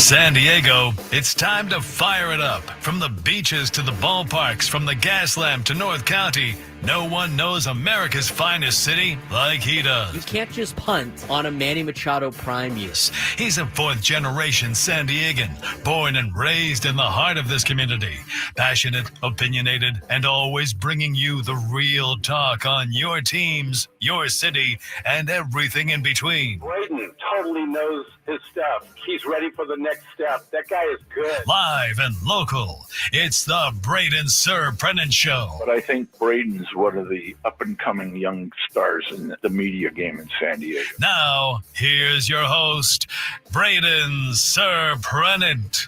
San Diego, it's time to fire it up. From the beaches to the ballparks, from the Gaslamp to North County, no one knows America's finest city like he does. You can't just punt on a Manny Machado prime year. He's a fourth-generation San Diegan, born and raised in the heart of this community. Passionate, opinionated, and always bringing you the real talk on your teams, your city, and everything in between. Braden totally knows his stuff. He's ready for the next step. That guy is good. Live and local, it's the Braden Surprenant Show. But I think Braden's one of the up-and-coming young stars in the media game in San Diego. Now, here's your host, Braden Surprenant.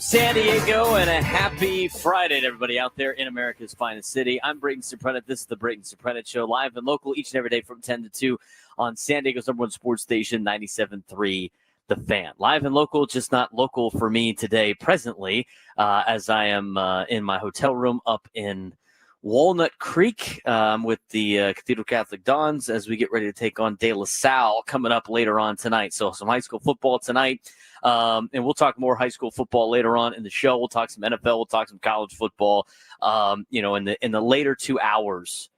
San Diego, and a happy Friday to everybody out there in America's finest city. I'm Braden Surprenant. This is the Braden Surprenant Show, live and local each and every day from 10 to 2 on San Diego's number one sports station, 97.3 The Fan. Live and local, just not local for me today presently, as I am in my hotel room up in Walnut Creek with the Cathedral Catholic Dons as we get ready to take on De La Salle coming up later on tonight. So some high school football tonight, and we'll talk more high school football later on in the show. We'll talk some NFL, we'll talk some college football, in the later 2 hours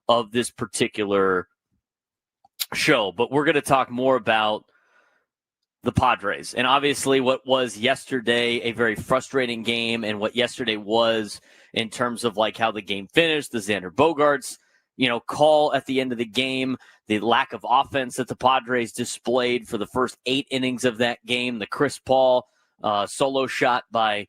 of this particular show. But we're going to talk more about the Padres, and obviously what was yesterday a very frustrating game, and what yesterday was in terms of like how the game finished, the Xander Bogaerts, call at the end of the game, the lack of offense that the Padres displayed for the first 8 innings of that game, the Chris Paul solo shot by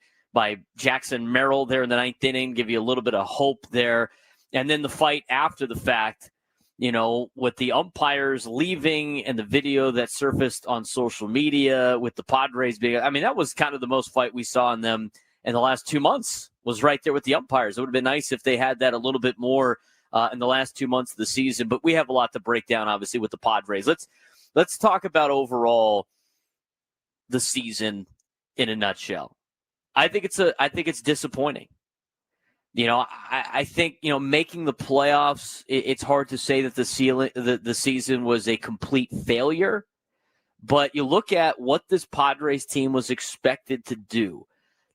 Jackson Merrill there in the 9th inning, give you a little bit of hope there, and then the fight after the fact, with the umpires leaving and the video that surfaced on social media with the Padres being, that was kind of the most fight we saw in them in the last 2 months, was right there with the umpires. It would have been nice if they had that a little bit more in the last 2 months of the season, but we have a lot to break down, obviously, with the Padres. Let's talk about overall the season in a nutshell. I think it's disappointing. I think, making the playoffs, it's hard to say that the season was a complete failure, but you look at what this Padres team was expected to do,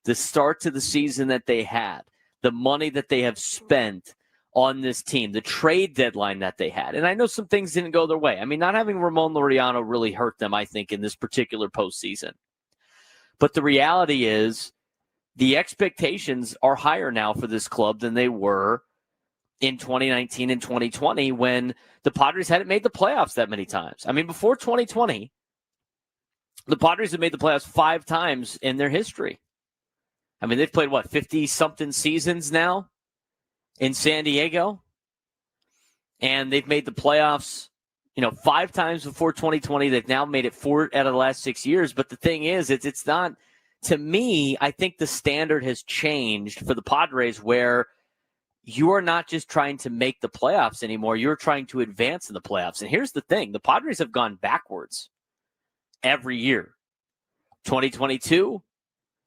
the start to the season that they had, the money that they have spent on this team, the trade deadline that they had. And I know some things didn't go their way. Not having Ramon Laureano really hurt them, I think, in this particular postseason. But the reality is, the expectations are higher now for this club than they were in 2019 and 2020 when the Padres hadn't made the playoffs that many times. Before 2020, the Padres had made the playoffs 5 times in their history. They've played, 50-something seasons now in San Diego? And they've made the playoffs, 5 times before 2020. They've now made it 4 out of the last 6 years. But the thing is, it's not, to me, I think the standard has changed for the Padres where you are not just trying to make the playoffs anymore. You're trying to advance in the playoffs. And here's the thing. The Padres have gone backwards every year. 2022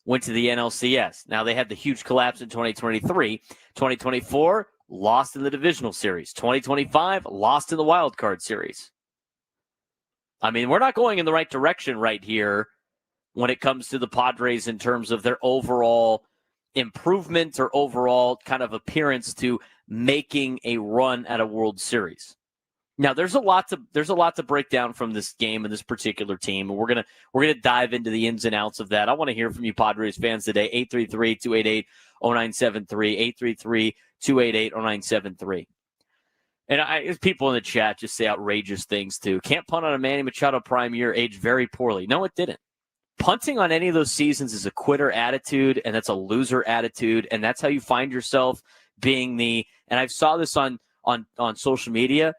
went to the NLCS. Now, they had the huge collapse in 2023. 2024, lost in the divisional series. 2025, lost in the wild card series. We're not going in the right direction right here when it comes to the Padres in terms of their overall improvement or overall kind of appearance to making a run at a World Series. Now, there's a lot to break down from this game and this particular team, and we're gonna dive into the ins and outs of that. I want to hear from you Padres fans today. 833-288-0973, 833-288-0973. And people in the chat just say outrageous things too. Can't punt on a Manny Machado prime year, aged very poorly. No, it didn't. Punting on any of those seasons is a quitter attitude, and that's a loser attitude, and that's how you find yourself being and I saw this on social media,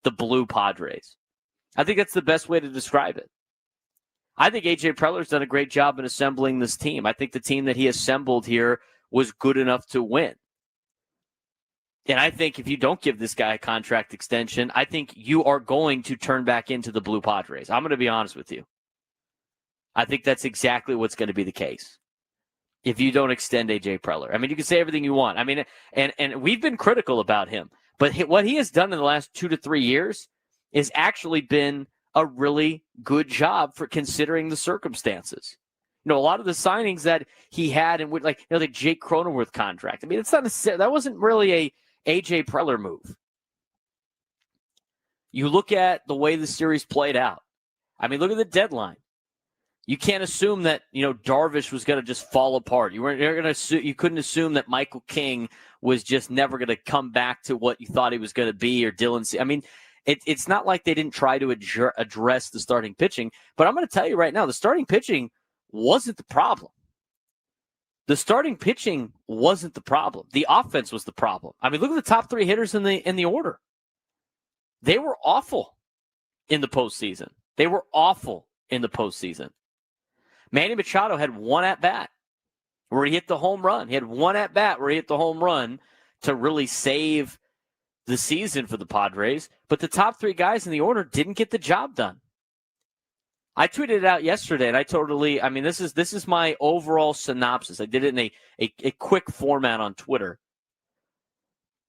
the blue Padres. I think that's the best way to describe it. I think A.J. Preller's done a great job in assembling this team. I think the team that he assembled here was good enough to win. And I think if you don't give this guy a contract extension, I think you are going to turn back into the blue Padres. I'm going to be honest with you. I think that's exactly what's going to be the case if you don't extend A.J. Preller. You can say everything you want. And we've been critical about him. But what he has done in the last 2 to 3 years is actually been a really good job for considering the circumstances. A lot of the signings that he had and like the Jake Cronenworth contract. I mean, it's not necessarily, that wasn't really a AJ Preller move. You look at the way the series played out. I mean, look at the deadline. You can't assume that, Darvish was going to just fall apart. You couldn't assume that Michael King was just never going to come back to what you thought he was going to be, or Dylan. I mean, it's not like they didn't try to address the starting pitching, but I'm going to tell you right now, the starting pitching wasn't the problem. The starting pitching wasn't the problem. The offense was the problem. I mean, look at the top three hitters in the order. They were awful in the postseason. Manny Machado had one at-bat where he hit the home run. He had one at-bat where he hit the home run to really save the season for the Padres. But the top three guys in the order didn't get the job done. I tweeted it out yesterday, and this is my overall synopsis. I did it in a quick format on Twitter.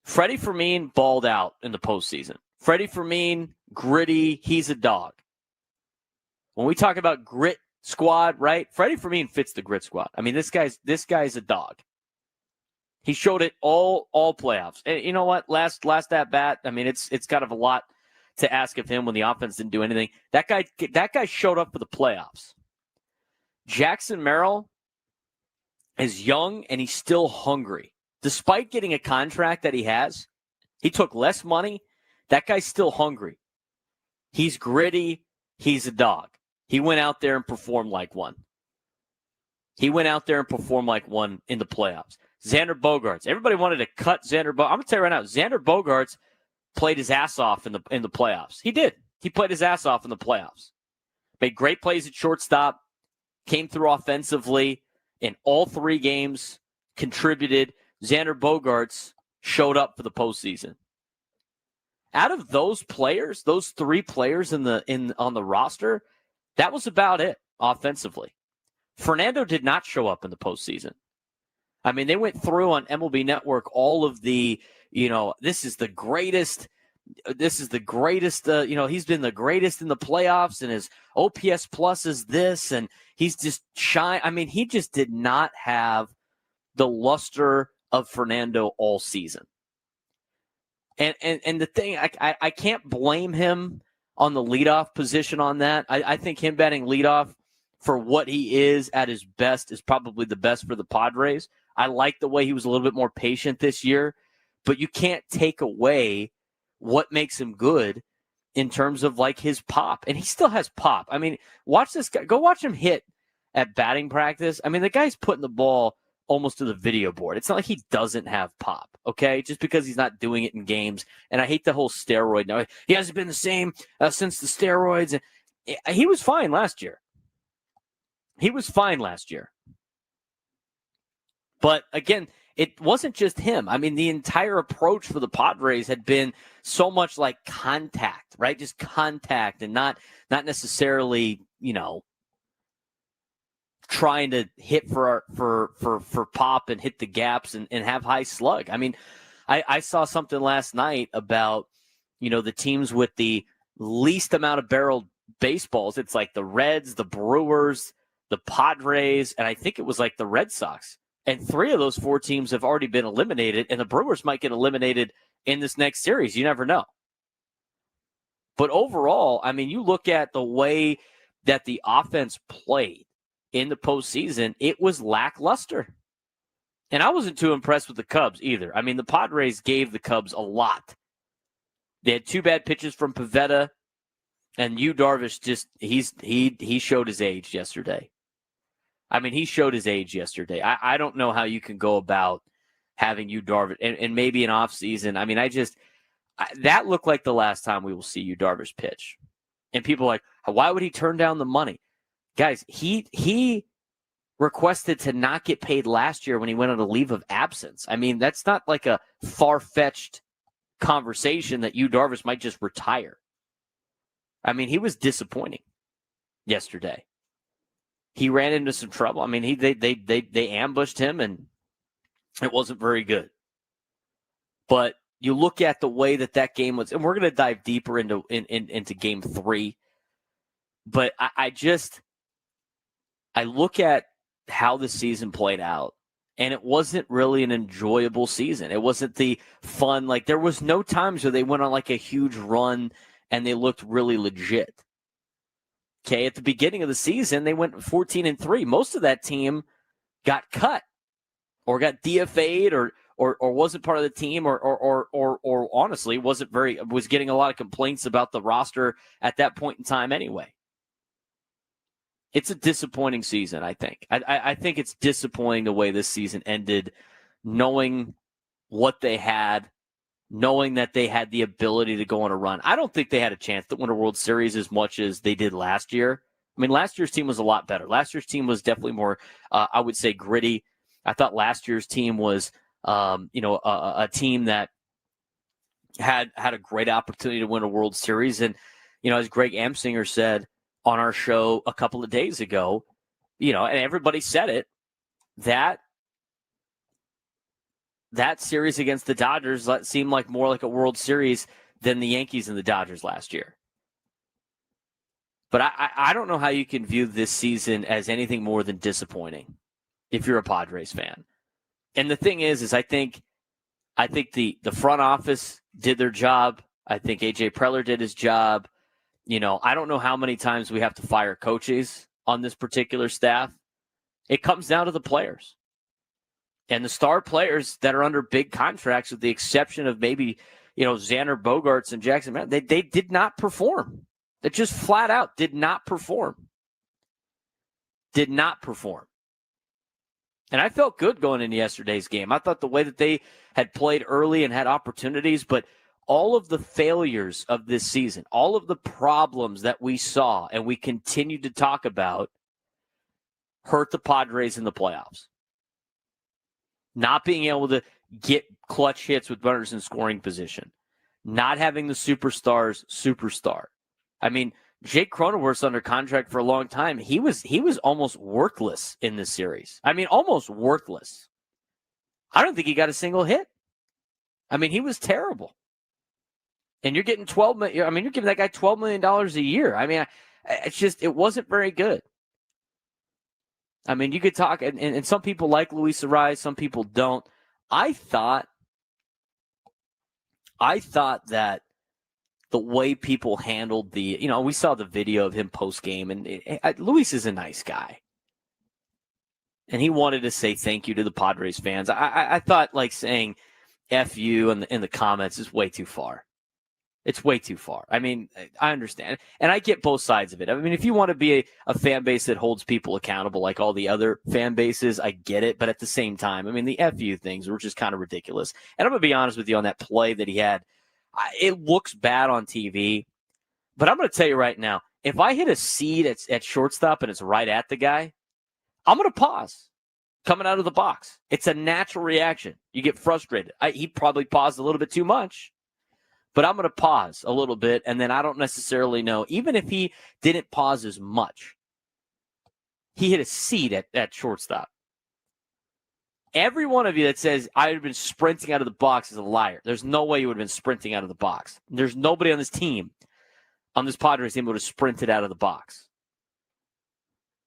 Freddie Fermin balled out in the postseason. Freddie Fermin, gritty, he's a dog. When we talk about grit squad, right? Freddie Fermin fits the grit squad. I mean, this guy's a dog. He showed it all playoffs. And you know what? Last at bat, I mean, it's kind of a lot to ask of him when the offense didn't do anything. That guy showed up for the playoffs. Jackson Merrill is young and he's still hungry. Despite getting a contract that he has, he took less money. That guy's still hungry. He's gritty. He's a dog. He went out there and performed like one. In the playoffs. Xander Bogaerts. Everybody wanted to cut Xander Bogaerts. I'm going to tell you right now, Xander Bogaerts played his ass off in the playoffs. He did. He played his ass off in the playoffs. Made great plays at shortstop. Came through offensively in all three games. Contributed. Xander Bogaerts showed up for the postseason. Out of those players, those three players on the roster, that was about it offensively. Fernando did not show up in the postseason. I mean, they went through on MLB Network all of the, this is the greatest, he's been the greatest in the playoffs, and his OPS plus is this, and he's just shy. I mean, he just did not have the luster of Fernando all season. And the thing, I can't blame him on the leadoff position on that. I think him batting leadoff for what he is at his best is probably the best for the Padres. I like the way he was a little bit more patient this year, but you can't take away what makes him good in terms of like his pop. And he still has pop. I mean, watch this guy. Go watch him hit at batting practice. I mean, the guy's putting the ball almost to the video board. It's not like he doesn't have pop, okay? Just because he's not doing it in games. And I hate the whole steroid. No, he hasn't been the same since the steroids. He was fine last year. But again, it wasn't just him. I mean, the entire approach for the Padres had been so much like contact, right? Just contact and not necessarily, trying to hit for pop and hit the gaps and have high slug. I mean, I saw something last night about, the teams with the least amount of barreled baseballs. It's like the Reds, the Brewers, the Padres, and I think it was like the Red Sox. And 3 of those 4 teams have already been eliminated, and the Brewers might get eliminated in this next series. You never know. But overall, I mean, you look at the way that the offense played in the postseason, it was lackluster. And I wasn't too impressed with the Cubs either. I mean, the Padres gave the Cubs a lot. They had 2 bad pitches from Pivetta, and Yu Darvish he showed his age yesterday. I mean, he showed his age yesterday. I don't know how you can go about having Yu Darvish and maybe an offseason. I mean, that looked like the last time we will see Yu Darvish pitch. And people are like, why would he turn down the money? Guys, he requested to not get paid last year when he went on a leave of absence. I mean, that's not like a far-fetched conversation that Yu Darvish might just retire. I mean, he was disappointing yesterday. He ran into some trouble. I mean, they ambushed him, and it wasn't very good. But you look at the way that game was, and we're going to dive deeper into Game 3 But I look at how the season played out, and it wasn't really an enjoyable season. It wasn't the fun. Like, there was no times where they went on like a huge run and they looked really legit. Okay, at the beginning of the season, they went 14-3. Most of that team got cut or got DFA'd or wasn't part of the team or honestly was getting a lot of complaints about the roster at that point in time anyway. It's a disappointing season, I think. I think it's disappointing the way this season ended, knowing what they had, knowing that they had the ability to go on a run. I don't think they had a chance to win a World Series as much as they did last year. I mean, last year's team was a lot better. Last year's team was definitely more, I would say, gritty. I thought last year's team was, a team that had a great opportunity to win a World Series. And, as Greg Amsinger said on our show a couple of days ago, and everybody said it, that series against the Dodgers seemed like more like a World Series than the Yankees and the Dodgers last year. But I don't know how you can view this season as anything more than disappointing if you're a Padres fan. And the thing is I think the front office did their job. I think A.J. Preller did his job. I don't know how many times we have to fire coaches on this particular staff. It comes down to the players. And the star players that are under big contracts, with the exception of maybe, Xander Bogaerts and Jackson, they did not perform. They just flat out did not perform. Did not perform. And I felt good going into yesterday's game. I thought the way that they had played early and had opportunities, but all of the failures of this season, all of the problems that we saw and we continued to talk about, hurt the Padres in the playoffs. Not being able to get clutch hits with runners in scoring position. Not having the superstar. I mean, Jake Cronenworth's under contract for a long time. He was almost worthless in this series. I mean, almost worthless. I don't think he got a single hit. I mean, he was terrible. And you're getting $12 million. I mean, you're giving that guy $12 million a year. I mean, it wasn't very good. I mean, you could talk, and some people like Luis Ariz, some people don't. I thought that the way people handled we saw the video of him post-game, and Luis is a nice guy. And he wanted to say thank you to the Padres fans. I thought like saying F you in the comments is way too far. It's way too far. I mean, I understand. And I get both sides of it. I mean, if you want to be a fan base that holds people accountable like all the other fan bases, I get it. But at the same time, I mean, the FU things were just kind of ridiculous. And I'm going to be honest with you on that play that he had. It looks bad on TV. But I'm going to tell you right now, if I hit a seed at shortstop and it's right at the guy, I'm going to pause coming out of the box. It's a natural reaction. You get frustrated. He probably paused a little bit too much. But I'm going to pause a little bit, and then I don't necessarily know. Even if he didn't pause as much, he hit a seed at shortstop. Every one of you that says I would have been sprinting out of the box is a liar. There's no way you would have been sprinting out of the box. There's nobody on this team, on this Padres team, would have sprinted out of the box.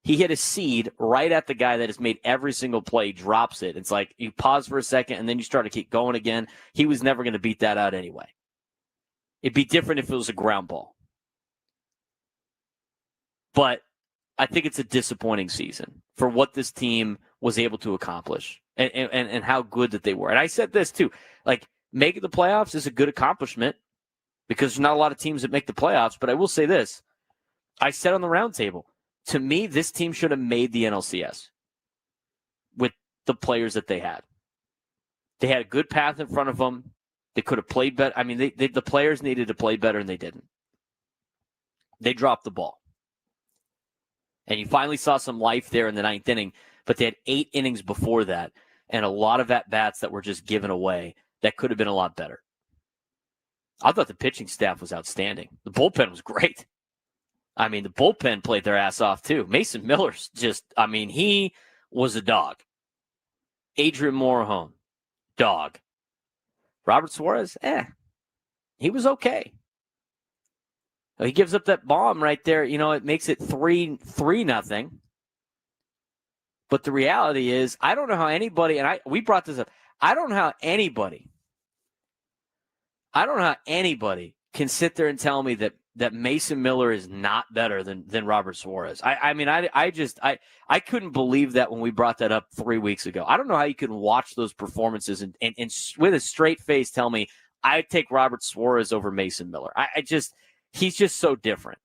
He hit a seed right at the guy that has made every single play, drops it. It's like you pause for a second, and then you start to keep going again. He was never going to beat that out anyway. It'd be different if it was a ground ball. But I think it's a disappointing season for what this team was able to accomplish and how good that they were. And I said this too, like making the playoffs is a good accomplishment because there's not a lot of teams that make the playoffs. But I will say this. I said on the roundtable, to me, this team should have made the NLCS with the players that they had. They had a good path in front of them. They could have played better. I mean, the players needed to play better, and they didn't. They dropped the ball. And you finally saw some life there in the ninth inning, but they had 8 innings before that, and a lot of at-bats that were just given away that could have been a lot better. I thought the pitching staff was outstanding. The bullpen was great. I mean, the bullpen played their ass off, too. Mason Miller's he was a dog. Adrian Morejon, dog. Robert Suarez, he was okay. He gives up that bomb right there. It makes it 3-0. But the reality is, I don't know how anybody, and we brought this up, I don't know how anybody can sit there and tell me that Mason Miller is not better than Robert Suarez. I couldn't believe that when we brought that up 3 weeks ago. I don't know how you can watch those performances and with a straight face tell me I'd take Robert Suarez over Mason Miller. He's just so different.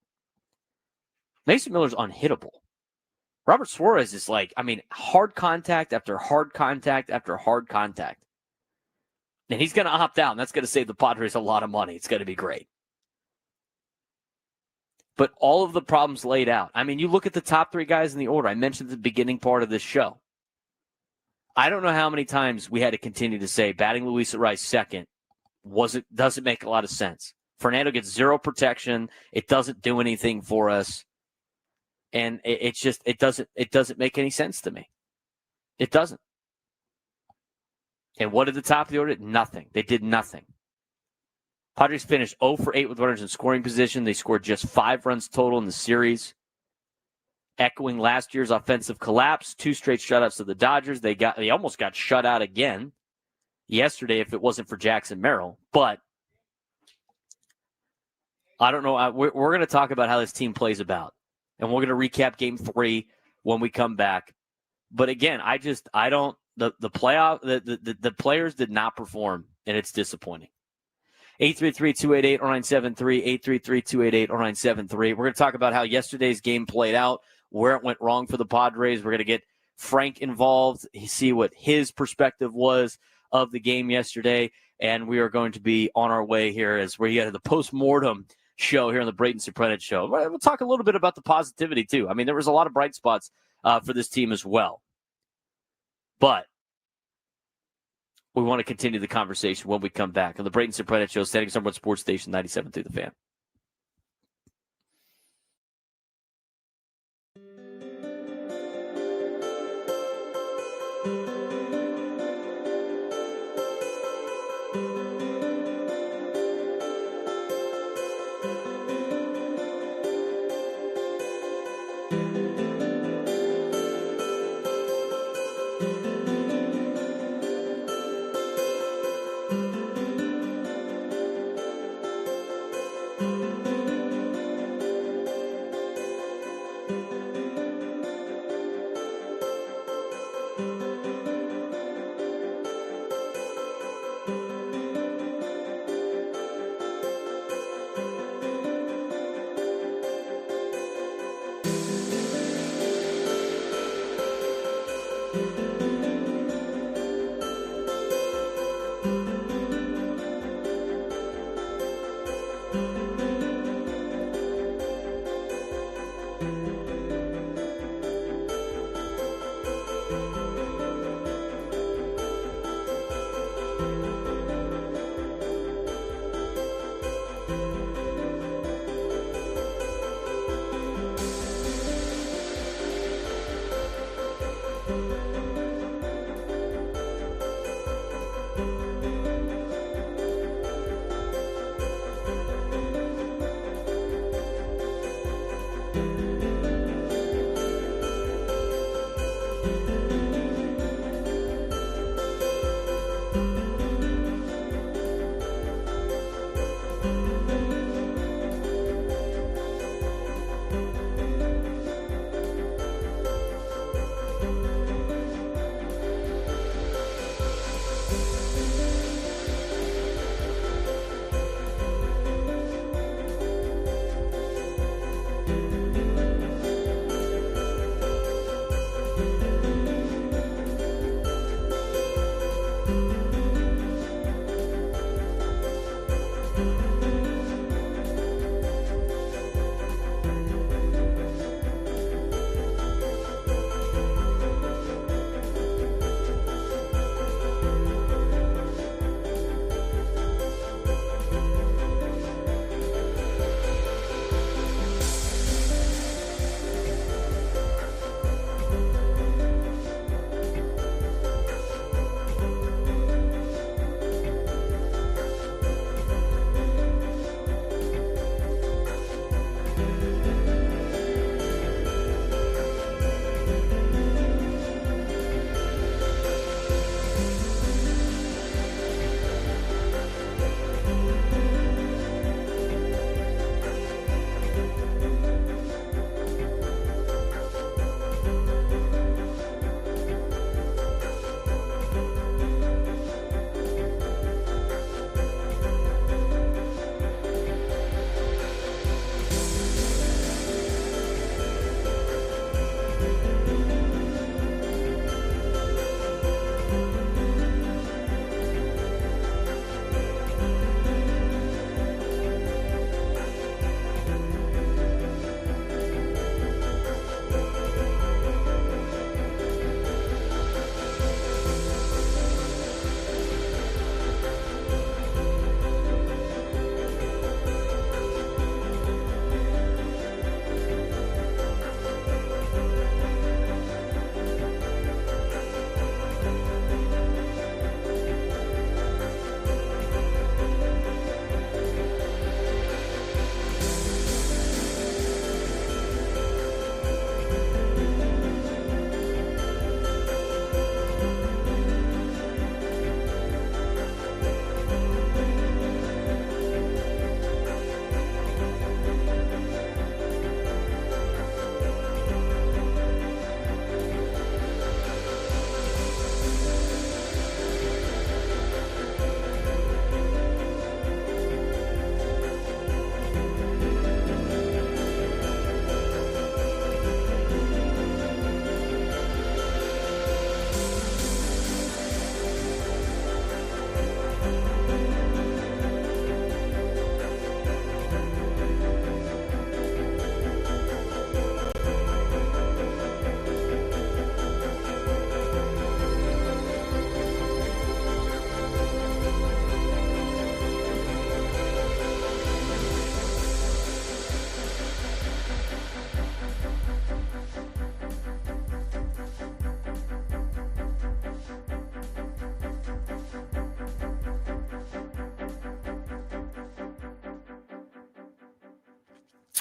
Mason Miller's unhittable. Robert Suarez is hard contact after hard contact after hard contact. And he's going to opt out, and that's going to save the Padres a lot of money. It's going to be great. But all of the problems laid out. You look at the top 3 guys in the order. I mentioned at the beginning part of this show. I don't know how many times we had to continue to say batting Luis Ariz second doesn't make a lot of sense. Fernando gets 0 protection. It doesn't do anything for us. And it doesn't make any sense to me. It doesn't. And what did the top of the order? Nothing. They did nothing. Padres finished 0 for 8 with runners in scoring position. They scored just 5 runs total in the series. Echoing last year's offensive collapse, 2 straight shutouts to the Dodgers. They almost got shut out again yesterday if it wasn't for Jackson Merrill. But I don't know. We're going to talk about how this team plays about. And we're going to recap Game 3 when we come back. But again, the players did not perform, and it's disappointing. 833-288-0973, 833-288-0973. We're going to talk about how yesterday's game played out, where it went wrong for the Padres. We're going to get Frank involved, see what his perspective was of the game yesterday, and we are going to be on our way here as we get to the post-mortem show here on the Braden Surprenant show. We'll talk a little bit about the positivity, too. There was a lot of bright spots for this team as well. But we want to continue the conversation when we come back on the Braden Surprenant show, standing somewhat Sports Station 97 through the Fan.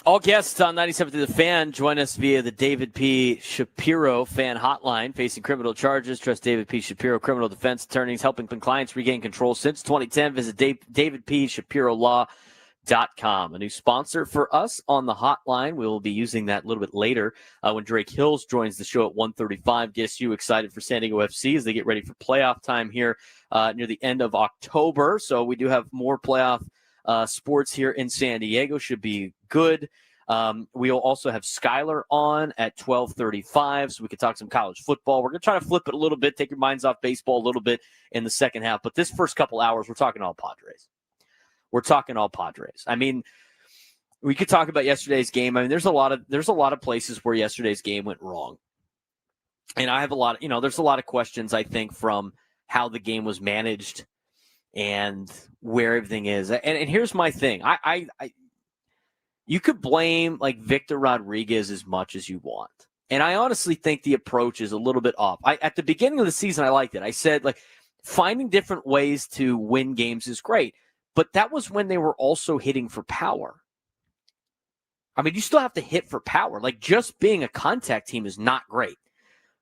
All guests on 97 to the Fan join us via the David P. Shapiro fan hotline. Facing criminal charges, trust David P. Shapiro criminal defense attorneys, helping clients regain control since 2010. Visit davidpshapirolaw.com. A new sponsor for us on the hotline. We will be using that a little bit later when Drake Hills joins the show at 1:35. Gets you excited for San Diego FC as they get ready for playoff time here near the end of October. So we do have more playoff sports here in San Diego. Should be good. We'll also have Skyler on at 12:35, so we can talk some college football. We're going to try to flip it a little bit, take your minds off baseball a little bit in the second half. But this first couple hours, we're talking all Padres. We're talking all Padres. I mean, we could talk about yesterday's game. I mean, there's a lot of places where yesterday's game went wrong. And I have there's a lot of questions, I think, from how the game was managed and where everything is. And here's my thing. You could blame like Victor Rodriguez as much as you want. And I honestly think the approach is a little bit off. At the beginning of the season, I liked it. I said, like, finding different ways to win games is great. But that was when they were also hitting for power. I mean, you still have to hit for power. Like, just being a contact team is not great.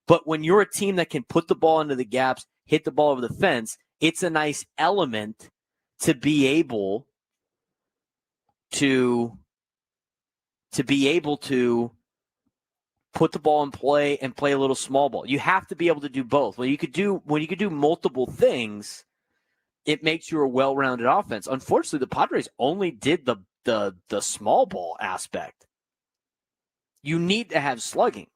But when you're a team that can put the ball into the gaps, hit the ball over the fence, it's a nice element to be able to put the ball in play and play a little small ball. You have to be able to do both. When you could do multiple things, it makes you a well-rounded offense. Unfortunately, the Padres only did the small ball aspect. You need to have slugging.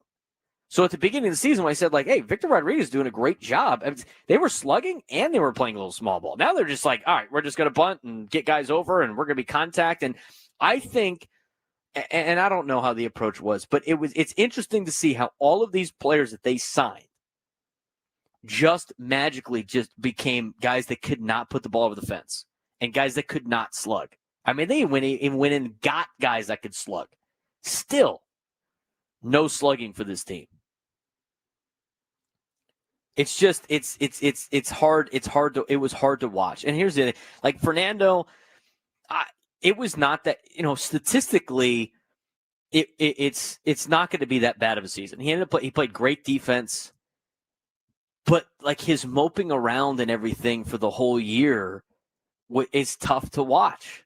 So at the beginning of the season, when I said, like, hey, Victor Rodriguez is doing a great job, they were slugging and they were playing a little small ball. Now they're just like, all right, we're just going to bunt and get guys over and we're going to be contact. And I think, and I don't know how the approach was, but it's interesting to see how all of these players that they signed just magically just became guys that could not put the ball over the fence and guys that could not slug. I mean, they went in and got guys that could slug. Still, no slugging for this team. It's just it's hard. It was hard to watch. And here's the thing. Like Fernando, it was not that, statistically, it's not going to be that bad of a season. He played great defense, but like his moping around and everything for the whole year is tough to watch.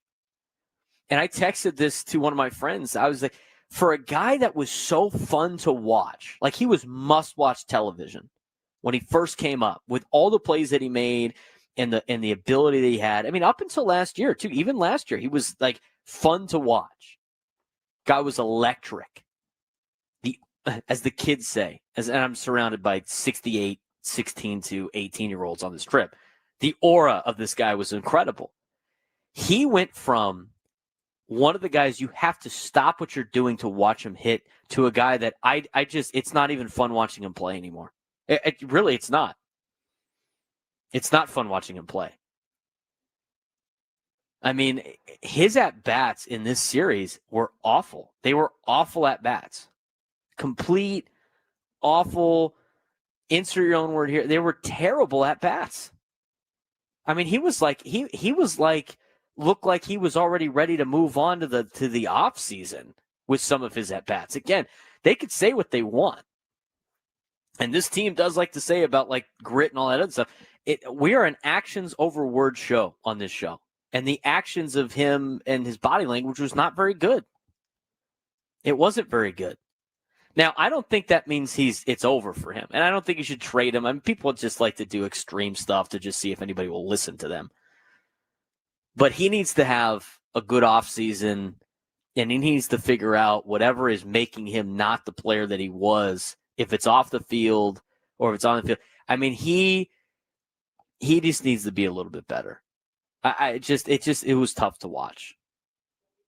And I texted this to one of my friends. I was like, for a guy that was so fun to watch, like he was must-watch television when he first came up with all the plays that he made and the ability that he had. I mean, up until last year, too. Even last year, he was like fun to watch. Guy was electric. As the kids say, and I'm surrounded by 68, 16 to 18-year-olds on this trip. The aura of this guy was incredible. He went from one of the guys you have to stop what you're doing to watch him hit to a guy that it's not even fun watching him play anymore. It's not. It's not fun watching him play. I mean, his at-bats in this series were awful. They were awful at-bats. Complete, awful, insert your own word here. They were terrible at-bats. I mean, he was like, looked like he was already ready to move on to the off season with some of his at-bats. Again, they could say what they want. And this team does like to say about like grit and all that other stuff. We are an actions over words show on this show. And the actions of him and his body language was not very good. It wasn't very good. Now, I don't think that means it's over for him. And I don't think you should trade him. I mean, people just like to do extreme stuff to just see if anybody will listen to them. But he needs to have a good offseason, and he needs to figure out whatever is making him not the player that he was, if it's off the field or if it's on the field. I mean, he just needs to be a little bit better. It was tough to watch.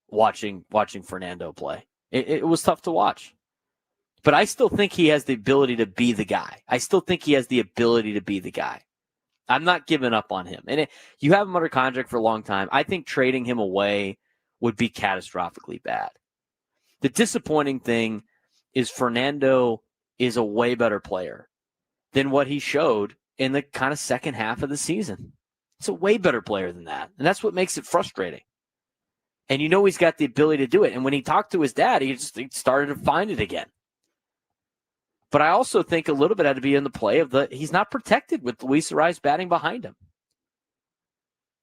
Watching Fernando play. It was tough to watch. But I still think he has the ability to be the guy. I'm not giving up on him. And you have him under contract for a long time. I think trading him away would be catastrophically bad. The disappointing thing is Fernando is a way better player than what he showed in the kind of second half of the season. It's a way better player than that. And that's what makes it frustrating. And you know he's got the ability to do it. And when he talked to his dad, he started to find it again. But I also think a little bit had to be in the play of he's not protected with Luis Ariz batting behind him.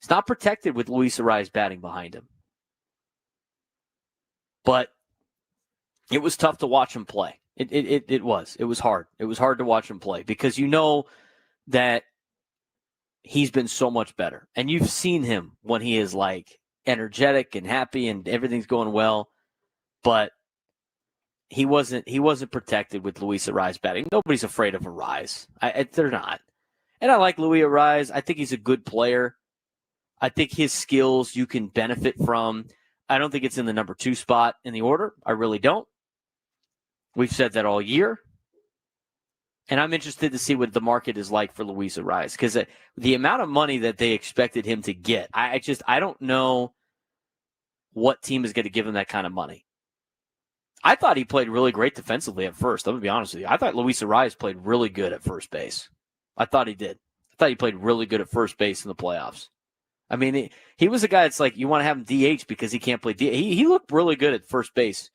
He's not protected with Luis Ariz batting behind him. But it was tough to watch him play. It was. It was hard. It was hard to watch him play because you know that he's been so much better. And you've seen him when he is like energetic and happy and everything's going well. But he wasn't protected with Luis Ariz batting. Nobody's afraid of Ariz. They're not. And I like Luis Ariz. I think he's a good player. I think his skills you can benefit from. I don't think it's in the number 2 spot in the order. I really don't. We've said that all year. And I'm interested to see what the market is like for Luis Ariz because the amount of money that they expected him to get, I don't know what team is going to give him that kind of money. I thought he played really great defensively at first. I'm going to be honest with you. I thought Luis Ariz played really good at first base. I thought he did. I thought he played really good at first base in the playoffs. I mean, he was a guy that's like, you want to have him DH because he can't play DH. He looked really good at first base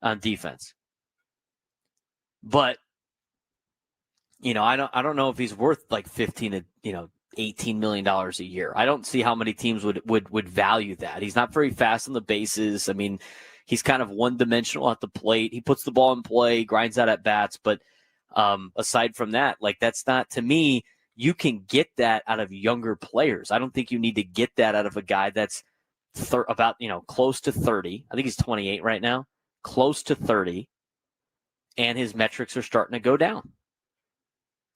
on defense. But, I don't know if he's worth like $15 to, $18 million a year. I don't see how many teams would value that. He's not very fast on the bases. I mean, he's kind of one-dimensional at the plate. He puts the ball in play, grinds out at bats. But aside from that, like that's not, to me, you can get that out of younger players. I don't think you need to get that out of a guy that's about, close to 30. I think he's 28 right now, close to 30. And his metrics are starting to go down.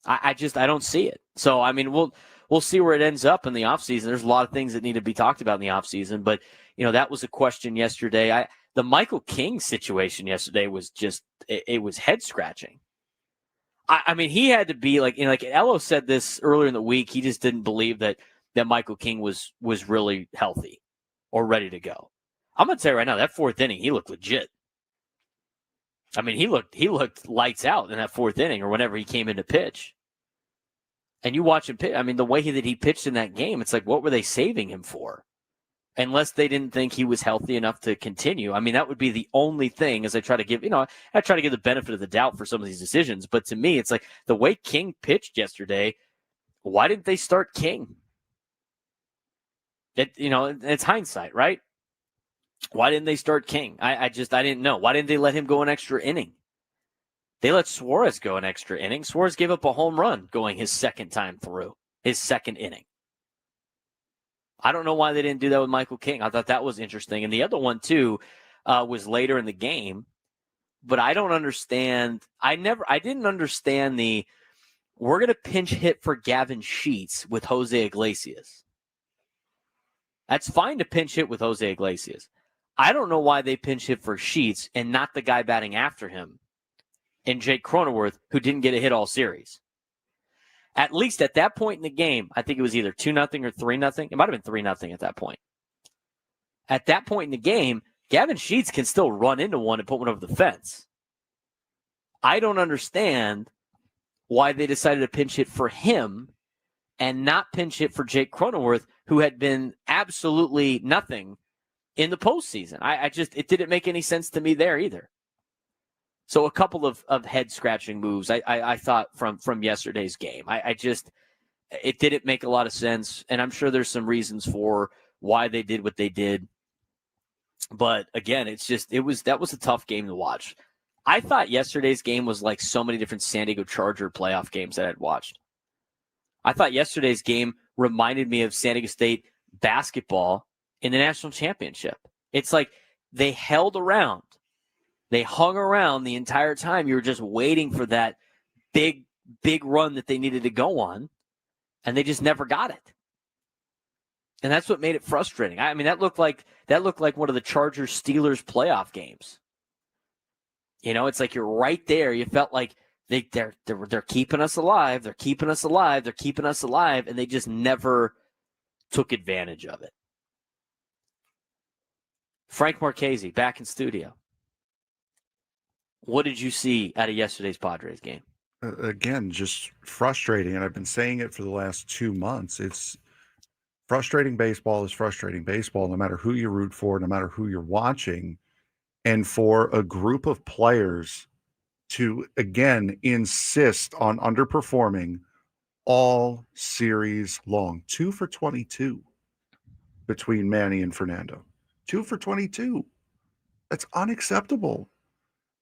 I don't see it. So, I mean, we'll see where it ends up in the offseason. There's a lot of things that need to be talked about in the offseason. But, that was a question yesterday. The Michael King situation yesterday was just, it was head-scratching. I mean, he had to be like Elo said this earlier in the week. He just didn't believe that Michael King was really healthy or ready to go. I'm going to tell you right now, that 4th inning, he looked legit. I mean, he looked lights out in that 4th inning or whenever he came in to pitch. And you watch him pitch. I mean, the way that he pitched in that game, it's like, what were they saving him for? Unless they didn't think he was healthy enough to continue. I mean, that would be the only thing as I try to give, I try to give the benefit of the doubt for some of these decisions. But to me, it's like the way King pitched yesterday, why didn't they start King? It's hindsight, right? Why didn't they start King? I didn't know. Why didn't they let him go an extra inning? They let Suarez go an extra inning. Suarez gave up a home run going his second time through, his second inning. I don't know why they didn't do that with Michael King. I thought that was interesting. And the other one, too, was later in the game. But I don't understand. I didn't understand we're going to pinch hit for Gavin Sheets with Jose Iglesias. That's fine to pinch hit with Jose Iglesias. I don't know why they pinch hit for Sheets and not the guy batting after him and Jake Cronenworth, who didn't get a hit all series. At least at that point in the game, I think it was either 2-0 or 3-0. It might have been 3-0 at that point. At that point in the game, Gavin Sheets can still run into one and put one over the fence. I don't understand why they decided to pinch hit for him and not pinch hit for Jake Cronenworth, who had been absolutely nothing in the postseason. It didn't make any sense to me there either. So a couple of head-scratching moves I thought from yesterday's game. It didn't make a lot of sense, and I'm sure there's some reasons for why they did what they did. But again, that was a tough game to watch. I thought yesterday's game was like so many different San Diego Charger playoff games that I'd watched. I thought yesterday's game reminded me of San Diego State basketball in the national championship. It's like they held around. They hung around the entire time. You were just waiting for that big run that they needed to go on, and they just never got it. And that's what made it frustrating. I mean, that looked like one of the Chargers-Steelers playoff games. It's like you're right there. You felt like they're keeping us alive. They're keeping us alive. They're keeping us alive, and they just never took advantage of it. Frank Marchese back in studio. What did you see out of yesterday's Padres game? Again, just frustrating, and I've been saying it for the last 2 months. It's Frustrating baseball is frustrating baseball, no matter who you root for, no matter who you're watching. And for a group of players to, again, insist on underperforming all series long. 2 for 22 between Manny and Fernando. 2 for 22. That's unacceptable.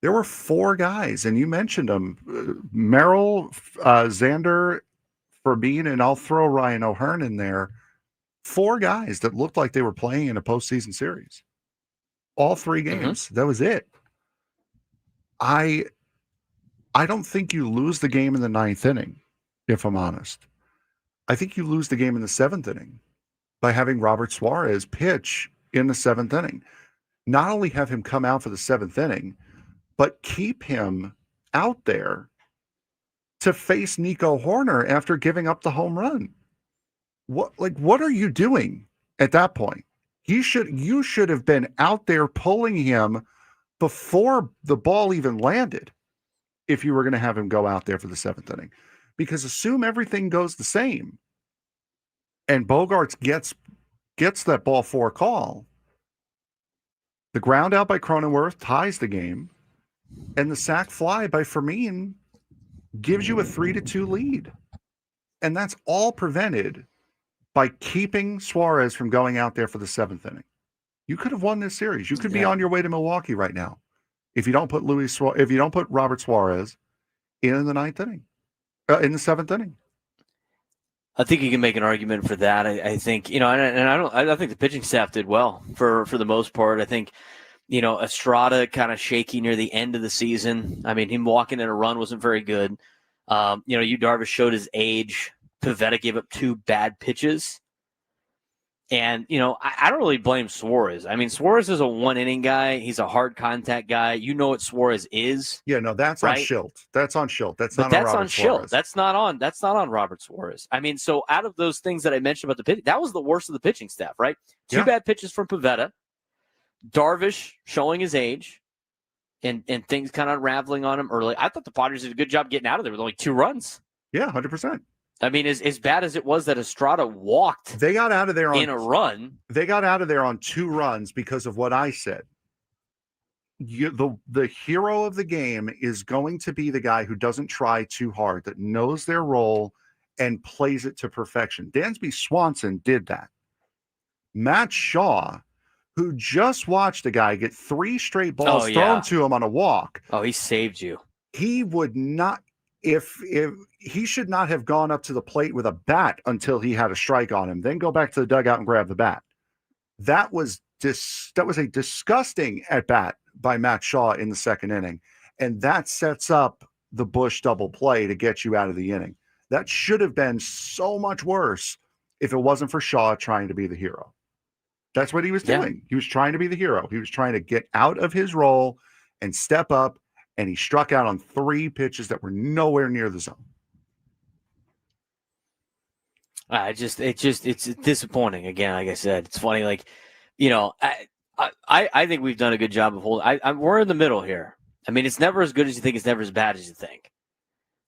There were 4 guys, and you mentioned them. Merrill, Xander, Farbin, and I'll throw Ryan O'Hearn in there. 4 guys that looked like they were playing in a postseason series. All 3 games. Mm-hmm. That was it. I don't think you lose the game in the 9th inning, if I'm honest. I think you lose the game in the 7th inning by having Robert Suarez pitch in the 7th inning. Not only have him come out for the 7th inning, but keep him out there to face Nico Horner after giving up the home run. What are you doing at that point? You should have been out there pulling him before the ball even landed if you were going to have him go out there for the 7th inning. Because assume everything goes the same and Bogaerts gets that ball for a call. The ground out by Cronenworth ties the game, and the sac fly by Fermin gives you a 3-2 lead. And that's all prevented by keeping Suarez from going out there for the 7th inning. You could have won this series. You could be on your way to Milwaukee right now if you don't put Robert Suarez in the 9th inning, in the 7th inning. I think you can make an argument for that. I think, I think the pitching staff did well for the most part. I think, Estrada kind of shaky near the end of the season. I mean, him walking in a run wasn't very good. Yu Darvish showed his age. Pivetta gave up 2 bad pitches. And, I don't really blame Suarez. I mean, Suarez is a 1-inning guy. He's a hard contact guy. You know what Suarez is. Yeah, no, that's right? On Schilt. That's on Schilt. That's not on Robert Robert Suarez. That's not on Robert Suarez. I mean, so out of those things that I mentioned about the pitching, that was the worst of the pitching staff, right? 2 bad pitches from Pivetta. Darvish showing his age and things kind of unraveling on him early. I thought the Padres did a good job getting out of there with only 2 runs. Yeah, 100%. I mean, as bad as it was that Estrada walked, they got out of there in a run. They got out of there on 2 runs because of what I said. The hero of the game is going to be the guy who doesn't try too hard, that knows their role and plays it to perfection. Dansby Swanson did that. Matt Shaw, who just watched a guy get 3 straight balls thrown to him on a walk. Oh, he saved you. He would not. If he should not have gone up to the plate with a bat until he had a strike on him, then go back to the dugout and grab the bat. That was a disgusting at bat by Matt Shaw in the 2nd inning, and that sets up the Busch double play to get you out of the inning. That should have been so much worse if it wasn't for Shaw trying to be the hero. That's what he was doing. He was trying to be the hero. He was trying to get out of his role and step up. And he struck out on 3 pitches that were nowhere near the zone. It's disappointing. Again, like I said, it's funny. I think we've done a good job of holding. We're in the middle here. I mean, it's never as good as you think. It's never as bad as you think.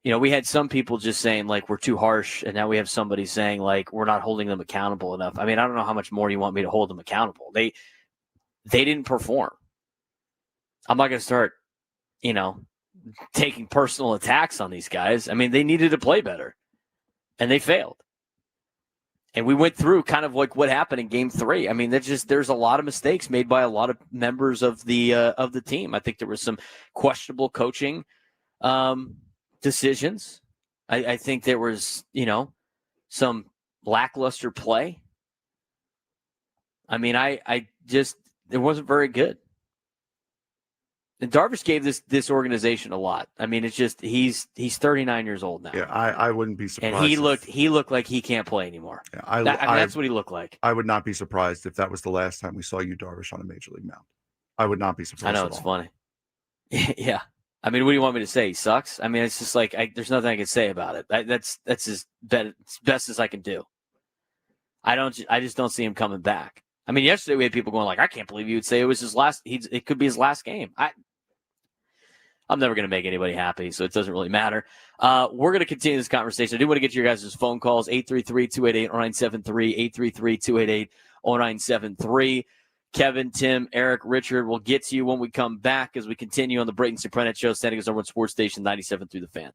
We had some people just saying we're too harsh, and now we have somebody saying we're not holding them accountable enough. I mean, I don't know how much more you want me to hold them accountable. They didn't perform. I'm not going to start taking personal attacks on these guys. I mean, they needed to play better, and they failed. And we went through kind of what happened in Game 3. I mean, there's a lot of mistakes made by a lot of members of the team. I think there was some questionable coaching decisions. I think there was, some lackluster play. I mean, it wasn't very good. And Darvish gave this organization a lot. I mean, it's just he's 39 years old now. Yeah, I wouldn't be surprised. And he looked like he can't play anymore. Yeah, that's what he looked like. I would not be surprised if that was the last time we saw you Darvish on a major league mound. I would not be surprised. I know, it's funny. Yeah. I mean, what do you want me to say? He sucks? I mean, it's just there's nothing I can say about it. That's as best as I can do. I just don't see him coming back. I mean, yesterday we had people going I can't believe you would say it was his last. It could be his last game. I'm never going to make anybody happy, so it doesn't really matter. We're going to continue this conversation. I do want to get to your guys' phone calls, 833-288-0973, 833-288-0973. Kevin, Tim, Eric, Richard, we'll get to you when we come back as we continue on the Braden Surprenant Show, San Diego's #1 sports station, 97 through the Fan.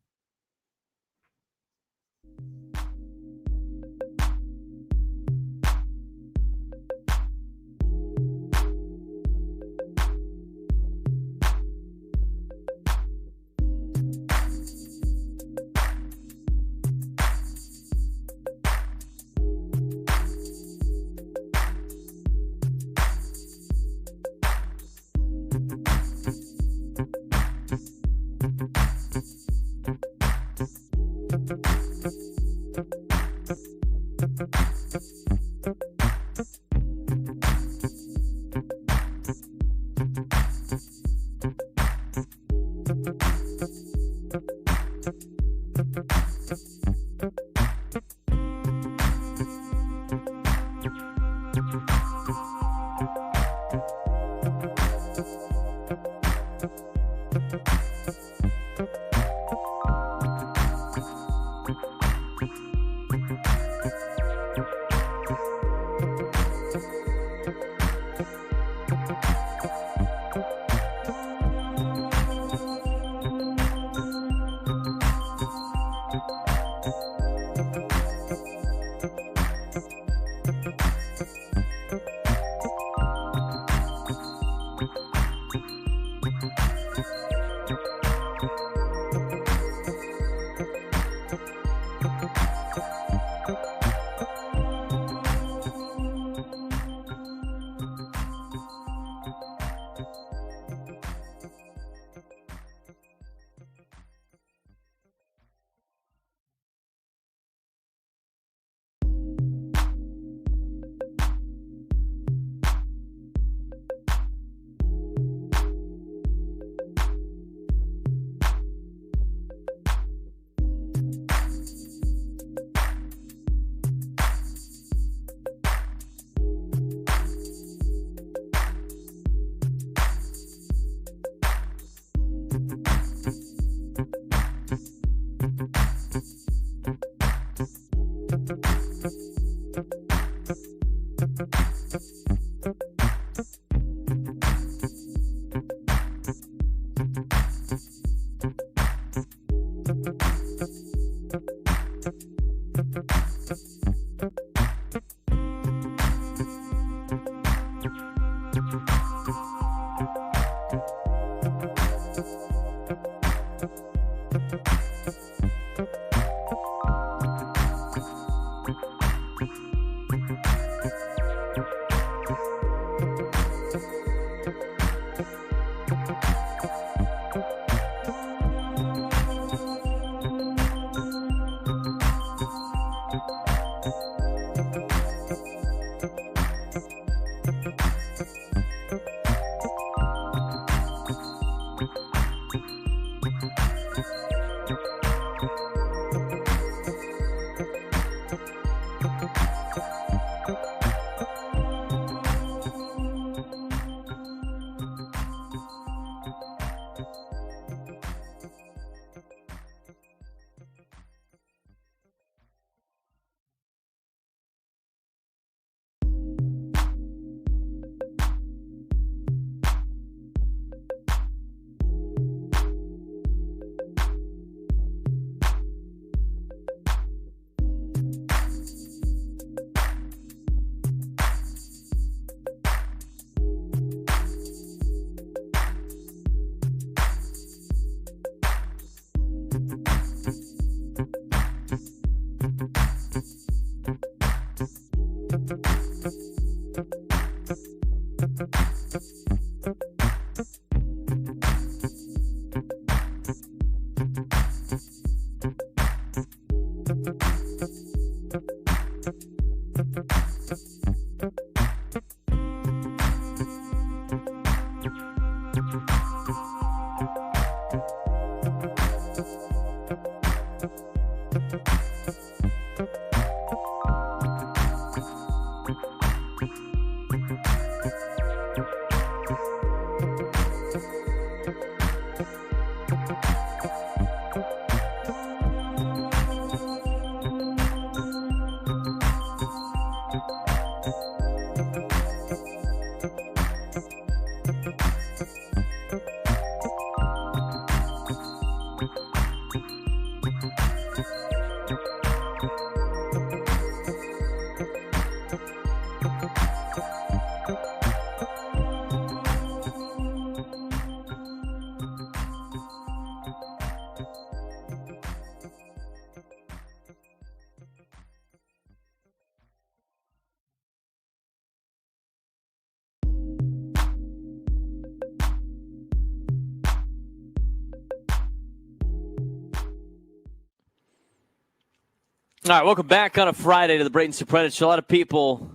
All right, welcome back on a Friday to the Braden Surprenant Show. A lot of people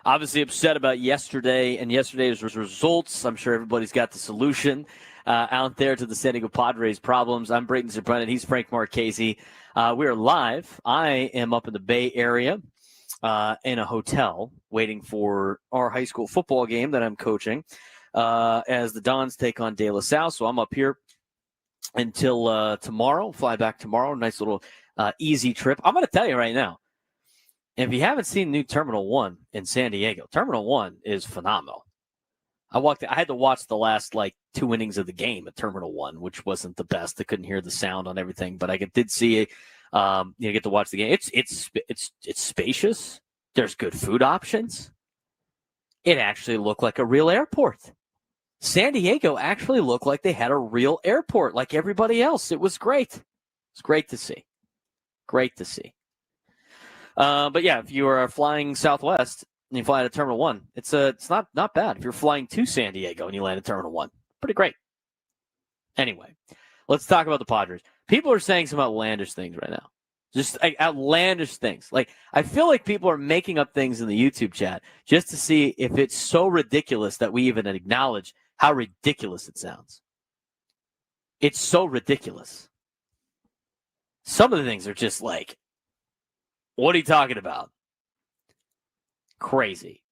obviously upset about yesterday and yesterday's results. I'm sure everybody's got the solution out there to the San Diego Padres problems. I'm Braden Surprenant. He's Frank Marchese. We are live. I am up in the Bay Area in a hotel waiting for our high school football game that I'm coaching as the Dons take on De La Salle. So I'm up here until tomorrow. Fly back tomorrow. Nice little easy trip. I'm going to tell you right now, if you haven't seen new Terminal 1 in San Diego, Terminal 1 is phenomenal. I had to watch the last 2 innings of the game at Terminal 1, which wasn't the best. I couldn't hear the sound on everything, but I did see it. Get to watch the game. It's spacious. There's good food options. It actually looked like a real airport. San Diego actually looked like they had a real airport like everybody else. It was great. It's great to see. Great to see. But yeah, if you are flying Southwest and you fly to Terminal 1, it's not bad. If you're flying to San Diego and you land at Terminal 1, pretty great. Anyway, let's talk about the Padres. People are saying some outlandish things right now. Just outlandish things. I feel like people are making up things in the YouTube chat just to see if it's so ridiculous that we even acknowledge how ridiculous it sounds. It's so ridiculous. Some of the things are just what are you talking about? Crazy.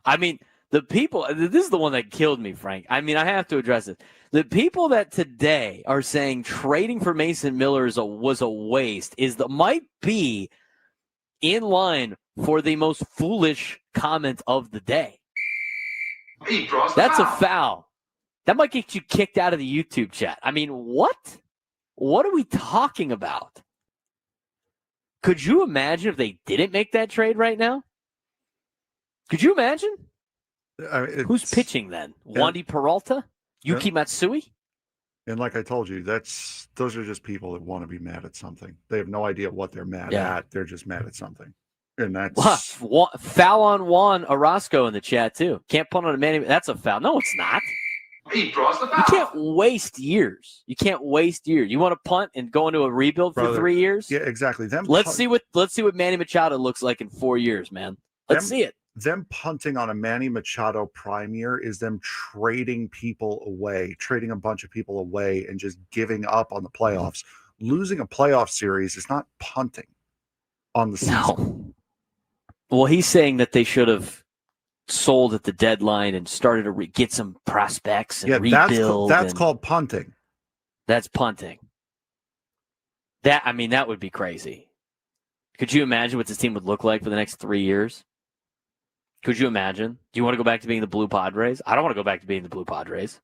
I mean, the people, this is the one that killed me, Frank. I mean, I have to address it. The people that today are saying trading for Mason Miller was a waste might be in line for the most foolish comment of the day. That's a foul. That might get you kicked out of the YouTube chat. I mean, what? What are we talking about? Could you imagine if they didn't make that trade right now? Could you imagine? Who's pitching then? Wandy Peralta? Yuki Matsui? And like I told you, those are just people that want to be mad at something. They have no idea what they're mad at. They're just mad at something. And that's foul on Juan Orozco in the chat too. Can't punt on a man. That's a foul. No, it's not. He draws the foul. You can't waste years. You want to punt and go into a rebuild for 3 years? Yeah, exactly. Let's see what Manny Machado looks like in 4 years, man. Let's see it. Them punting on a Manny Machado prime year is them trading people away, trading a bunch of people away and just giving up on the playoffs. Losing a playoff series is not punting on the season. No. Well, he's saying that they should have sold at the deadline and started to get some prospects and rebuild. That's called punting. That's punting. That would be crazy. Could you imagine what this team would look like for the next 3 years? Could you imagine? Do you want to go back to being the Blue Padres? I don't want to go back to being the Blue Padres.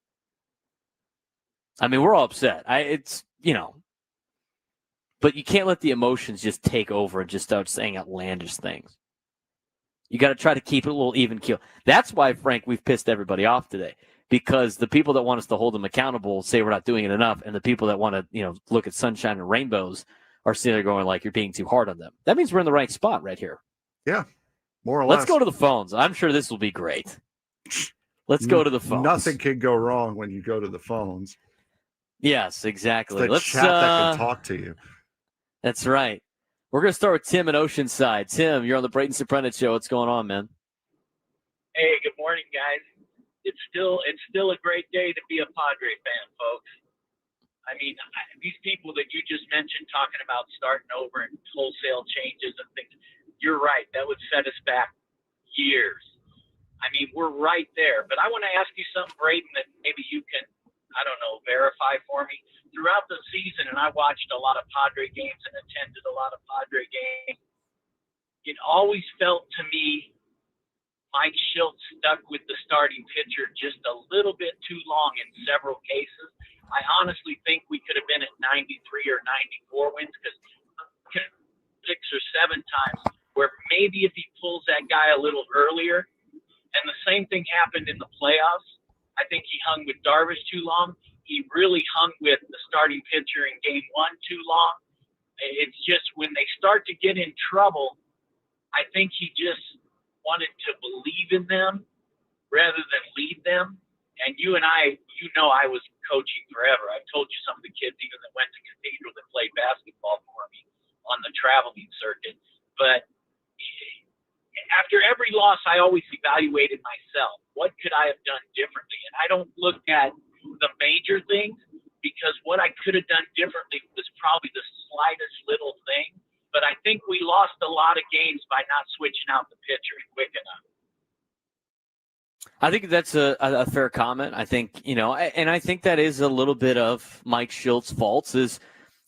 I mean, we're all upset. But you can't let the emotions just take over and just start saying outlandish things. You got to try to keep it a little even keel. That's why, Frank, we've pissed everybody off today, because the people that want us to hold them accountable say we're not doing it enough, and the people that want to, look at sunshine and rainbows are sitting there going you're being too hard on them. That means we're in the right spot right here. Yeah, more or less. Let's go to the phones. I'm sure this will be great. Let's go to the phones. Nothing can go wrong when you go to the phones. Yes, exactly. It's the chat that can talk to you. That's right. We're going to start with Tim in Oceanside. Tim, you're on the Braden Surprenant Show. What's going on, man? Hey, good morning, guys. It's still a great day to be a Padre fan, folks. I mean, these people that you just mentioned talking about starting over and wholesale changes and things, you're right. That would set us back years. I mean, we're right there. But I want to ask you something, Braden, that maybe you can, verify for me. Throughout the season, and I watched a lot of Padre games and attended a lot of Padre games, it always felt to me Mike Schultz stuck with the starting pitcher just a little bit too long in several cases. I honestly think we could have been at 93 or 94 wins, because 6 or 7 times where maybe if he pulls that guy a little earlier, and the same thing happened in the playoffs. I think he hung with Darvish too long. He really hung with the starting pitcher in game 1 too long. It's just when they start to get in trouble, I think he just wanted to believe in them rather than lead them. And you and I, I was coaching forever. I've told you some of the kids even that went to Cathedral that played basketball for me. A on the traveling circuit. But after every loss, I always evaluated myself. What could I have done differently? And I don't look at the major things, because what I could have done differently was probably the slightest little thing. But I think we lost a lot of games by not switching out the pitcher quick enough. I think that's a fair comment. I think, and I think that is a little bit of Mike Shilt's faults, is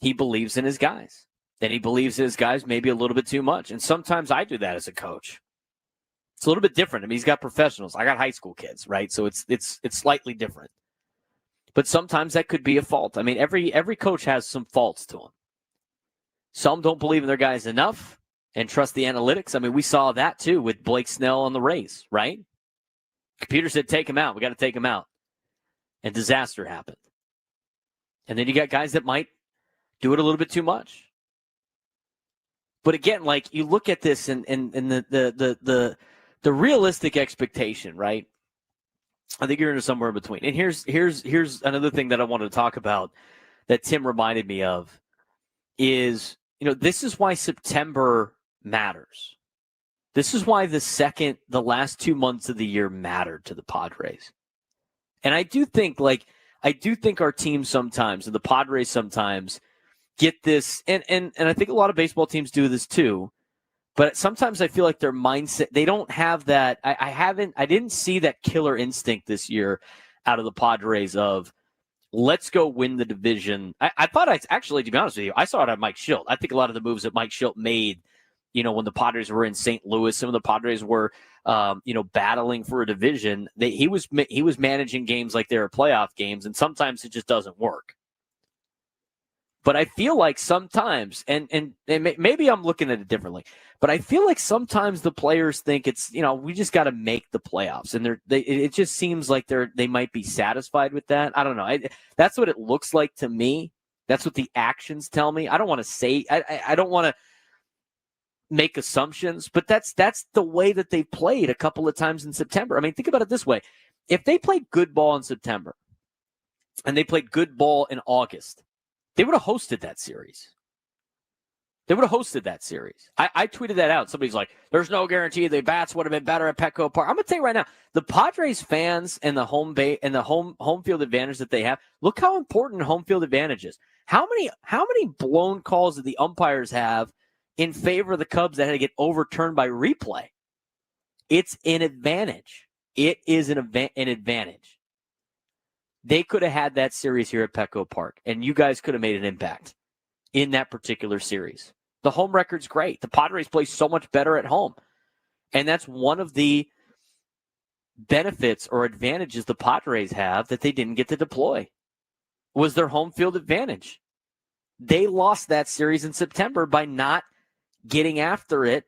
he believes in his guys. And he believes in his guys maybe a little bit too much. And sometimes I do that as a coach. It's a little bit different. I mean, he's got professionals. I got high school kids, right? So it's slightly different. But sometimes that could be a fault. I mean, every coach has some faults to him. Some don't believe in their guys enough and trust the analytics. I mean, we saw that too with Blake Snell on the Rays, right? Computer said, take him out. We got to take him out. And disaster happened. And then you got guys that might do it a little bit too much. But again, like, you look at this and the realistic expectation, right? I think you're into somewhere in between. And here's another thing that I wanted to talk about that Tim reminded me of is, this is why September matters. This is why the last 2 months of the year mattered to the Padres. And I do think our team sometimes, and the Padres sometimes, get this, and I think a lot of baseball teams do this too, but sometimes I feel like their mindset, they don't have that. I didn't see that killer instinct this year out of the Padres of, let's go win the division. I thought to be honest with you, I saw it on Mike Shildt. I think a lot of the moves that Mike Shildt made, when the Padres were in St. Louis, some of the Padres were, battling for a division, he was managing games like they were playoff games, and sometimes it just doesn't work. But I feel like sometimes, and maybe I'm looking at it differently, but I feel like sometimes the players think it's, we just got to make the playoffs. And it just seems like they might be satisfied with that. I don't know. That's what it looks like to me. That's what the actions tell me. I don't want to say, I don't want to make assumptions, but that's the way that they played a couple of times in September. I mean, think about it this way. If they played good ball in September and they played good ball in August, they would have hosted that series. I tweeted that out. Somebody's like, there's no guarantee the bats would have been better at Petco Park. I'm going to tell you right now, the Padres fans and the home field advantage that they have, look how important home field advantage is. How many blown calls did the umpires have in favor of the Cubs that had to get overturned by replay? It's an advantage. It is an advantage. They could have had that series here at Petco Park, and you guys could have made an impact in that particular series. The home record's great. The Padres play so much better at home. And that's one of the benefits or advantages the Padres have that they didn't get to deploy, was their home field advantage. They lost that series in September by not getting after it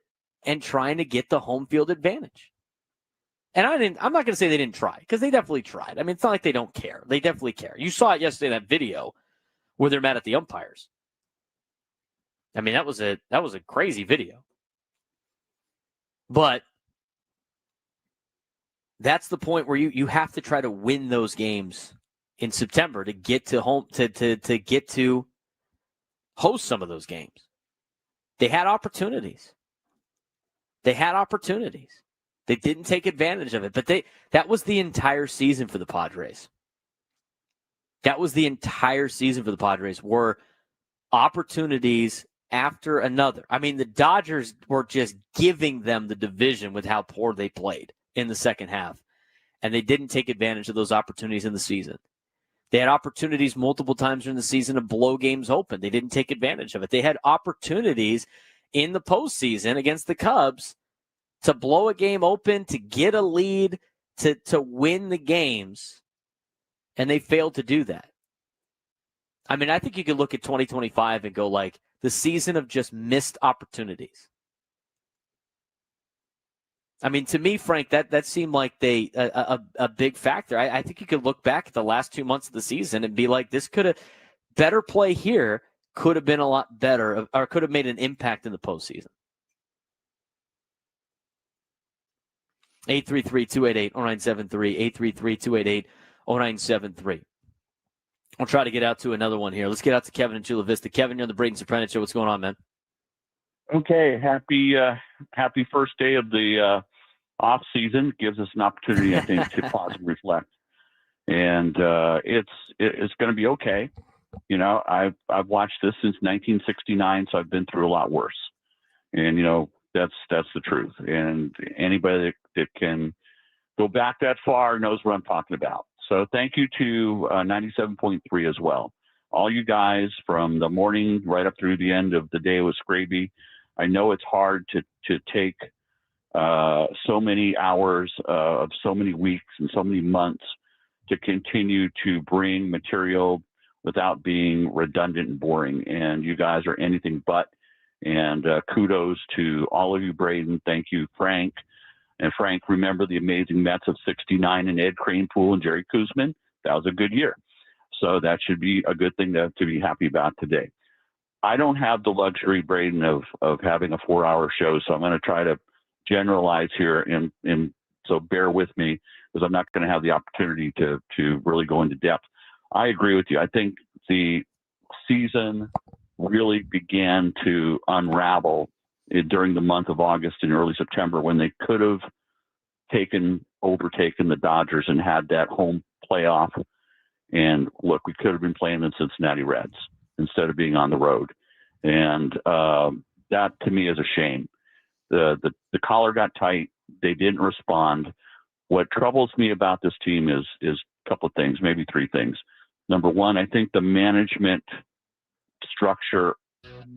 and trying to get the home field advantage. And I'm not going to say they didn't try, because they definitely tried. I mean, it's not like they don't care. They definitely care. You saw it yesterday in that video where they're mad at the umpires. I mean, that was a crazy video. But that's the point where you have to try to win those games in September to get to home, to get to host some of those games. They had opportunities. They didn't take advantage of it, but that was the entire season for the Padres. Were opportunities after another. I mean, the Dodgers were just giving them the division with how poor they played in the second half, and they didn't take advantage of those opportunities in the season. They had opportunities multiple times during the season to blow games open. They didn't take advantage of it. They had opportunities in the postseason against the Cubs to blow a game open, to get a lead, to win the games, and they failed to do that. I mean, I think you could look at 2025 and go like the season of just missed opportunities. I mean, to me, Frank, that seemed like a big factor. I think you could look back at the last 2 months of the season and be like, this could have, better play here could have been a lot better, or could have made an impact in the postseason. 833-288-0973, 833-288-0973. I'll try to get out to another one here. Let's get out to Kevin in Chula Vista. Kevin, you're on the Braden Surprenant Show. What's going on, man? Okay, happy first day of the off season. Gives us an opportunity, I think, to pause and reflect. And it's going to be okay. You know, I've watched this since 1969, so I've been through a lot worse. And you know, that's the truth. And anybody that can go back that far knows what I'm talking about. So thank you to 97.3 as well. All you guys from the morning right up through the end of the day with Scraby. I know it's hard to take so many hours of so many weeks and so many months to continue to bring material without being redundant and boring. And you guys are anything but. And kudos to all of you, Braden. Thank you, Frank. And Frank, remember the amazing Mets of '69 and Ed Kranepool and Jerry Kuzman? That was a good year. So that should be a good thing to be happy about today. I don't have the luxury, Braden, of having a 4-hour show, so I'm going to try to generalize here, and so bear with me because I'm not going to have the opportunity to really go into depth. I agree with you. I think the season really began to unravel during the month of August and early September when they could have overtaken the Dodgers and had that home playoff. And look, we could have been playing the Cincinnati Reds instead of being on the road. And that to me is a shame. The collar got tight. They didn't respond. What troubles me about this team is a couple of things, maybe 3 things. Number one, I think the management structure,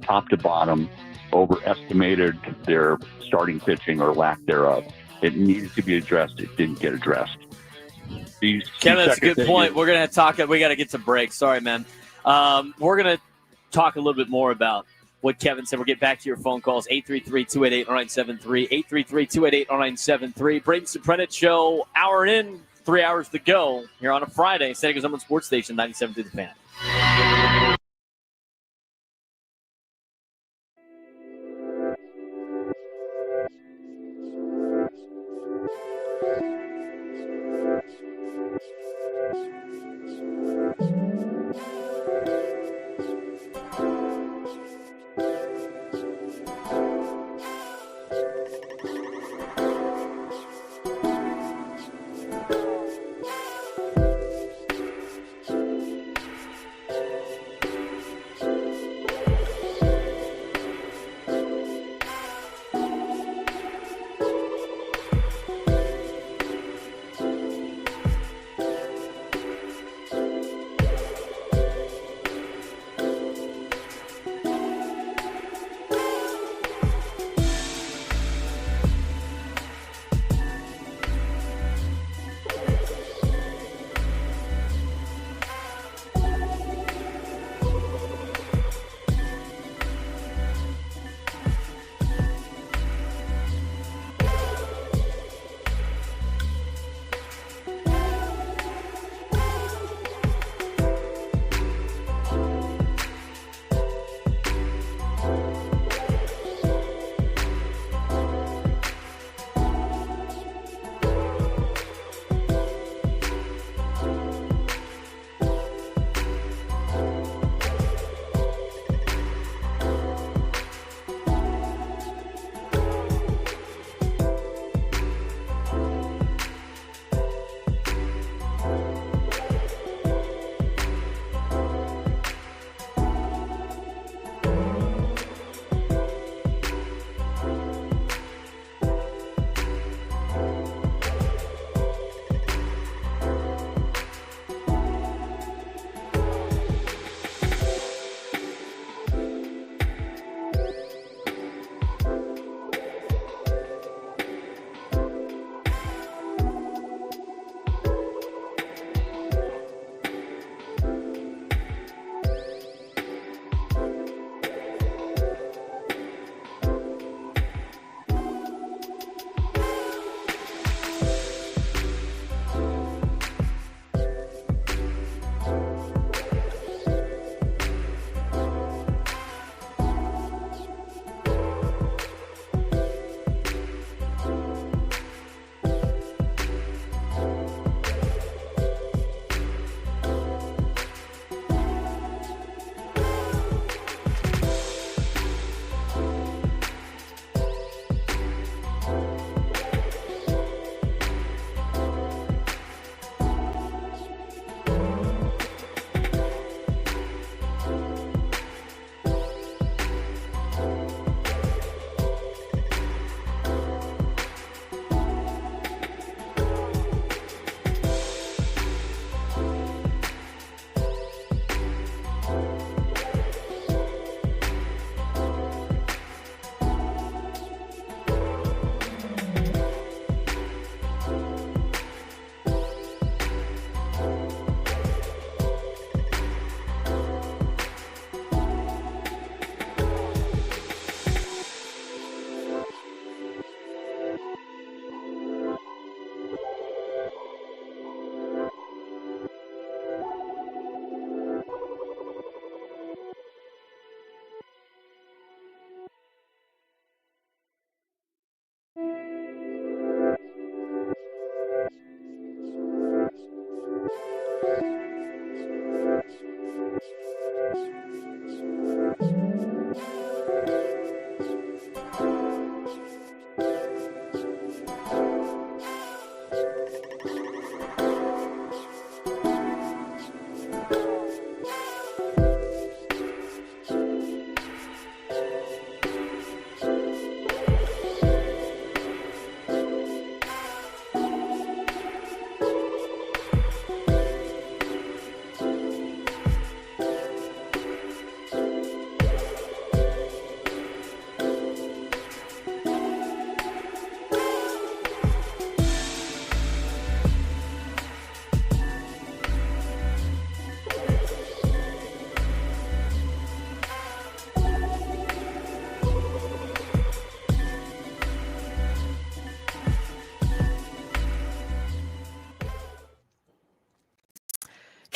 top to bottom, overestimated their starting pitching or lack thereof. It needed to be addressed. It didn't get addressed. Kevin, that's a good point. We're going to talk. We got to get some breaks. Sorry, man. We're going to talk a little bit more about what Kevin said. We'll get back to your phone calls. 833-288-0973. 833-288-0973. Braden Surprenant Show, hour in, 3 hours to go here on a Friday. San Diego's #1 sports station, 97.3 The Fan.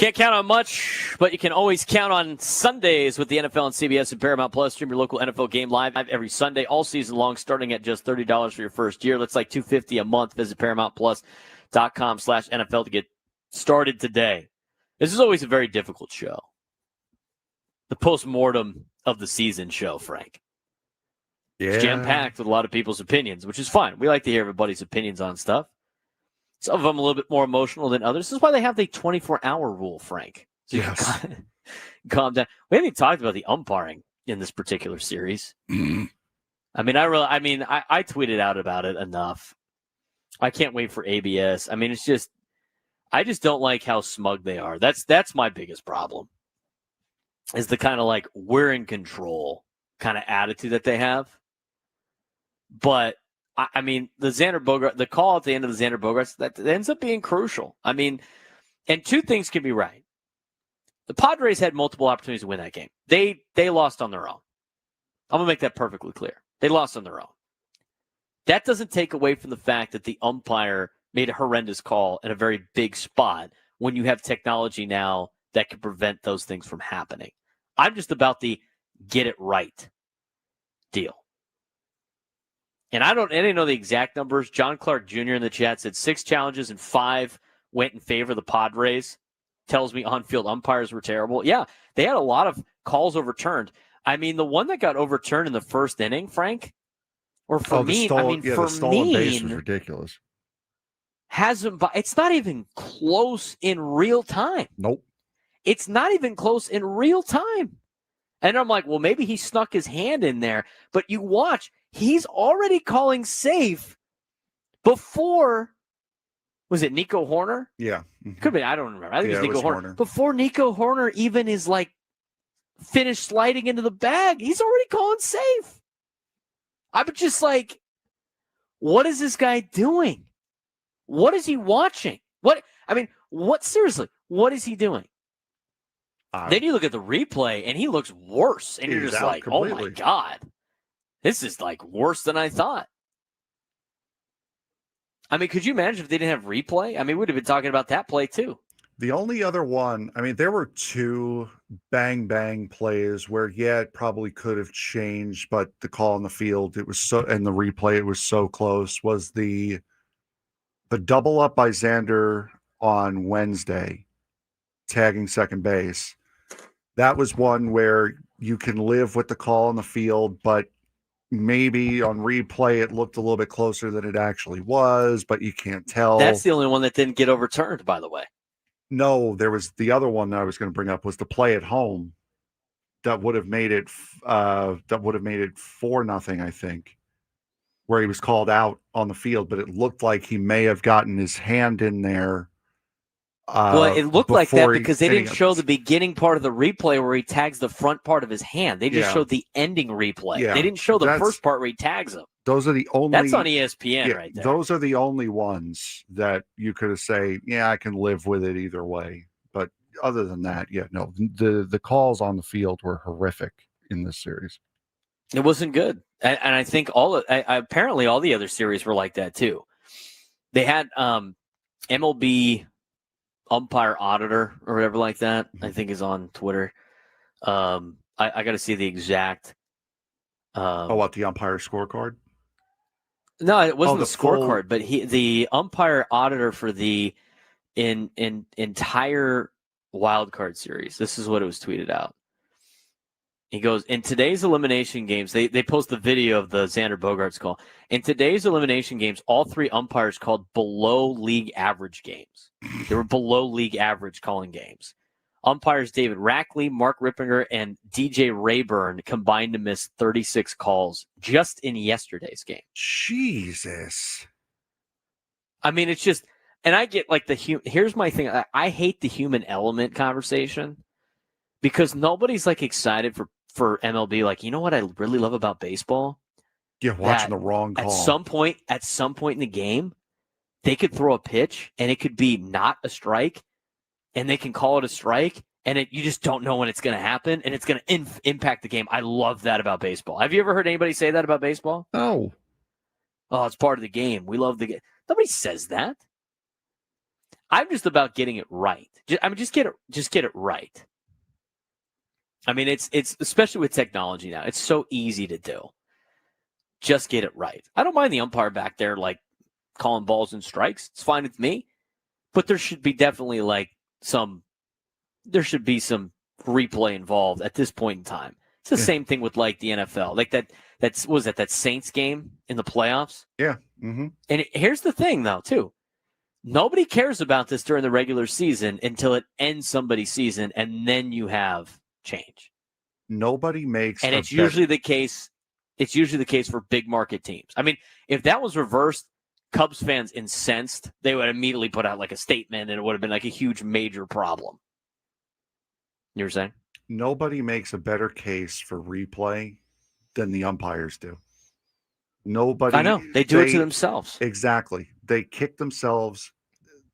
Can't count on much, but you can always count on Sundays with the NFL and CBS and Paramount Plus. Stream your local NFL game live every Sunday, all season long, starting at just $30 for your first year. That's like $250 a month. Visit ParamountPlus.com/NFL to get started today. This is always a very difficult show. The post-mortem of the season show, Frank. Yeah. It's jam-packed with a lot of people's opinions, which is fine. We like to hear everybody's opinions on stuff. Some of them a little bit more emotional than others. This is why they have the 24-hour rule, Frank. So you can calm down. We haven't even talked about the umpiring in this particular series. I tweeted out about it enough. I can't wait for ABS. I mean, I just don't like how smug they are. That's my biggest problem. Is the kind of like we're in control kind of attitude that they have. But I mean, the call at the end of the Xander Bogaerts, that ends up being crucial. I mean, and two things can be right. The Padres had multiple opportunities to win that game. They lost on their own. I'm going to make that perfectly clear. They lost on their own. That doesn't take away from the fact that the umpire made a horrendous call in a very big spot when you have technology now that can prevent those things from happening. I'm just about the get it right deal. And I didn't know the exact numbers. John Clark Jr. in the chat said 6 challenges and 5 went in favor of the Padres. Tells me on-field umpires were terrible. Yeah, they had a lot of calls overturned. I mean, the one that got overturned in the first inning, Frank, or for me, the stolen base was ridiculous. It's not even close in real time. Nope. It's not even close in real time. And I'm like, well, maybe he snuck his hand in there. But you watch, he's already calling safe before, was it Nico Horner? Yeah. Could be, I don't remember. I think it was Nico Horner. Before Nico Horner even is like finished sliding into the bag, he's already calling safe. I'm just like, what is this guy doing? What is he watching? Seriously, what is he doing? Then you look at the replay, and he looks worse. And you're just like, completely. Oh, my God. This is, like, worse than I thought. I mean, could you imagine if they didn't have replay? I mean, we'd have been talking about that play, too. The only other one, I mean, there were 2 bang-bang plays where, it probably could have changed, but the call on the field, and the replay, it was so close, was the double up by Xander on Wednesday, tagging second base. That was one where you can live with the call on the field, but maybe on replay it looked a little bit closer than it actually was, but you can't tell. That's the only one that didn't get overturned, by the way. No, there was the other one that I was going to bring up was the play at home that would have made it 4-0, I think, where he was called out on the field, but it looked like he may have gotten his hand in there. Well, it looked like that because they didn't show the beginning part of the replay where he tags the front part of his hand. They just showed the ending replay. Yeah. They didn't show the first part where he tags him. Those are the only. That's on ESPN right there. Those are the only ones that you could have say, I can live with it either way. But other than that, no. The calls on the field were horrific in this series. It wasn't good, and I think apparently all the other series were like that too. They had MLB umpire auditor or whatever like that, I think is on Twitter. I got to see the exact. What, the umpire scorecard? No, it wasn't the scorecard, but the umpire auditor for the entire wild card series. This is what it was tweeted out. He goes, in today's elimination games, they post the video of the Xander Bogaerts call. In today's elimination games, all 3 umpires called below league average games. They were below league average calling games. Umpires David Rackley, Mark Rippinger, and DJ Rayburn combined to miss 36 calls just in yesterday's game. Jesus. I mean, it's just, and I get like here's my thing. I hate the human element conversation because nobody's like excited for MLB. Like, you know what I really love about baseball? You're watching the wrong call. At some point in the game, they could throw a pitch and it could be not a strike, and they can call it a strike, and you just don't know when it's going to happen, and it's going to impact the game. I love that about baseball. Have you ever heard anybody say that about baseball? No. Oh, it's part of the game. We love the game. Nobody says that. I'm just about getting it right. Just get it right. I mean, it's especially with technology now. It's so easy to do. Just get it right. I don't mind the umpire back there like calling balls and strikes. It's fine with me. But there should be definitely some replay involved at this point in time. It's the same thing with like the NFL. Like that Saints game in the playoffs. Yeah. Mm-hmm. And here's the thing though, too. Nobody cares about this during the regular season until it ends somebody's season, and then you have change. Nobody makes, and it's usually the case. It's usually the case for big market teams. I mean, if that was reversed, Cubs fans incensed, they would immediately put out like a statement, and it would have been like a huge, major problem. You were saying? Nobody makes a better case for replay than the umpires do. Nobody. I know. They do it to themselves. Exactly. They kick themselves.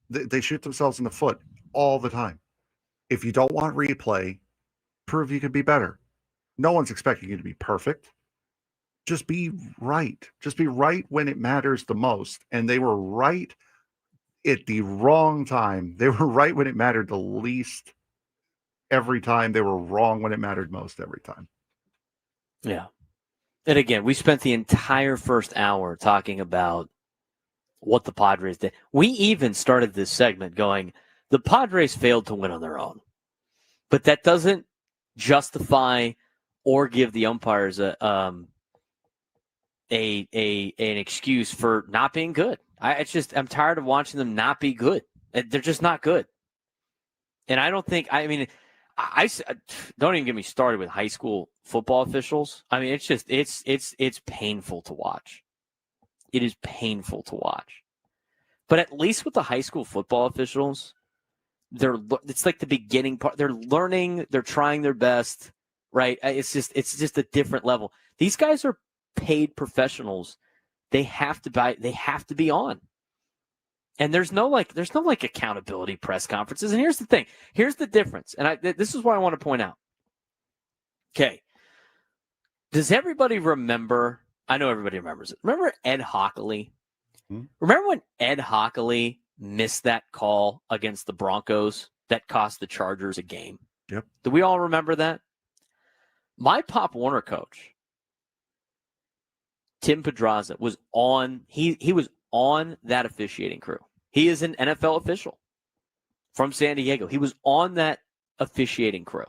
They shoot themselves in the foot all the time. If you don't want replay, prove you can be better. No one's expecting you to be perfect. Just be right. Just be right when it matters the most. And they were right at the wrong time. They were right when it mattered the least every time. They were wrong when it mattered most every time. Yeah. And again, we spent the entire first hour talking about what the Padres did. We even started this segment going, the Padres failed to win on their own. But that doesn't justify or give the umpires an excuse for not being good. I'm tired of watching them not be good. They're just not good. And I don't think, I don't even get me started with high school football officials. I mean, it's painful to watch. It is painful to watch. But at least with the high school football officials, it's like the beginning part. They're learning, they're trying their best, right? It's just a different level. These guys are paid professionals. They have to be on. And there's no accountability press conferences. And here's the thing. Here's the difference. And this is what I want to point out. Okay. Does everybody remember? I know everybody remembers it. Remember Ed Hockley? Remember when Ed Hockley missed that call against the Broncos that cost the Chargers a game? Yep. Do we all remember that? My Pop Warner coach, Tim Pedraza, was on. He was on that officiating crew. He is an NFL official from San Diego. He was on that officiating crew.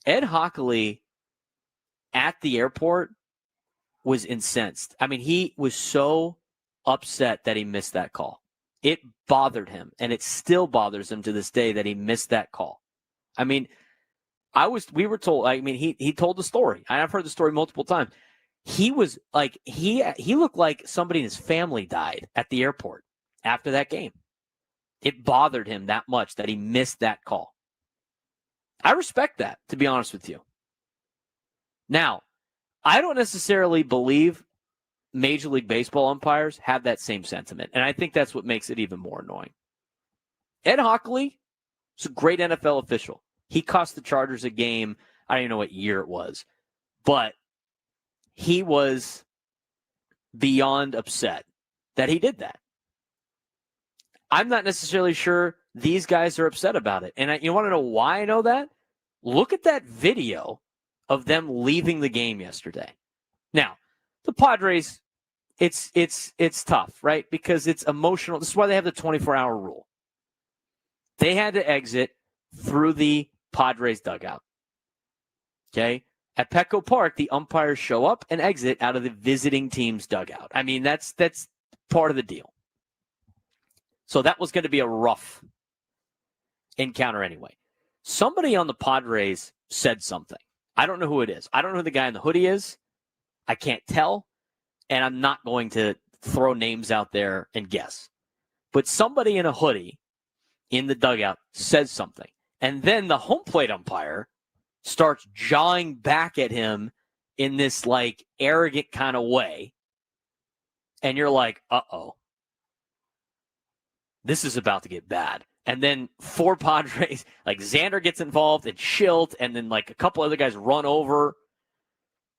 Ed Hockley at the airport was incensed. I mean, he was so upset that he missed that call. It bothered him, and it still bothers him to this day that he missed that call. I mean, we were told, he told the story. I've heard the story multiple times. He was like, he looked like somebody in his family died at the airport after that game. It bothered him that much that he missed that call. I respect that, to be honest with you. Now, I don't necessarily believe Major League Baseball umpires have that same sentiment, and I think that's what makes it even more annoying. Ed Hockley is a great NFL official. He cost the Chargers a game. I don't even know what year it was, but he was beyond upset that he did that. I'm not necessarily sure these guys are upset about it. And you want to know why I know that? Look at that video of them leaving the game yesterday. Now, the Padres, it's tough, right? Because it's emotional. This is why they have the 24-hour rule. They had to exit through the Padres dugout. Okay? At Petco Park, the umpires show up and exit out of the visiting team's dugout. I mean, that's part of the deal. So that was going to be a rough encounter anyway. Somebody on the Padres said something. I don't know who it is. I don't know who the guy in the hoodie is. I can't tell. And I'm not going to throw names out there and guess. But somebody in a hoodie in the dugout says something. And then the home plate umpire starts jawing back at him in this like arrogant kind of way. And you're like, uh-oh. This is about to get bad. And then 4 Padres, like Xander gets involved and Schilt, and then like a couple other guys run over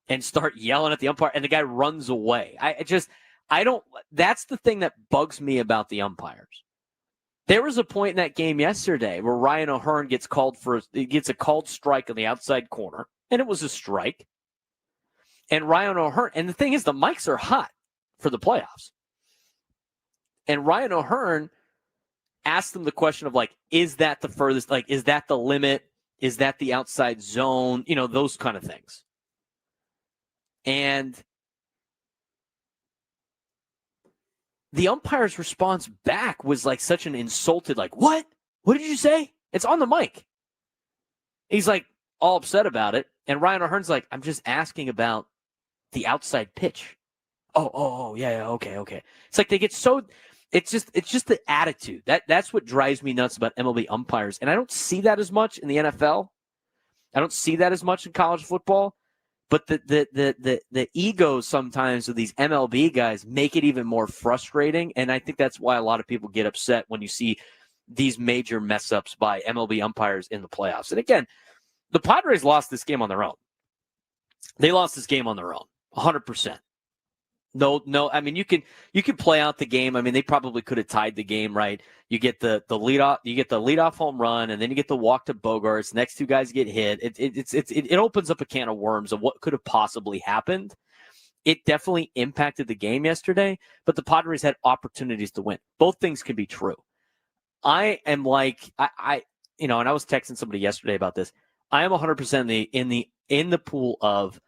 and start yelling at the umpire, and the guy runs away. That's the thing that bugs me about the umpires. There was a point in that game yesterday where Ryan O'Hearn gets a called strike on the outside corner, and it was a strike. And Ryan O'Hearn, and the thing is, the mics are hot for the playoffs. And Ryan O'Hearn asked them the question of, like, is that the furthest, like, is that the limit? Is that the outside zone? You know, those kind of things. And the umpire's response back was like such an insulted, like, what? What did you say? It's on the mic. He's like all upset about it. And Ryan O'Hearn's like, I'm just asking about the outside pitch. Oh, yeah, okay. It's like they get so, it's just the attitude. That's what drives me nuts about MLB umpires. And I don't see that as much in the NFL. I don't see that as much in college football. But the egos sometimes of these MLB guys make it even more frustrating. And I think that's why a lot of people get upset when you see these major mess ups by MLB umpires in the playoffs. And again, the Padres lost this game on their own. They lost this game on their own, 100%. No. I mean, you can play out the game. I mean, they probably could have tied the game, right? You get the leadoff home run, and then you get the walk to Bogarts. Next two guys get hit. It opens up a can of worms of what could have possibly happened. It definitely impacted the game yesterday, but the Padres had opportunities to win. Both things can be true. I am like and I was texting somebody yesterday about this. I am 100% in the pool of,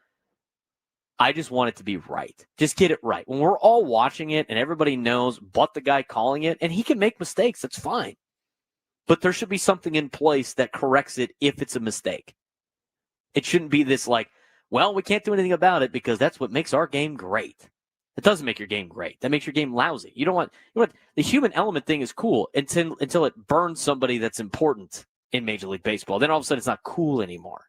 I just want it to be right. Just get it right. When we're all watching it and everybody knows but the guy calling it, and he can make mistakes, that's fine. But there should be something in place that corrects it if it's a mistake. It shouldn't be this like, well, we can't do anything about it because that's what makes our game great. It doesn't make your game great. That makes your game lousy. You don't want the human element thing is cool until it burns somebody that's important in Major League Baseball. Then all of a sudden it's not cool anymore.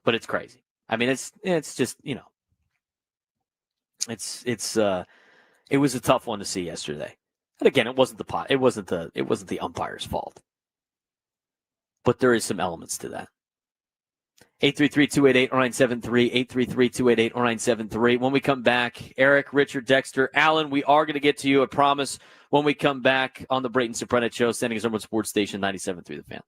But it's crazy. I mean, it's just, it was a tough one to see yesterday. And again, it wasn't the umpire's fault. But there is some elements to that. 833-288-0973, 833-288-0973. When we come back, Eric, Richard, Dexter, Alan, we are going to get to you, I promise, when we come back on the Braden Surprenant Show, standing as number one sports station, 97.3 The Fan.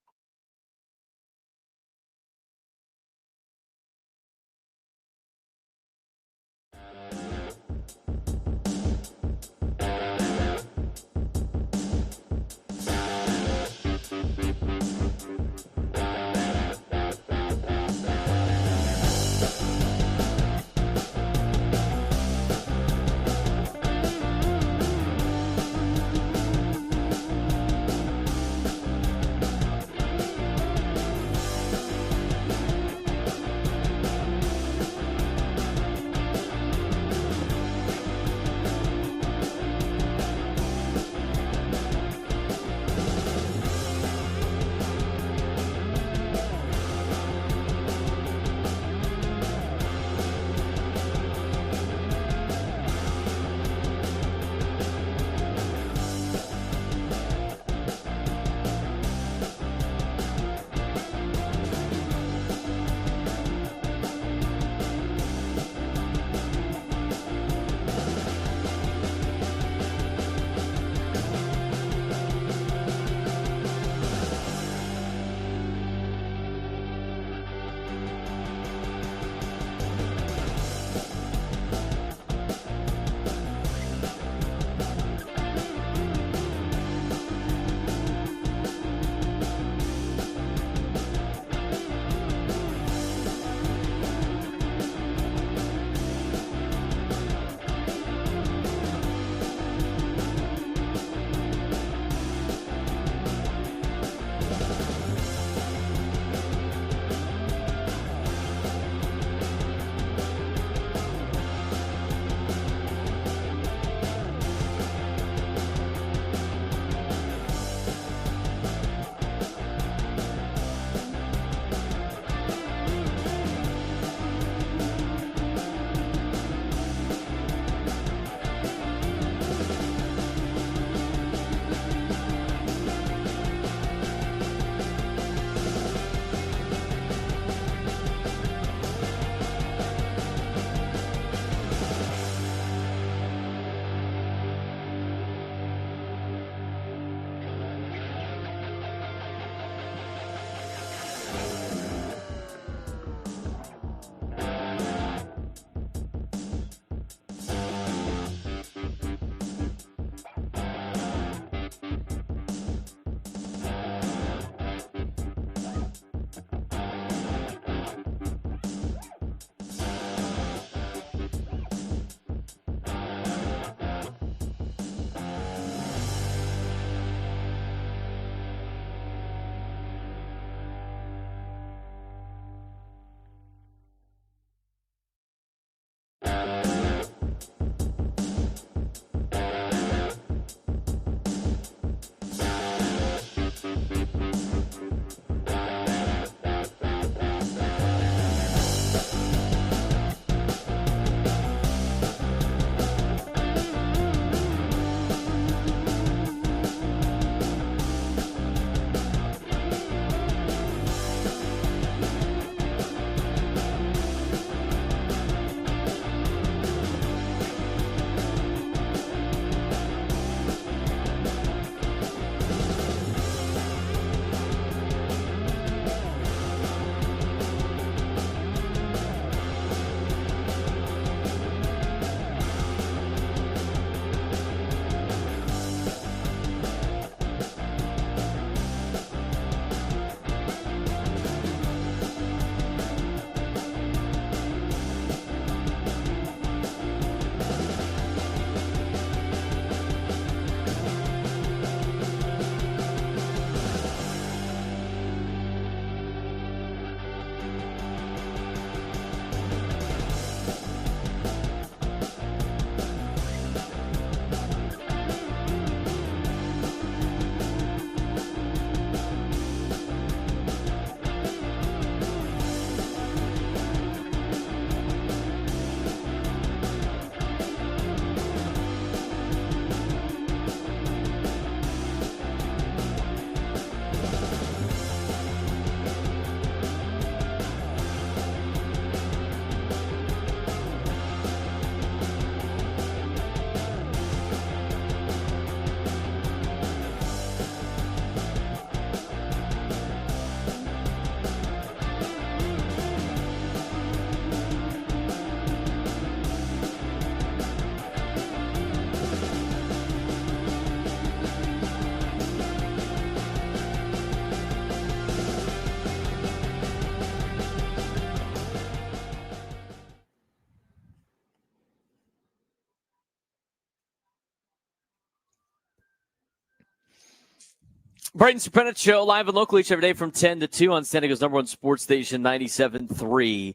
Braden Surprenant Show, live and local each every day from 10 to 2 on San Diego's number one sports station, 97.3,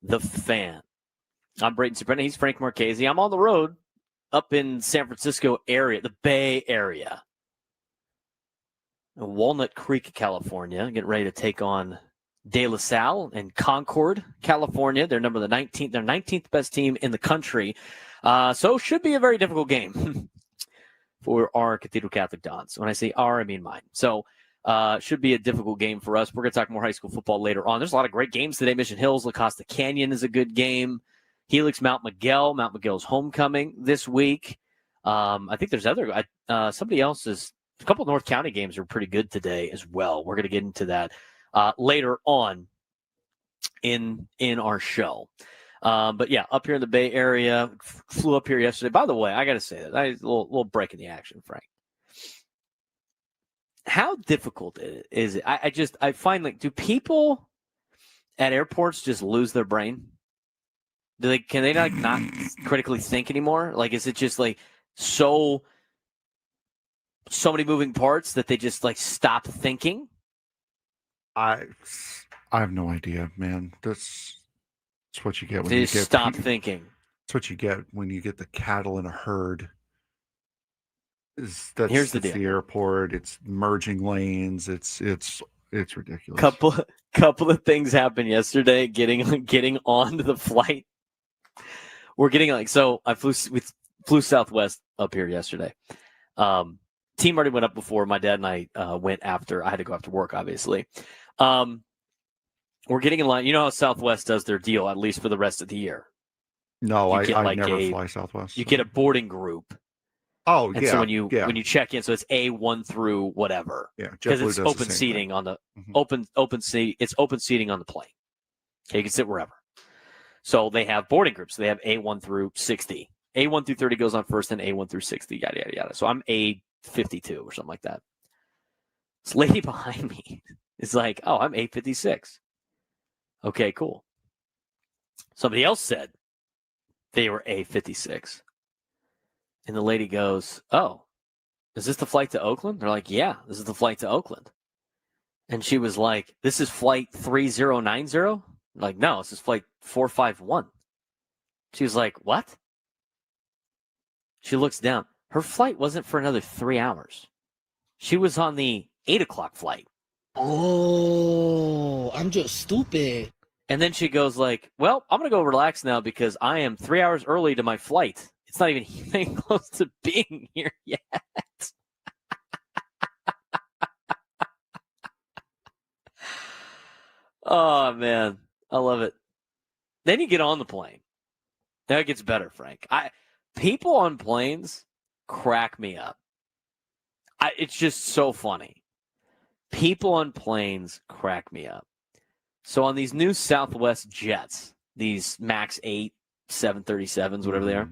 The Fan. I'm Braden Surprenant. He's Frank Marchese. I'm on the road up in San Francisco area, the Bay Area. Walnut Creek, California, getting ready to take on De La Salle and Concord, California. They're number 19th. They're 19th best team in the country. So should be a very difficult game for our Cathedral Catholic Dons. When I say our, I mean mine. So should be a difficult game for us. We're going to talk more high school football later on. There's a lot of great games today. Mission Hills, La Costa Canyon is a good game. Helix, Mount Miguel. Mount Miguel's homecoming this week. I think there's other somebody else's. A couple of North County games are pretty good today as well. We're going to get into that later on in our show. But yeah, up here in the Bay Area, flew up here yesterday. By the way, I got to say that a little break in the action, Frank. How difficult is it? I find, like, do people at airports just lose their brain? Can they not critically think anymore? Like, is it just like so many moving parts that they just like stop thinking? I have no idea, man. That's what you get when They you just get stop thinking. That's what you get when you get the cattle in a herd. Here's the deal. The airport. It's merging lanes. It's ridiculous. Couple of things happened yesterday. Getting onto the flight. We're getting I flew Southwest up here yesterday. Team already went up before. My dad and I went after. I had to go after work, obviously. We're getting in line. You know how Southwest does their deal, at least for the rest of the year. No, I never fly Southwest. You get a boarding group. Oh, and yeah. So when you check in, so it's A1 through whatever. Yeah, because it's open seating on the open seat. It's open seating on the plane. Okay, you can sit wherever. So they have boarding groups. They have A1 through 60. A1 through 30 goes on first, and A1 through 60. Yada yada yada. So I'm A52 or something like that. This lady behind me is like, "Oh, I'm A56." Okay, cool. Somebody else said they were A56. And the lady goes, "Oh, is this the flight to Oakland?" They're like, "Yeah, this is the flight to Oakland." And she was like, "This is flight 3090?" I'm like, "No, this is flight 451. She was like, "What?" She looks down. Her flight wasn't for another 3 hours. She was on the 8 o'clock flight. Oh, I'm just stupid. And then she goes like, "Well, I'm going to go relax now because I am 3 hours early to my flight. It's not even close to being here yet." Oh, man. I love it. Then you get on the plane. Now it gets better, Frank. People on planes crack me up. It's just so funny. People on planes crack me up. So on these new Southwest jets, these MAX 8, 737s, whatever they are,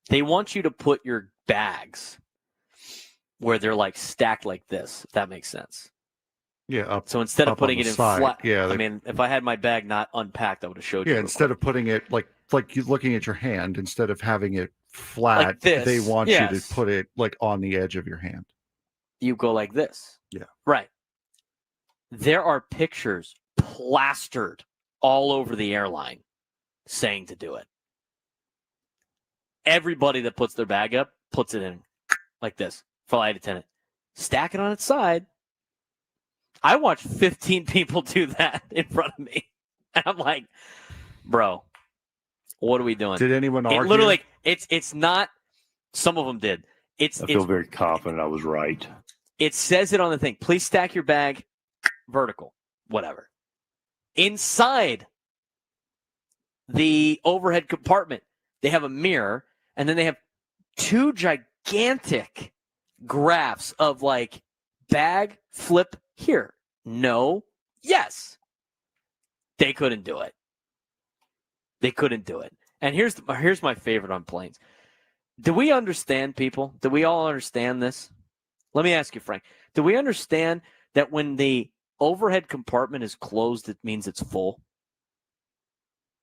they want you to put your bags where they're like stacked like this, if that makes sense. Yeah. So instead of putting it in flat, yeah. I mean, if I had my bag not unpacked, I would have showed you. Yeah, instead of putting it like you looking at your hand, instead of having it flat, like this, they want you to put it like on the edge of your hand. You go like this. Yeah. Right. There are pictures plastered all over the airline saying to do it. Everybody that puts their bag up puts it in like this. Flight attendant. Stack it on its side. I watched 15 people do that in front of me. And I'm like, bro, what are we doing? Did anyone argue? Literally, it's not, some of them did. I feel very confident I was right. It says it on the thing. Please stack your bag vertical, whatever. Inside the overhead compartment, they have a mirror, and then they have two gigantic graphs of like bag, flip, here. No, yes. They couldn't do it. They couldn't do it. And here's my favorite on planes. Do we understand, people? Do we all understand this? Let me ask you, Frank. Do we understand that when the overhead compartment is closed, it means it's full?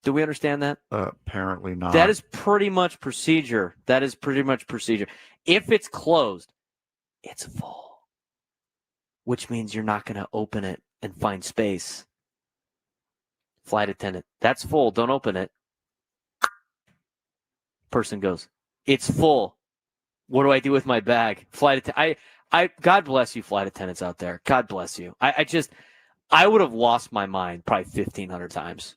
Do we understand that? Apparently not. That is pretty much procedure. If it's closed, It's full, which means you're not going to open it and find space. Flight attendant, that's full. Don't open it. Person goes, it's full. What do I do with my bag? Flight attendant, God bless you, flight attendants out there. God bless you. I would have lost my mind probably 1,500 times.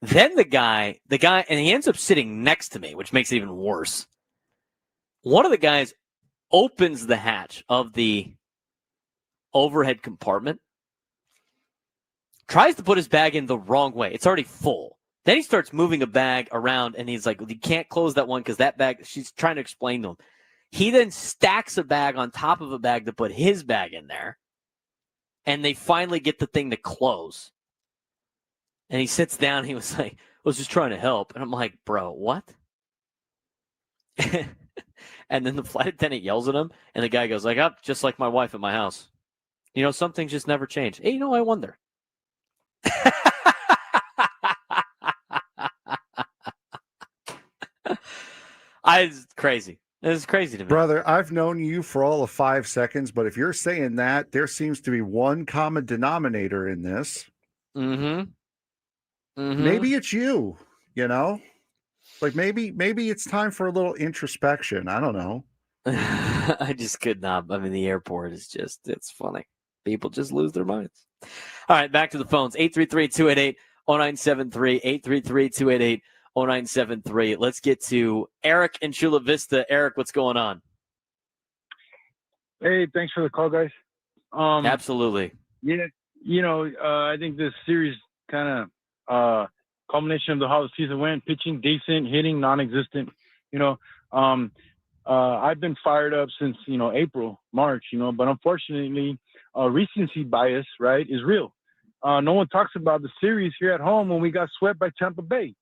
Then the guy, and he ends up sitting next to me, which makes it even worse. One of the guys opens the hatch of the overhead compartment, tries to put his bag in the wrong way. It's already full. Then he starts moving a bag around, and he's like, you can't close that one because that bag, she's trying to explain to him. He then stacks a bag on top of a bag to put his bag in there, and they finally get the thing to close. And he sits down, he was like, I was just trying to help. And I'm like, bro, what? And then the flight attendant yells at him, and the guy goes like, oh, just like my wife at my house. You know, some things just never change. Hey, I wonder. It's crazy. It's crazy to me. Brother, I've known you for all of 5 seconds, but if you're saying that, there seems to be one common denominator in this. Mm-hmm. Maybe it's you, Like maybe it's time for a little introspection. I don't know. I just could not. I mean, the airport is just, it's funny. People just lose their minds. All right, back to the phones. 833-288-0973. 833-288-0973. Let's get to Eric in Chula Vista. Eric, what's going on? Hey, thanks for the call, guys. Absolutely. Yeah, I think this series kind of culmination of how the season went, pitching decent, hitting non-existent. I've been fired up since, April, March, but unfortunately, recency bias, right, is real. No one talks about the series here at home when we got swept by Tampa Bay,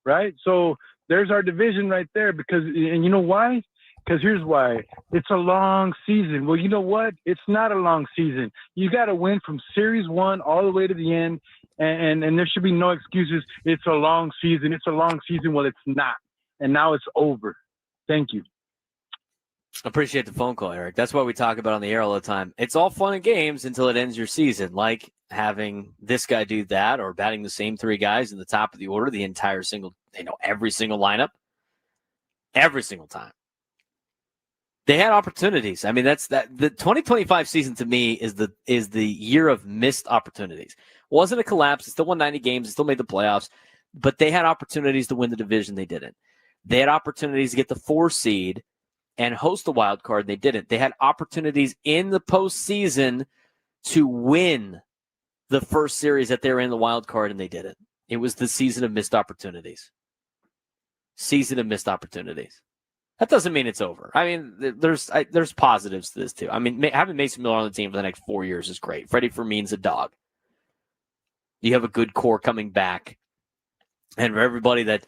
right? So there's our division right there and you know why? Because here's why. It's a long season. Well, you know what? It's not a long season. You got to win from series 1 all the way to the end, and there should be no excuses. It's a long season. It's a long season. Well, it's not. And now it's over. Thank you. Appreciate the phone call, Eric. That's what we talk about on the air all the time. It's all fun and games until it ends your season, like having this guy do that or batting the same 3 guys in the top of the order the entire every single lineup, every single time. They had opportunities. I mean, the 2025 season to me is the year of missed opportunities. It wasn't a collapse. It still won 90 games. It still made the playoffs, but they had opportunities to win the division. They didn't. They had opportunities to get the 4 seed and host the wild card. They didn't. They had opportunities in the postseason to win the first series that they were in the wild card, and they didn't. It was the season of missed opportunities. Season of missed opportunities. That doesn't mean it's over. I mean, there's positives to this too. I mean, having Mason Miller on the team for the next 4 years is great. Freddie Fermin's a dog. You have a good core coming back, and for everybody that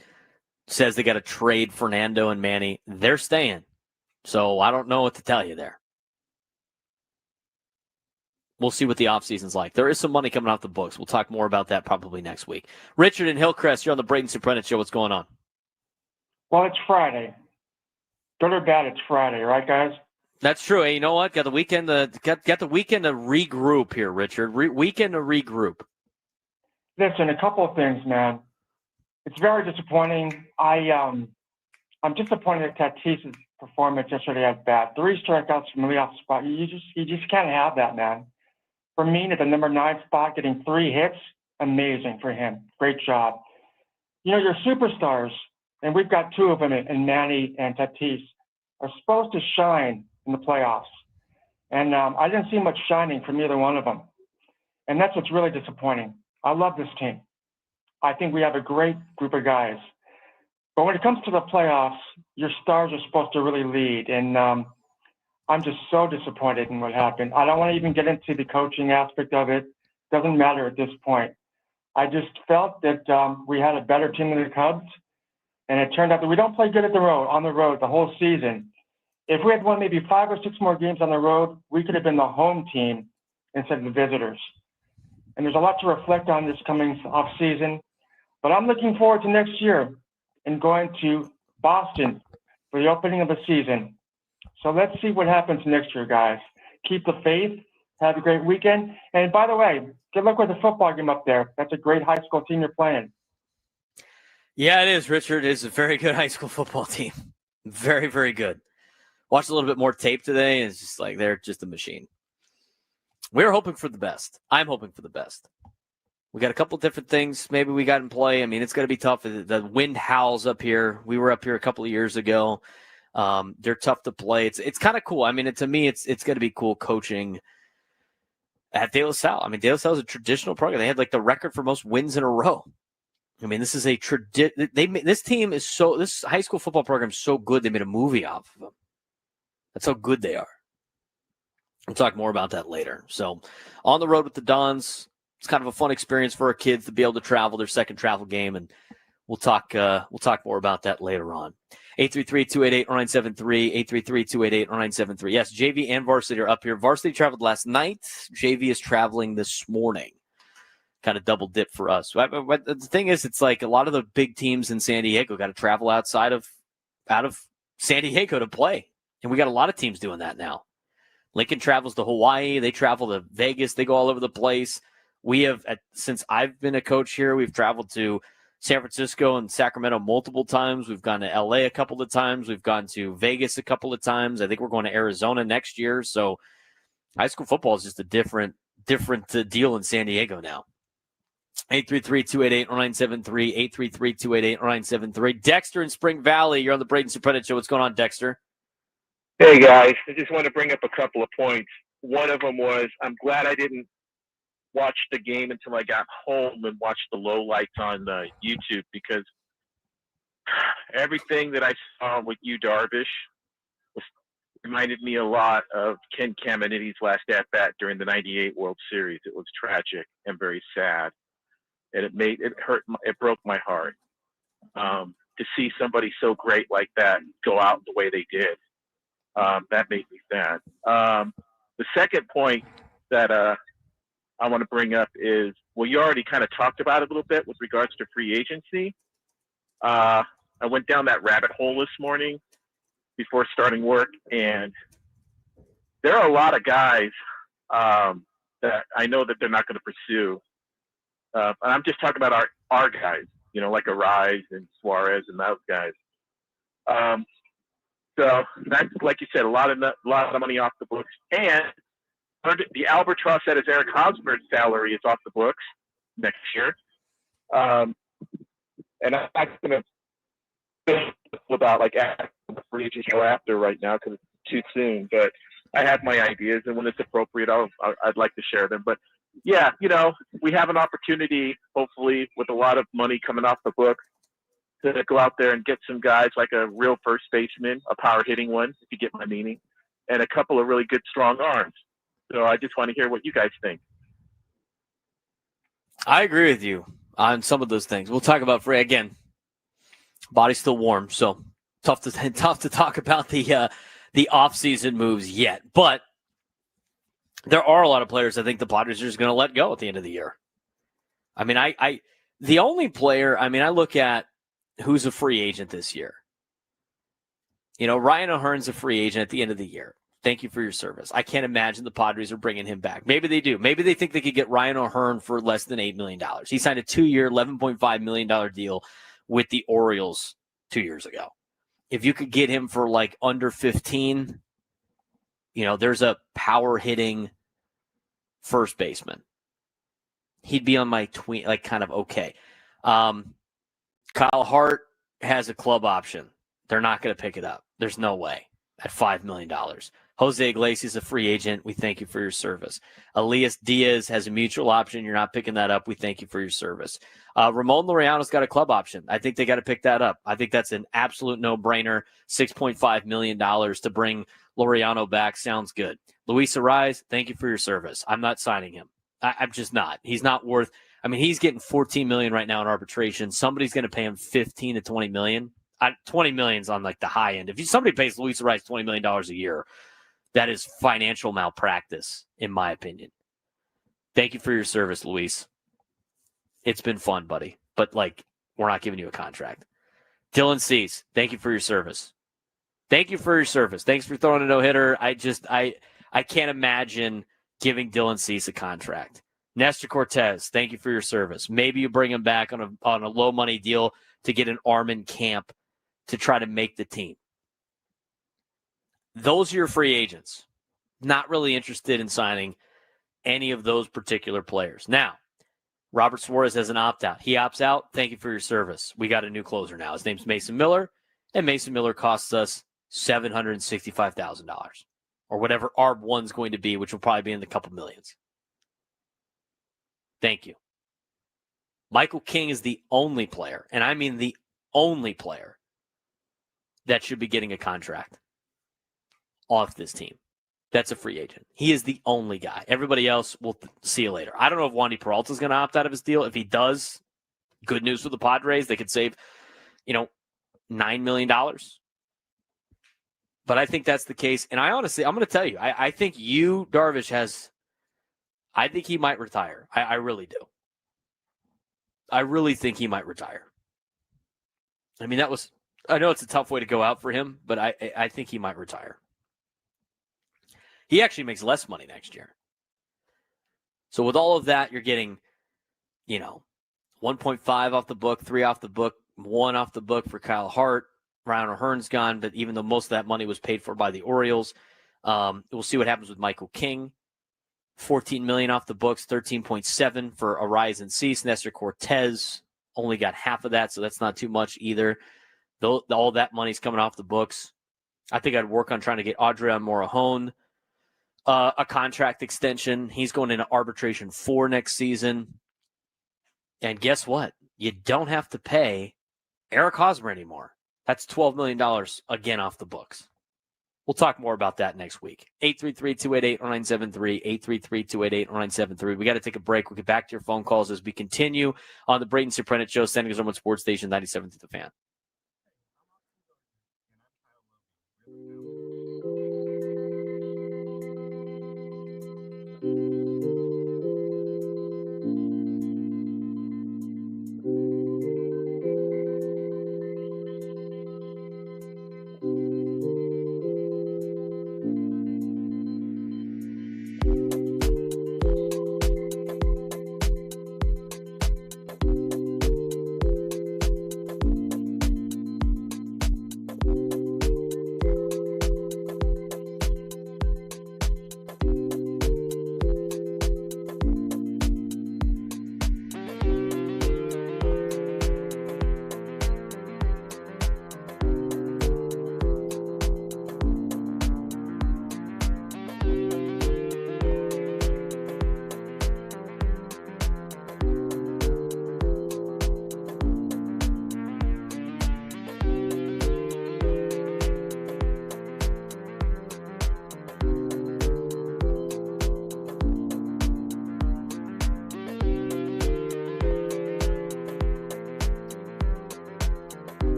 says they got to trade Fernando and Manny, they're staying. So I don't know what to tell you there. We'll see what the offseason's like. There is some money coming off the books. We'll talk more about that probably next week. Richard in Hillcrest, you're on the Braden Surprenant Show. What's going on? Well, it's Friday. Good or bad, it's Friday, right, guys? That's true. Hey, you know what? Got the weekend to regroup here, Richard. Weekend to regroup. Listen, a couple of things, man. It's very disappointing. I'm disappointed that Tatis's performance yesterday at bat. 3 strikeouts from the leadoff spot. You just can't have that, man. For me, at the number 9 spot, getting 3 hits, amazing for him. Great job. Your superstars, and we've got 2 of them in Manny and Tatis, are supposed to shine in the playoffs. And I didn't see much shining from either one of them. And that's what's really disappointing. I love this team. I think we have a great group of guys. But when it comes to the playoffs, your stars are supposed to really lead. And I'm just so disappointed in what happened. I don't want to even get into the coaching aspect of it. Doesn't matter at this point. I just felt that we had a better team than the Cubs. And it turned out that we don't play good on the road the whole season. If we had won maybe 5 or 6 more games on the road, we could have been the home team instead of the visitors. And there's a lot to reflect on this coming off season. But I'm looking forward to next year and going to Boston for the opening of the season. So let's see what happens next year, guys. Keep the faith. Have a great weekend. And by the way, good luck with the football game up there. That's a great high school team you're playing. Yeah, it is, Richard. It is a very good high school football team. Very, very good. Watched a little bit more tape today, and it's just like they're just a machine. We're hoping for the best. I'm hoping for the best. We got a couple different things maybe we got in play. I mean, it's going to be tough. The wind howls up here. We were up here a couple of years ago. They're tough to play. It's kind of cool. I mean, to me, it's going to be cool coaching at De La Salle. I mean, De La Salle is a traditional program. They had like the record for most wins in a row. I mean, this is a this team is this high school football program is so good they made a movie off of them. That's how good they are. We'll talk more about that later. So, on the road with the Dons, it's kind of a fun experience for our kids to be able to travel, their second travel game, and we'll talk more about that later on. 833-288-0973, 833-288-0973. Yes, JV and varsity are up here. Varsity traveled last night. JV is traveling this morning. Kind of double dip for us. But the thing is, it's like a lot of the big teams in San Diego got to travel out of San Diego to play. And we got a lot of teams doing that now. Lincoln travels to Hawaii. They travel to Vegas. They go all over the place. We have, since I've been a coach here, we've traveled to San Francisco and Sacramento multiple times. We've gone to LA a couple of times. We've gone to Vegas a couple of times. I think we're going to Arizona next year. So high school football is just a different deal in San Diego now. 833-288-0973, 833-288-0973. Dexter in Spring Valley, you're on the Braden Surprenant Show. What's going on, Dexter? Hey, guys. I just want to bring up a couple of points. One of them was I'm glad I didn't watch the game until I got home and watched the lowlights on YouTube, because everything that I saw with you, Darvish, reminded me a lot of Ken Caminiti's last at-bat during the 98 World Series. It was tragic and very sad. And it broke my heart to see somebody so great like that go out the way they did. That made me sad. The second point that I want to bring up is, well, you already kind of talked about it a little bit with regards to free agency. I went down that rabbit hole this morning before starting work, and there are a lot of guys that I know that they're not going to pursue. And I'm just talking about our guys, like Arise and Suarez and those guys. So that's, like you said, a lot of money off the books. And the albatross that is Eric Hosmer's salary is off the books next year. And I'm not going to think about free agent go after right now because it's too soon. But I have my ideas, and when it's appropriate, I'd like to share them. But yeah, we have an opportunity, hopefully, with a lot of money coming off the books, to go out there and get some guys like a real first baseman, a power hitting one, if you get my meaning, and a couple of really good strong arms. So I just want to hear what you guys think. I agree with you on some of those things. We'll talk about free again. Body's still warm, so tough to talk about the off-season moves yet. But there are a lot of players I think the Padres are just going to let go at the end of the year. I mean, the only player, I look at who's a free agent this year. Ryan O'Hearn's a free agent at the end of the year. Thank you for your service. I can't imagine the Padres are bringing him back. Maybe they do. Maybe they think they could get Ryan O'Hearn for less than $8 million. He signed a 2-year, $11.5 million deal with the Orioles 2 years ago. If you could get him for under 15, there's a power hitting first baseman. He'd be on my tweet, kind of okay. Kyle Hart has a club option. They're not going to pick it up. There's no way at $5 million. Jose Iglesias, a free agent. We thank you for your service. Elias Diaz has a mutual option. You're not picking that up. We thank you for your service. Ramon Laureano's got a club option. I think they got to pick that up. I think that's an absolute no-brainer. $6.5 million to bring Laureano back. Sounds good. Luis Arise, thank you for your service. I'm not signing him. I'm just not. He's not worth – he's getting $14 million right now in arbitration. Somebody's going to pay him $15 to $20 million. $20 million's on the high end. If somebody pays Luis Arise $20 million a year, that is financial malpractice, in my opinion. Thank you for your service, Luis. It's been fun, buddy. But, we're not giving you a contract. Dylan Cease, thank you for your service. Thank you for your service. Thanks for throwing a no-hitter. I can't imagine giving Dylan Cease a contract. Nestor Cortez, thank you for your service. Maybe you bring him back on a low-money deal to get an arm in camp to try to make the team. Those are your free agents. Not really interested in signing any of those particular players. Now, Robert Suarez has an opt-out. He opts out. Thank you for your service. We got a new closer now. His name's Mason Miller, and Mason Miller costs us $765,000 or whatever ARB1's going to be, which will probably be in the couple millions. Thank you. Michael King is the only player, and I mean the only player, that should be getting a contract off this team. That's a free agent. He is the only guy. Everybody else, we'll see you later. I don't know if Wandy Peralta is going to opt out of his deal. If he does, good news for the Padres. They could save, $9 million. But I think that's the case. And I honestly, I'm going to tell you, I think Darvish I think he might retire. I really do. I really think he might retire. I mean, I know it's a tough way to go out for him, but I think he might retire. He actually makes less money next year. So with all of that, you're getting, 1.5 off the book, 3 off the book, 1 off the book for Kyle Hart. Ryan O'Hearn's gone, but even though most of that money was paid for by the Orioles, we'll see what happens with Michael King. $14 million off the books, $13.7 for Arise and Cease. Nestor Cortez only got half of that, so that's not too much either. All that money's coming off the books. I think I'd work on trying to get Adrian Morejon a contract extension. He's going into arbitration 4 next season. And guess what? You don't have to pay Eric Hosmer anymore. That's $12 million again off the books. We'll talk more about that next week. 833-288-0973, 833-288-0973. We got to take a break. We'll get back to your phone calls as we continue on the Braden Surprenant Show, San Diego's #1 sports station, 97 to the Fan.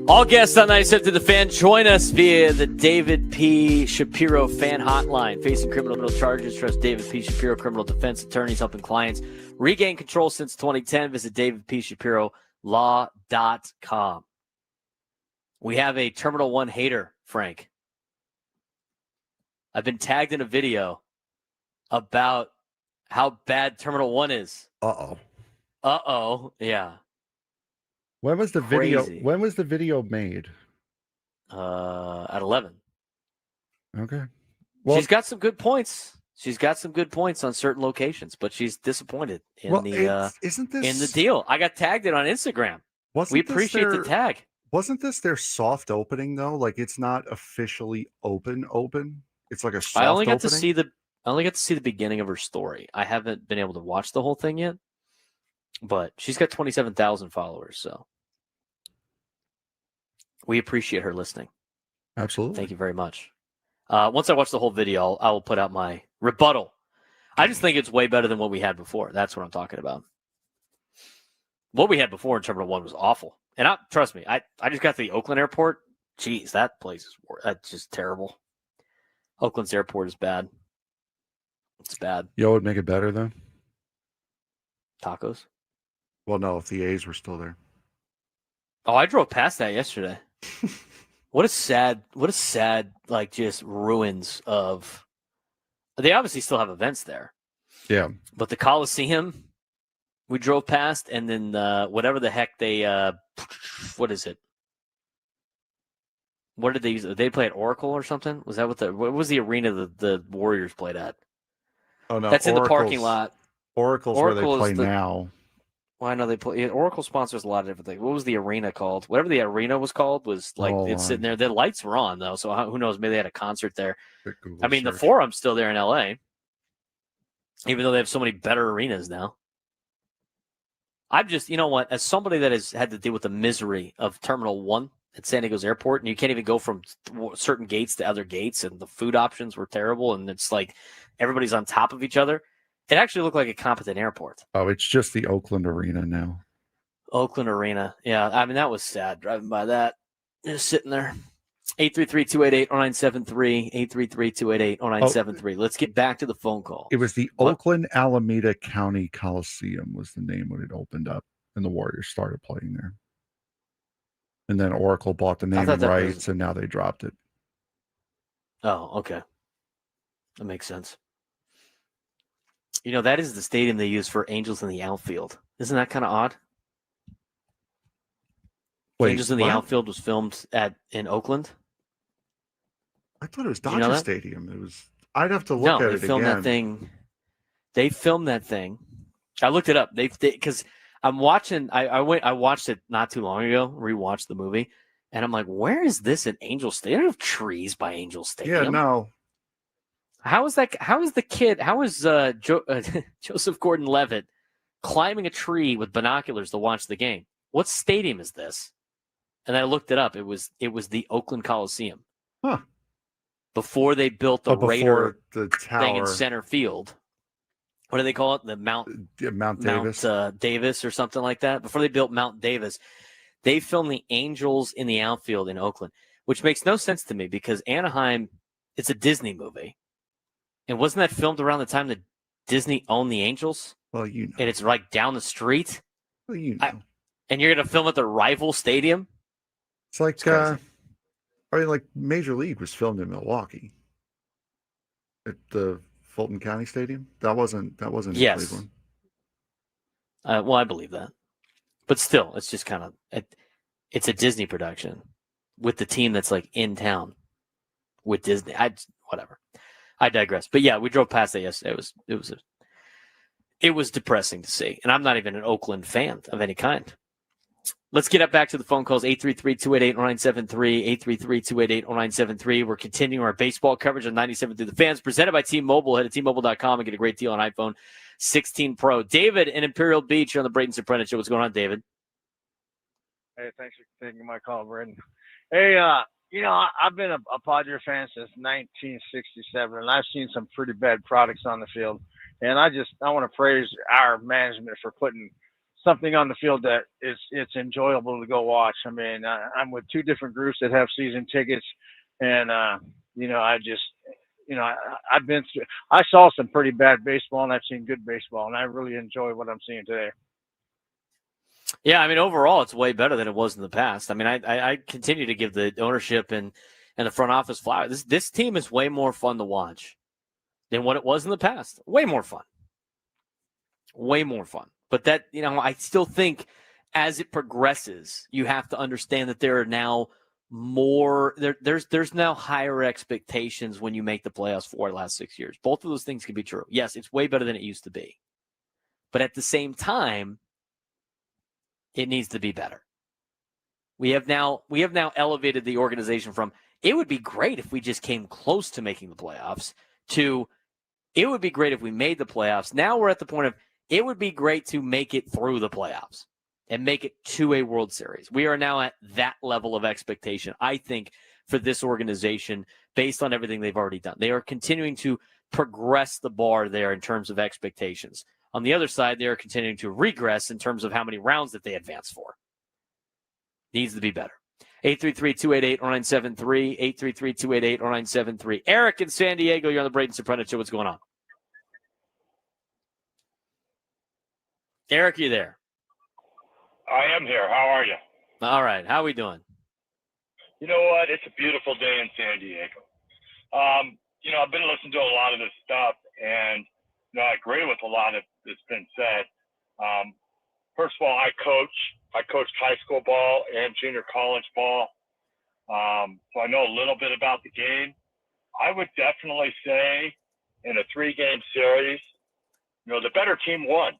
All guests on 97 to the Fan join us via the David P. Shapiro Fan Hotline. Facing criminal charges, trust David P. Shapiro criminal defense attorneys helping clients regain control since 2010. Visit davidpshapirolaw.com. We have a Terminal 1 hater, Frank. I've been tagged in a video about how bad Terminal 1 is. Uh-oh. Yeah. When was the Crazy. video? When was the video made? At 11. Okay. Well, She's got some good points. She's got some good points on certain locations, but she's disappointed in isn't this in the deal. I got tagged it on Instagram. We appreciate the tag. Wasn't this their soft opening though? Like it's not officially open. It's like a soft I only got opening? I only got to see the beginning of her story. I haven't been able to watch the whole thing yet. But she's got 27,000 followers, so we appreciate her listening. Absolutely. Thank you very much. Once I watch the whole video, I will put out my rebuttal. I just think it's way better than what we had before. That's what I'm talking about. What we had before in Terminal 1 was awful. And trust me, I just got to the Oakland airport. Jeez, that place that's just terrible. Oakland's airport is bad. It's bad. You know what would make it better though? Tacos. Well, no, if the A's were still there. Oh, I drove past that yesterday. What a sad, like, just ruins of. They obviously still have events there. Yeah. But the Coliseum, we drove past, and then whatever the heck they, what is it? What did they use? They play at Oracle or something? Was that what was the arena the Warriors played at? Oh, no. That's in the parking lot. Oracle's where they play now. Well, I know they play. Oracle sponsors a lot of different things. What was the arena called? Whatever the arena was called was like it's sitting there. The lights were on though, so who knows? Maybe they had a concert there. I mean, the Forum's still there in LA, even though they have so many better arenas now. I'm just, you know what? As somebody that has had to deal with the misery of Terminal 1 at San Diego's airport, and you can't even go from certain gates to other gates, and the food options were terrible, and it's like everybody's on top of each other. It actually looked like a competent airport. Oh, it's just the Oakland Arena now. Oakland Arena. Yeah, I mean, that was sad driving by that. Just sitting there. 833-288-0973. 833-288-0973. Let's get back to the phone call. It was the Oakland Alameda County Coliseum was the name when it opened up, and the Warriors started playing there. And then Oracle bought the naming rights, and now they dropped it. Oh, okay. That makes sense. You know, that is the stadium they use for Angels in the Outfield. Isn't that kind of odd? Wait, Angels in the Outfield was filmed in Oakland. I thought it was Dodger Stadium. It was. I'd have to look at it again. No, they filmed that thing. They filmed that thing. I looked it up. They because I'm watching. I watched it not too long ago. Rewatched the movie, and I'm like, where is this in Angel Stadium? They don't have trees by Angel Stadium. Yeah, no. How is that? How is the kid? How is Joseph Gordon-Levitt climbing a tree with binoculars to watch the game? What stadium is this? And I looked it up. It was the Oakland Coliseum. Huh. Before they built the Raider the tower thing in center field. What do they call it? The Mount Davis. Davis or something like that. Before they built Mount Davis, they filmed the Angels in the Outfield in Oakland, which makes no sense to me because Anaheim, it's a Disney movie. And wasn't that filmed around the time that Disney owned the Angels? Well, you know. And it's like down the street? Well, you know. And you're going to film at the rival stadium? It's like, like Major League was filmed in Milwaukee at the Fulton County Stadium. That wasn't in Cleveland. Well, I believe that. But still, it's just kind of, it's a Disney production with the team that's like in town with Disney. Whatever. I digress. But yeah, we drove past that yesterday. It was depressing to see. And I'm not even an Oakland fan of any kind. Let's get up back to the phone calls. 833-288-0973. 833-288-0973. We're continuing our baseball coverage on 97 through the fans, presented by T-Mobile. Head to T-Mobile.com and get a great deal on iPhone 16 Pro. David in Imperial Beach on the Braden Surprenant Show. What's going on, David? Hey, thanks for taking my call, Braden. Hey, I've been a Padres fan since 1967, and I've seen some pretty bad products on the field. And I want to praise our management for putting something on the field that it's enjoyable to go watch. I mean, I'm with two different groups that have season tickets, and I just, I've been through. I saw some pretty bad baseball, and I've seen good baseball, and I really enjoy what I'm seeing today. Yeah, I mean, overall, it's way better than it was in the past. I mean, I continue to give the ownership and the front office flowers. This team is way more fun to watch than what it was in the past. Way more fun. Way more fun. But that, I still think as it progresses, you have to understand that there are now more, there's now higher expectations when you make the playoffs for the last 6 years. Both of those things can be true. Yes, it's way better than it used to be. But at the same time, it needs to be better. We have now elevated the organization from, it would be great if we just came close to making the playoffs, to it would be great if we made the playoffs. Now we're at the point of, it would be great to make it through the playoffs and make it to a World Series. We are now at that level of expectation, I think, for this organization based on everything they've already done. They are continuing to progress the bar there in terms of expectations. On the other side, they are continuing to regress in terms of how many rounds that they advance for. Needs to be better. 833-288-0973, 833-288-0973. Eric in San Diego, you're on the Braden Surprenant Show. What's going on? Eric, you there? I am here. How are you? All right. How are we doing? You know what? It's a beautiful day in San Diego. I've been listening to a lot of this stuff, and I agree with a lot of that's been said. First of all, I coached high school ball and junior college ball, so I know a little bit about the game. I would definitely say in a 3-game series, the better team won.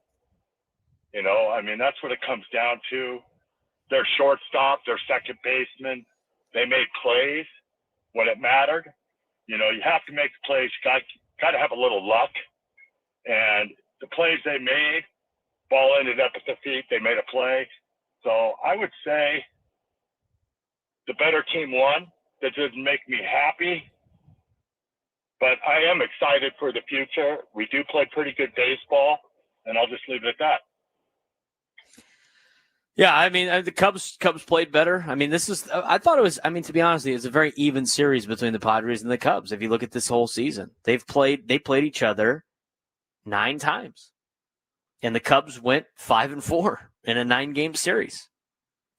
That's what it comes down to. Their shortstop, their second baseman, they made plays when it mattered. You have to make the plays. You got to have a little luck. And the plays they made, ball ended up at the feet. They made a play. So I would say the better team won. That doesn't make me happy. But I am excited for the future. We do play pretty good baseball, and I'll just leave it at that. Yeah, I mean, the Cubs played better. I mean, I thought it was, to be honest, it's a very even series between the Padres and the Cubs. If you look at this whole season, they played each other 9 times. And the Cubs went 5-4 in a 9-game series.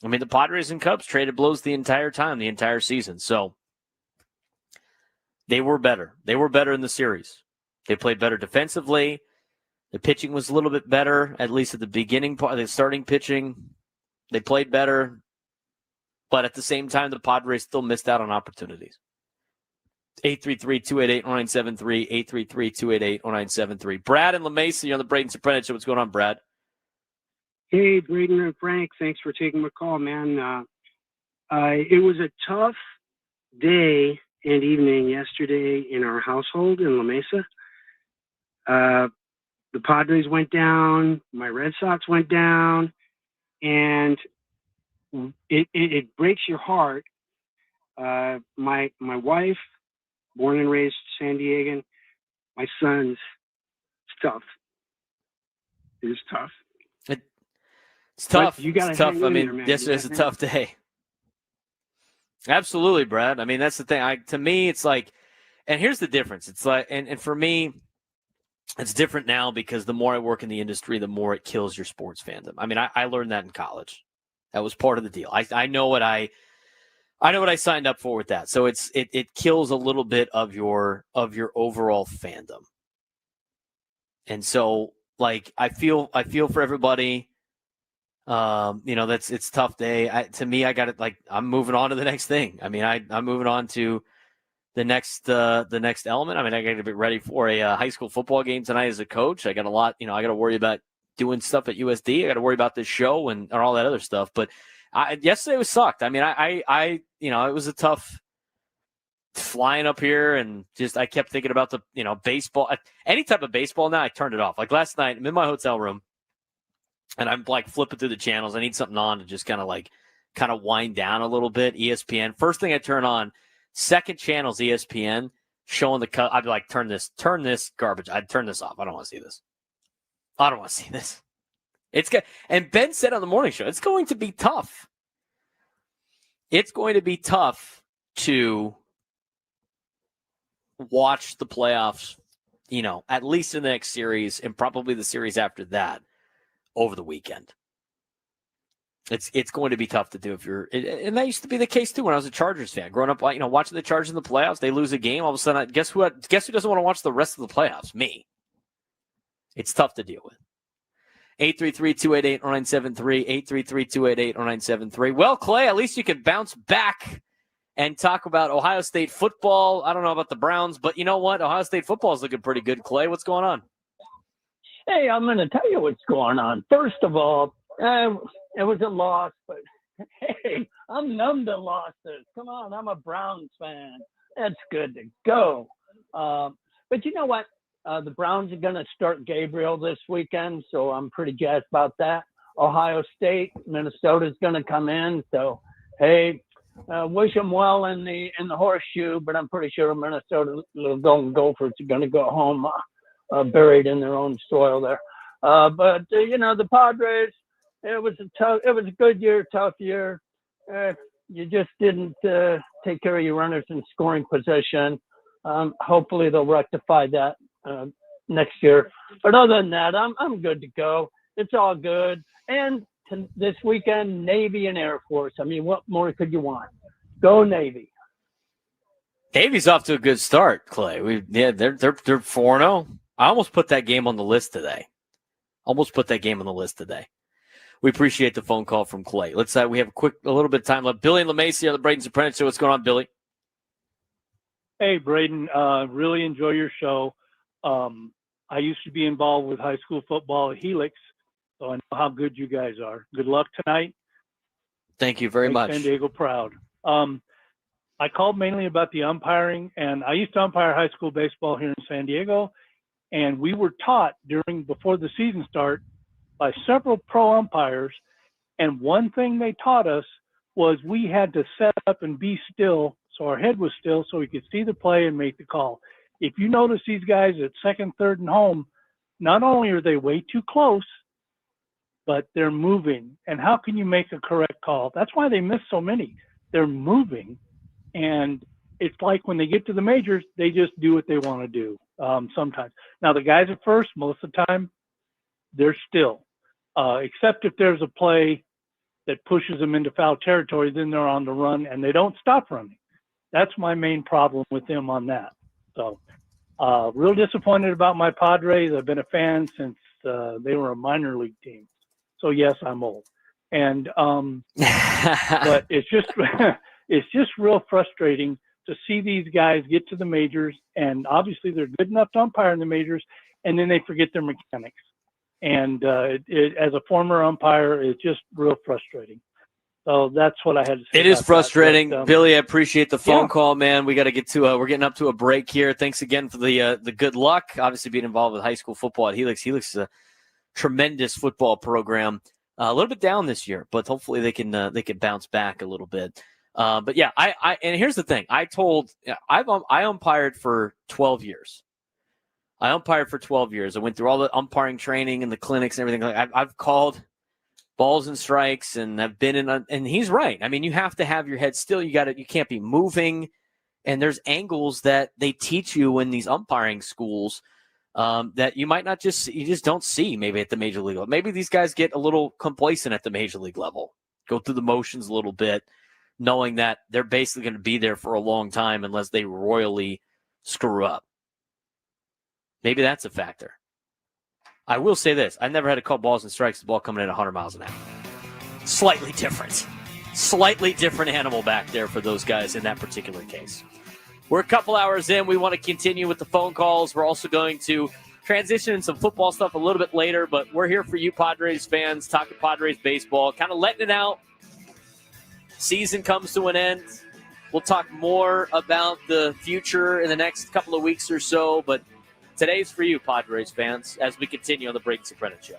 I mean, the Padres and Cubs traded blows the entire time, the entire season. So they were better. They were better in the series. They played better defensively. The pitching was a little bit better, at least at the beginning part, the starting pitching. They played better, but at the same time, the Padres still missed out on opportunities. 833-288-0973, 833-288-0973. Brad and La Mesa, you're on the Braden Surprenant Show. What's going on, Brad? Hey, Braden and Frank, thanks for taking my call, man. It was a tough day and evening yesterday in our household in La Mesa. The Padres went down, my Red Sox went down, and it breaks your heart. My wife, born and raised San Diegan, my son's, it's tough. It is tough. It's tough. You gotta it's tough. hang in there, man. Yesterday's a tough day. Absolutely, Brad. I mean, that's the thing. To me, it's like, and here's the difference. It's like, and for me, it's different now because the more I work in the industry, the more it kills your sports fandom. I mean, I learned that in college. That was part of the deal. I know what I signed up for with that. So it kills a little bit of your overall fandom. And so, like, I feel for everybody. It's a tough day. To me, I got it. Like, I'm moving on to the next thing. I mean, I'm moving on to the next element. I mean, I got to be ready for a high school football game tonight as a coach. I got a lot, I got to worry about doing stuff at USD. I got to worry about this show and all that other stuff. But yesterday was sucked. I mean, it was a tough flying up here, and just I kept thinking about the baseball, any type of baseball. Now I turned it off. Like last night, I'm in my hotel room, and I'm like flipping through the channels. I need something on to just kind of wind down a little bit. ESPN. First thing I turn on, second channel's ESPN showing the cut. I'd be like, turn this garbage. I'd turn this off. I don't want to see this. And Ben said on the morning show, it's going to be tough. It's going to be tough to watch the playoffs, at least in the next series and probably the series after that over the weekend. It's going to be tough to do if you're, and that used to be the case too when I was a Chargers fan. Growing up, watching the Chargers in the playoffs, they lose a game, all of a sudden, guess who doesn't want to watch the rest of the playoffs? Me. It's tough to deal with. 833-288-0973, 833-288-0973. Well, Clay, at least you can bounce back and talk about Ohio State football. I don't know about the Browns, but you know what? Ohio State football is looking pretty good. Clay, what's going on? Hey, I'm going to tell you what's going on. First of all, it was a loss, but hey, I'm numb to losses. Come on, I'm a Browns fan. That's good to go. But you know what? The Browns are going to start Gabriel this weekend, so I'm pretty jazzed about that. Ohio State, Minnesota's going to come in, so hey, wish them well in the horseshoe, but I'm pretty sure Minnesota little Golden Gophers are going to go home buried in their own soil there. But the Padres, it was a good year, tough year. You just didn't take care of your runners in scoring position. Hopefully they'll rectify that next year. But other than that, I'm good to go. It's all good. And this weekend, Navy and Air Force. I mean, what more could you want? Go Navy. Navy's off to a good start, Clay. They're 4-0. I almost put that game on the list today. We appreciate the phone call from Clay. We have a little bit of time left. Billy and LeMacy on the Braden Surprenant Show. What's going on, Billy? Hey, Braden. Really enjoy your show. I used to be involved with high school football at Helix, so I know how good you guys are. Good luck tonight. Thank you very much. San Diego proud. I called mainly about the umpiring, and I used to umpire high school baseball here in San Diego, and we were taught before the season start by several pro umpires, and one thing they taught us was we had to set up and be still so our head was still so we could see the play and make the call. If you notice these guys at second, third, and home, not only are they way too close, but they're moving. And how can you make a correct call? That's why they miss so many. They're moving, and it's like when they get to the majors, they just do what they want to do sometimes. Now, the guys at first, most of the time, they're still. Except if there's a play that pushes them into foul territory, then they're on the run, and they don't stop running. That's my main problem with them on that. So real disappointed about my Padres. I've been a fan since they were a minor league team. So, yes, I'm old. And but it's just real frustrating to see these guys get to the majors, and obviously they're good enough to umpire in the majors, and then they forget their mechanics. And as a former umpire, it's just real frustrating. So that's what I had to say. It is frustrating. But, Billy, I appreciate the phone call, man. We got to get to we're getting up to a break here. Thanks again for the good luck. Obviously being involved with high school football at Helix. Helix is a tremendous football program. A little bit down this year, but hopefully they can bounce back a little bit. But yeah, I and here's the thing. I umpired for 12 years. I umpired for 12 years. I went through all the umpiring training and the clinics and everything. I've called balls and strikes, and I've been in. And he's right. I mean, you have to have your head still. You can't be moving. And there's angles that they teach you in these umpiring schools that you might not you just don't see maybe at the major league level. Maybe these guys get a little complacent at the major league level, go through the motions a little bit, knowing that they're basically going to be there for a long time unless they royally screw up. Maybe that's a factor. I will say this. I've never had to call balls and strikes, the ball coming in 100 miles an hour. Slightly different animal back there for those guys in that particular case. We're a couple hours in. We want to continue with the phone calls. We're also going to transition in some football stuff a little bit later, but we're here for you Padres fans, talking Padres baseball, kind of letting it out. Season comes to an end. We'll talk more about the future in the next couple of weeks or so, but today's for you, Padres fans, as we continue on the Braden Surprenant Show.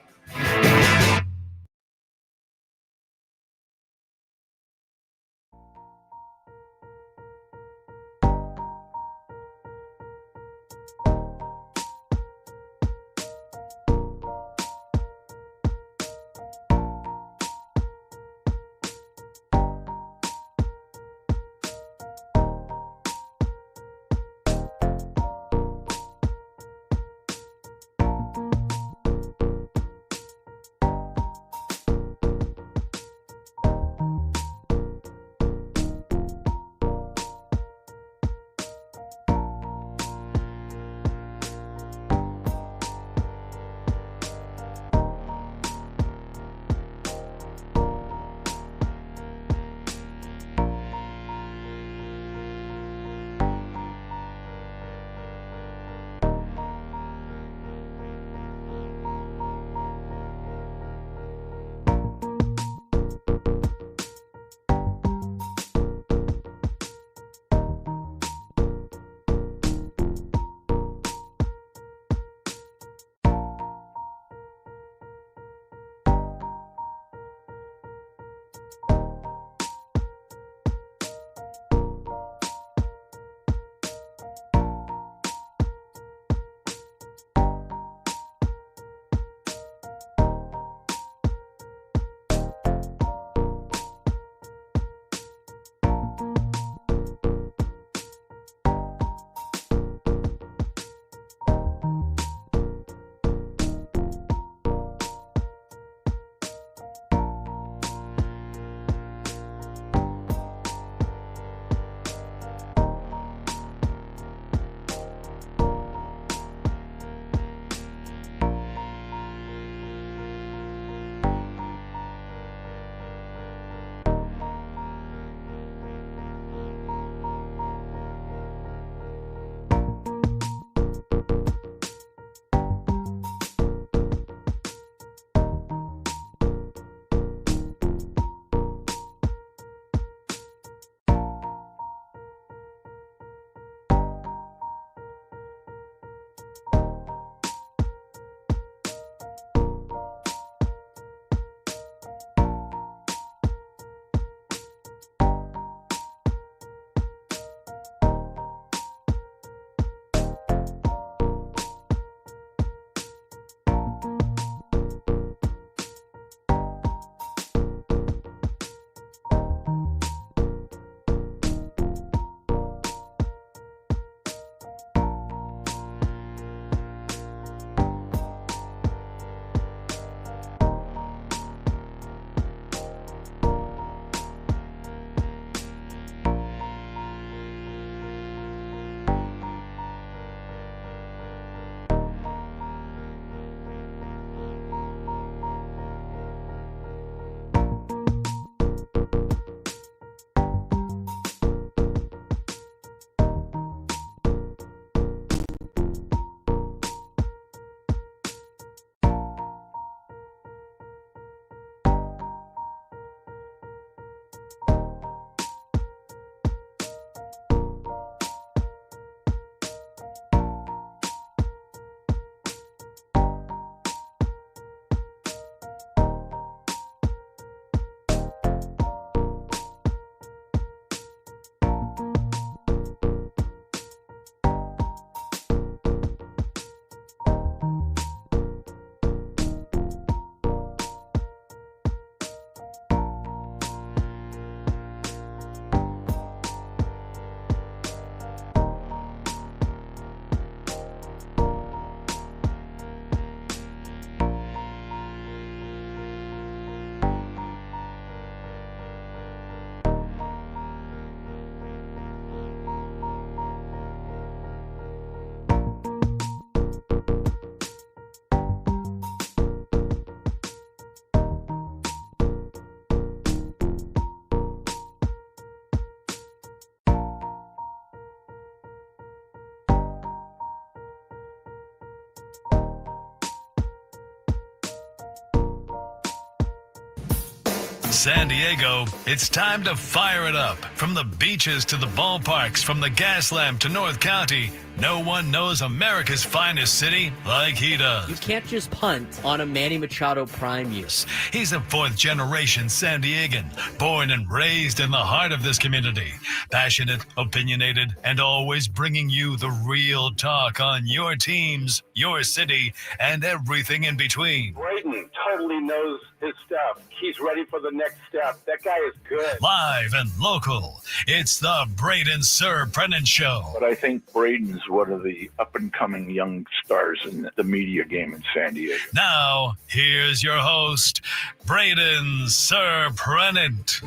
San Diego, it's time to fire it up. From the beaches to the ballparks, from the Gaslamp to North County, no one knows America's finest city like he does. You can't just punt on a Manny Machado prime year. He's a fourth-generation San Diegan, born and raised in the heart of this community. Passionate, opinionated, and always bringing you the real talk on your teams, your city, and everything in between. Braden totally knows his stuff. He's ready for the next step. That guy is good. Live and local, it's the Braden Surprenant Show. But I think Braden's one of the up-and-coming young stars in the media game in San Diego. Now, here's your host, Braden Surprenant.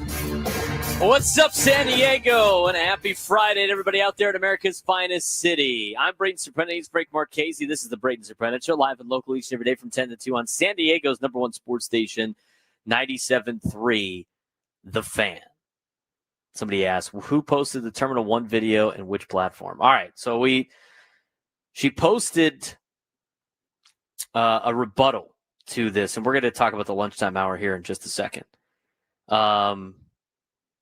What's up, San Diego? And a happy Friday to everybody out there in America's finest city. I'm Braden Surprenant. He's Frank Marchese. This is the Braden Surprenant Show, live and local each and every day from 10 to 2 on San Diego's number one sports station, 97.3 The Fan. Somebody asked, who posted the Terminal 1 video and which platform? All right, so she posted a rebuttal to this, and we're going to talk about the lunchtime hour here in just a second. Run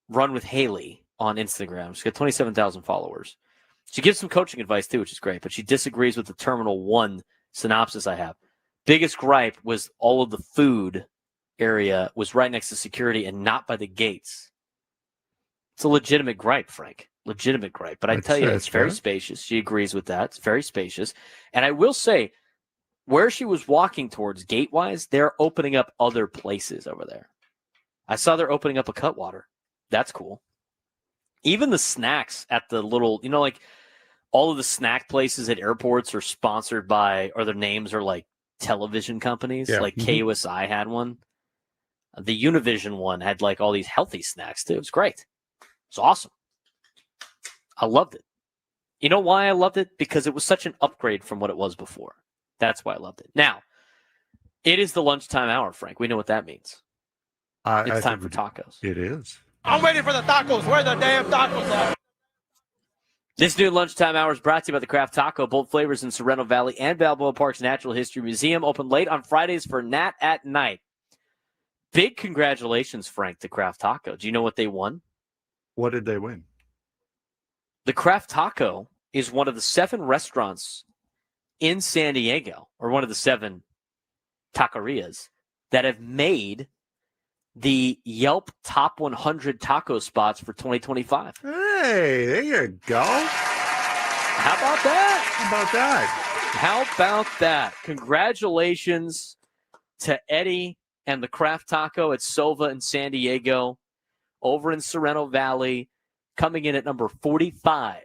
with Haley on Instagram. She's got 27,000 followers. She gives some coaching advice, too, which is great, but she disagrees with the Terminal 1 synopsis I have. Biggest gripe was all of the food area was right next to security and not by the gates. It's a legitimate gripe, Frank. Legitimate gripe. But I tell you, it's very spacious. She agrees with that. It's very spacious. And I will say, where she was walking towards gate-wise, they're opening up other places over there. I saw they're opening up a Cutwater. That's cool. Even the snacks at the little, like all of the snack places at airports are sponsored by, or their names are like television companies. Yeah. Like KUSI had one. The Univision one had like all these healthy snacks too. It was great. It's awesome. I loved it. You know why I loved it? Because it was such an upgrade from what it was before. That's why I loved it. Now, it is the lunchtime hour, Frank. We know what that means. It's time for tacos. It is. I'm waiting for the tacos. Where the damn tacos at? This new lunchtime hour is brought to you by the Craft Taco, bold flavors in Sorrento Valley and Balboa Park's Natural History Museum. Open late on Fridays for Nat at Night. Big congratulations, Frank, to Craft Taco. Do you know what they won? What did they win? The Craft Taco is one of the 7 restaurants in San Diego, or one of the 7 taquerias that have made the Yelp Top 100 taco spots for 2025. Hey, there you go. How about that? How about that? Congratulations to Eddie and the Craft Taco at Sova in San Diego, over in Sorrento Valley, coming in at number 45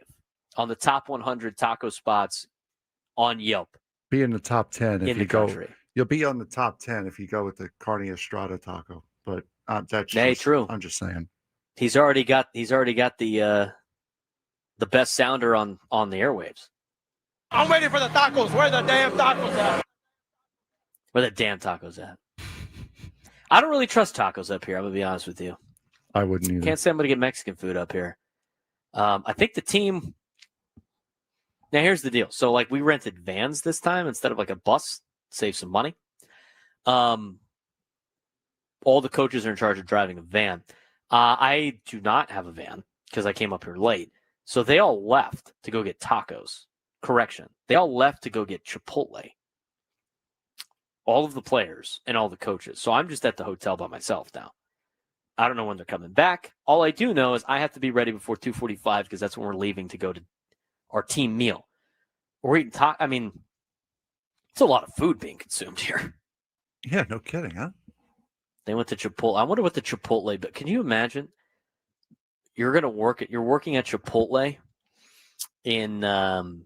on the top 100 taco spots on Yelp. Be in the top 10 if you go. Country. You'll be on the top 10 if you go with the Carne Estrada taco. But that's true. I'm just saying. He's already got the best sounder on the airwaves. I'm waiting for the tacos. Where the damn tacos at? Where the damn tacos at? I don't really trust tacos up here. I'm gonna be honest with you. I wouldn't either. Can't say I'm gonna get Mexican food up here. I think the team. Now here's the deal. So like we rented vans this time instead of like a bus, save some money. All the coaches are in charge of driving a van. I do not have a van because I came up here late. So they all left to go get tacos. Correction. They all left to go get Chipotle. All of the players and all the coaches. So I'm just at the hotel by myself now. I don't know when they're coming back. All I do know is I have to be ready before 2:45 because that's when we're leaving to go to our team meal. We're eating I mean, it's a lot of food being consumed here. Yeah, no kidding, huh? They went to Chipotle. I wonder what the Chipotle, but can you imagine? You're working at Chipotle in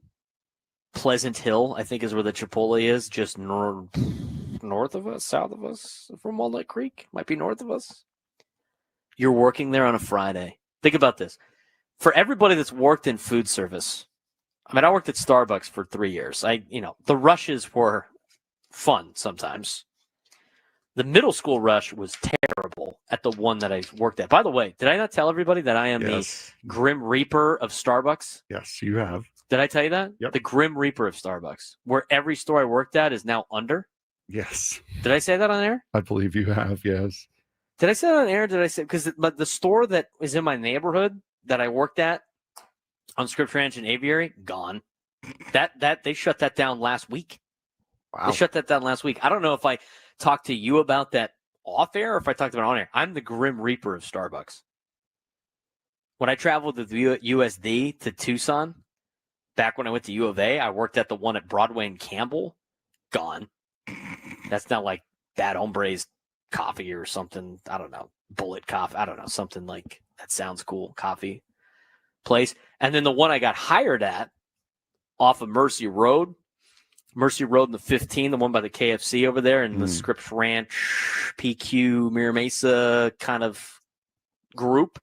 Pleasant Hill, I think is where the Chipotle is, just north of us, south of us from Walnut Creek. Might be north of us. You're working there on a Friday. Think about this. For everybody that's worked in food service, I mean, I worked at Starbucks for 3 years. The rushes were fun sometimes. The middle school rush was terrible at the one that I worked at. By the way, did I not tell everybody that I am the Grim Reaper of Starbucks? Yes, you have. Did I tell you that? Yep. The Grim Reaper of Starbucks, where every store I worked at is now under. Yes. Did I say that on air? I believe you have, yes. Did I say that on air? Did I say because the store that is in my neighborhood that I worked at on Scripps Ranch and Aviary gone. That they shut that down last week. Wow. They shut that down last week. I don't know if I talked to you about that off air or if I talked about it on air. I'm the Grim Reaper of Starbucks. When I traveled with USD to Tucson, back when I went to U of A, I worked at the one at Broadway and Campbell. Gone. That's not like Bad Hombres coffee or something. I don't know. Bullet coffee. I don't know. Something like that sounds cool. Coffee place. And then the one I got hired at off of Mercy Road in the 15, the one by the KFC over there in the Scripps Ranch, PQ, Mira Mesa kind of group.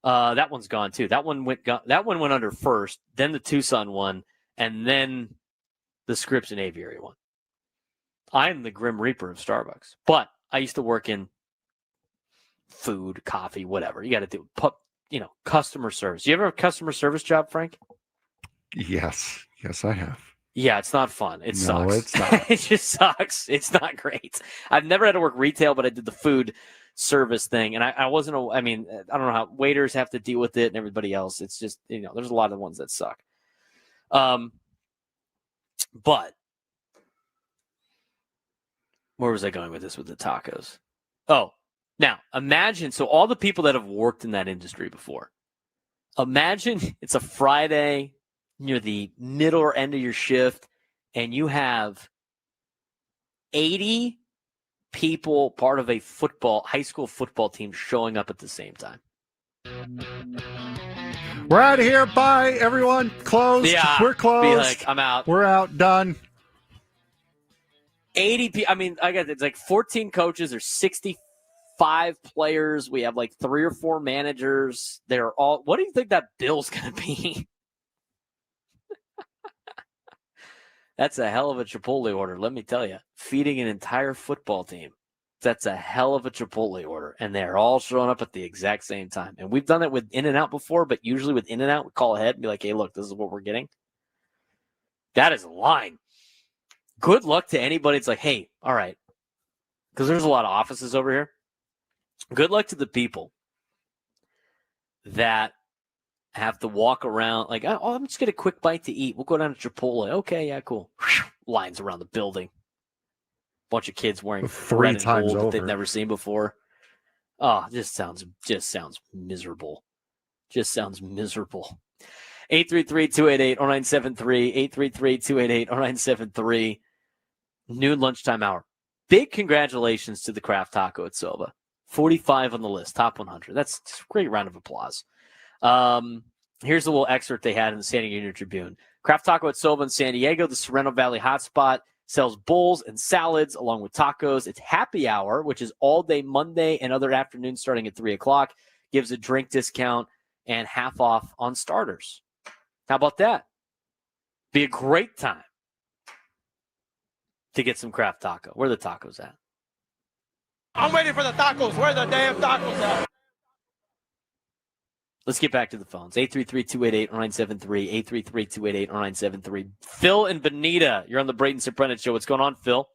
That one's gone too. That one went under first, then the Tucson one, and then the Scripps and Aviary one. I'm the Grim Reaper of Starbucks, but I used to work in food, coffee, whatever. You got to do, customer service. You ever have a customer service job, Frank? Yes, I have. Yeah, it's not fun. It sucks. No, it's not. It just sucks. It's not great. I've never had to work retail, but I did the food service thing, and I wasn't. I don't know how waiters have to deal with it and everybody else. It's just there's a lot of ones that suck. But where was I going with this with the tacos? Oh, now imagine. So all the people that have worked in that industry before, imagine it's a Friday. Near the middle or end of your shift, and you have 80 people part of a high school football team showing up at the same time. We're out of here. Bye, everyone. Closed. Yeah, we're closed. be like, I'm out. We're out. Done. 80 people. It's like 14 coaches. There's 65 players. We have like 3 or 4 managers. They're all. What do you think that bill's going to be? That's a hell of a Chipotle order, let me tell you. Feeding an entire football team. That's a hell of a Chipotle order. And they're all showing up at the exact same time. And we've done it with In-N-Out before, but usually with In-N-Out, we call ahead and be like, hey, look, this is what we're getting. That is a line. Good luck to anybody. It's like, hey, all right. Because there's a lot of offices over here. Good luck to the people that have to walk around like, oh, I'm just get a quick bite to eat. We'll go down to Chipotle. Okay, yeah, cool. Lines around the building. Bunch of kids wearing 3 red and times gold over that they've never seen before. Oh, this sounds miserable. Just sounds miserable. 833-288-0973. 833-288-0973. Noon lunchtime hour. Big congratulations to the Craft Taco at Silva. 45 on the list, top 100. That's a great round of applause. Here's a little excerpt they had in the San Diego Union Tribune. Craft Taco at Silva in San Diego, the Sorrento Valley hotspot, sells bowls and salads along with tacos. It's happy hour, which is all day Monday and other afternoons starting at 3 o'clock. Gives a drink discount and half off on starters. How about that? Be a great time to get some Craft Taco. Where are the tacos at? I'm waiting for the tacos. Where are the damn tacos at? Let's get back to the phones. 833-288-0973. 833-288-0973. Phil and Bonita, you're on the Braden Surprenant Show. What's going on, Phil?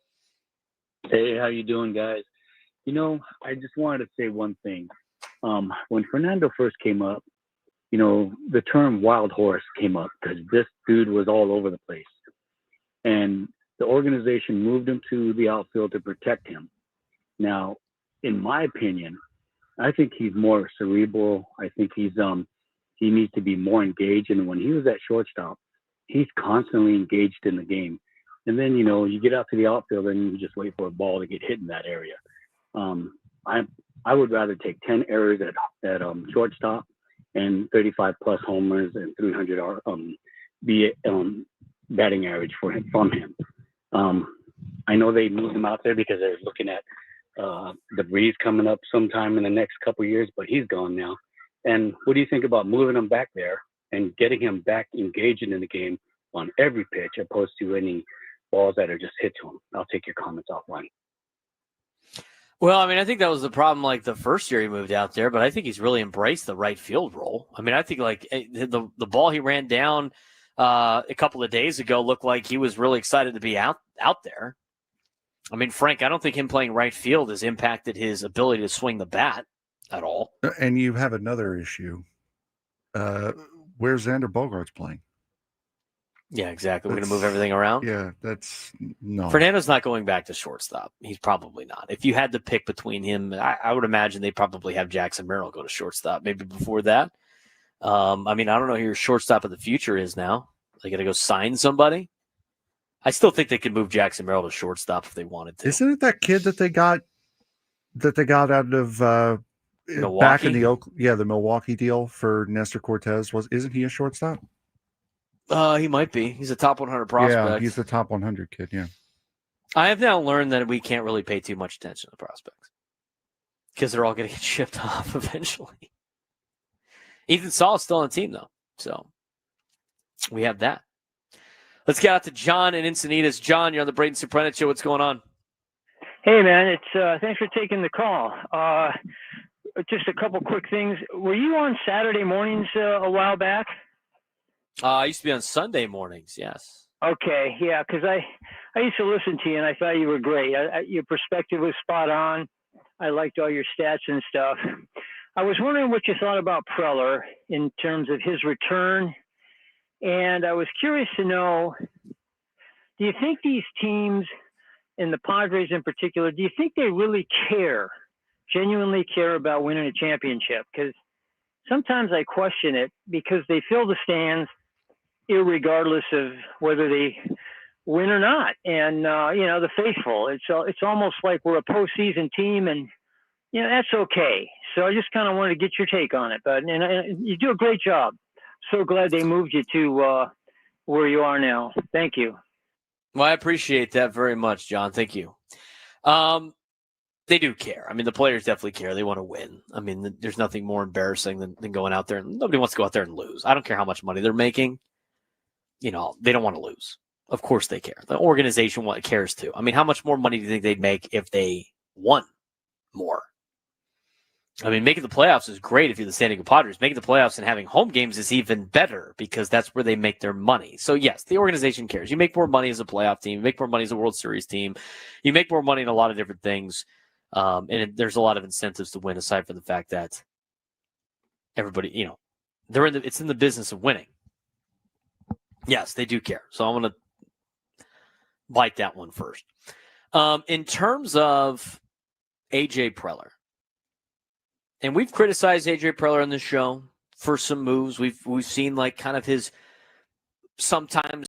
Hey, how you doing, guys? I just wanted to say one thing. When Fernando first came up, the term wild horse came up because this dude was all over the place. And the organization moved him to the outfield to protect him. Now, in my opinion, I think he's more cerebral. I think he needs to be more engaged. And when he was at shortstop, he's constantly engaged in the game. And then, you get out to the outfield and you just wait for a ball to get hit in that area. I would rather take 10 errors at shortstop and 35 plus homers and 300 batting average from him. I know they moved him out there because they're looking at the Breeze coming up sometime in the next couple of years, but he's gone now. And what do you think about moving him back there and getting him back engaging in the game on every pitch, opposed to any balls that are just hit to him? I'll take your comments offline. Well, I think that was the problem like the first year he moved out there, but I think he's really embraced the right field role. I think like the ball he ran down a couple of days ago looked like he was really excited to be out there. I mean, Frank, I don't think him playing right field has impacted his ability to swing the bat at all. And you have another issue. Where's Xander Bogaerts playing? Yeah, exactly. We're going to move everything around. Yeah, that's no. Fernando's not going back to shortstop. He's probably not. If you had to pick between him, I would imagine they probably have Jackson Merrill go to shortstop. Maybe before that. I mean, I don't know who your shortstop of the future is now. They got to go sign somebody. I still think they could move Jackson Merrill to shortstop if they wanted to. Isn't it that kid that they got out of Milwaukee? back in the Milwaukee deal for Nestor Cortez? Isn't he a shortstop? He might be. He's a top 100 prospect. Yeah, he's the top 100 kid. Yeah. I have now learned that we can't really pay too much attention to the prospects because they're all going to get shipped off eventually. Ethan Saul is still on the team, though. So we have that. Let's get out to John in Encinitas. John, you're on the Braden Surprenant Show. What's going on? Hey, man. It's thanks for taking the call. Just a couple quick things. Were you on Saturday mornings a while back? I used to be on Sunday mornings, yes. Okay, yeah, because I used to listen to you, and I thought you were great. Your perspective was spot on. I liked all your stats and stuff. I was wondering what you thought about Preller in terms of his return, and I was curious to know, do you think these teams, and the Padres in particular, do you think they really genuinely care about winning a championship? Because sometimes I question it because they fill the stands irregardless of whether they win or not. And, the faithful, it's almost like we're a postseason team, and, that's okay. So I just kind of wanted to get your take on it. But and you do a great job. So glad they moved you to where you are now. Thank you. Well, I appreciate that very much, John. Thank you. They do care. I mean, the players definitely care. They want to win. I mean, there's nothing more embarrassing than going out there. And nobody wants to go out there and lose. I don't care how much money they're making. They don't want to lose. Of course they care. The organization cares too. I mean, how much more money do you think they'd make if they won more? I mean, making the playoffs is great if you're the San Diego Padres. Making the playoffs and having home games is even better because that's where they make their money. So, yes, the organization cares. You make more money as a playoff team. You make more money as a World Series team. You make more money in a lot of different things. And there's a lot of incentives to win aside from the fact that everybody, it's in the business of winning. Yes, they do care. So I'm going to bite that one first. In terms of AJ Preller, and we've criticized AJ Preller on this show for some moves. We've seen like kind of his sometimes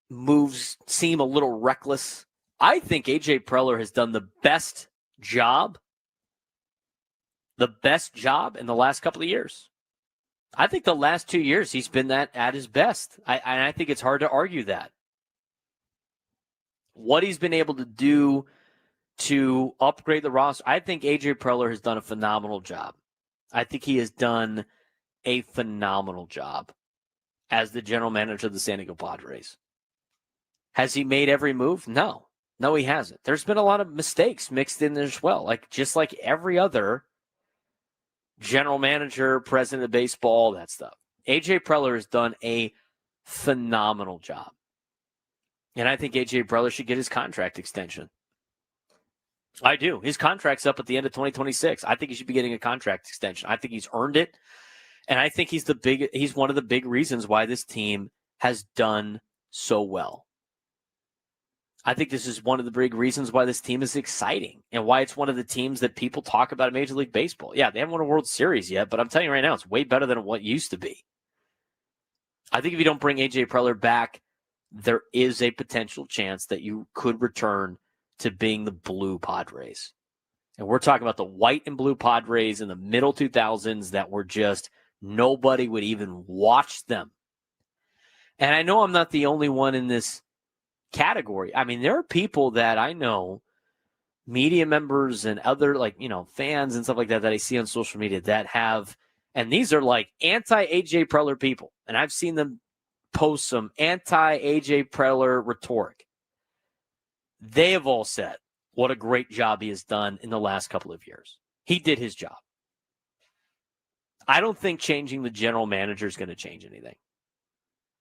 moves seem a little reckless. I think AJ Preller has done the best job in the last couple of years. I think the last 2 years he's been at his best. I think it's hard to argue that. What he's been able to do to upgrade the roster, I think AJ Preller has done a phenomenal job. I think he has done a phenomenal job as the general manager of the San Diego Padres. Has he made every move? No, he hasn't. There's been a lot of mistakes mixed in there as well, just like every other general manager, president of baseball, that stuff. AJ Preller has done a phenomenal job. And I think AJ Preller should get his contract extension. I do. His contract's up at the end of 2026. I think he should be getting a contract extension. I think he's earned it. And I think he's one of the big reasons why this team has done so well. I think this is one of the big reasons why this team is exciting and why it's one of the teams that people talk about in Major League Baseball. Yeah, they haven't won a World Series yet, but I'm telling you right now, it's way better than what it used to be. I think if you don't bring AJ Preller back, there is a potential chance that you could return to being the blue Padres. And we're talking about the white and blue Padres in the middle 2000s that were just nobody would even watch them. And I know I'm not the only one in this category. I mean, there are people that I know, media members and other fans and stuff like that I see on social media that have, and these are like anti-AJ Preller people. And I've seen them post some anti-AJ Preller rhetoric. They have all said what a great job he has done in the last couple of years. He did his job. I don't think changing the general manager is going to change anything.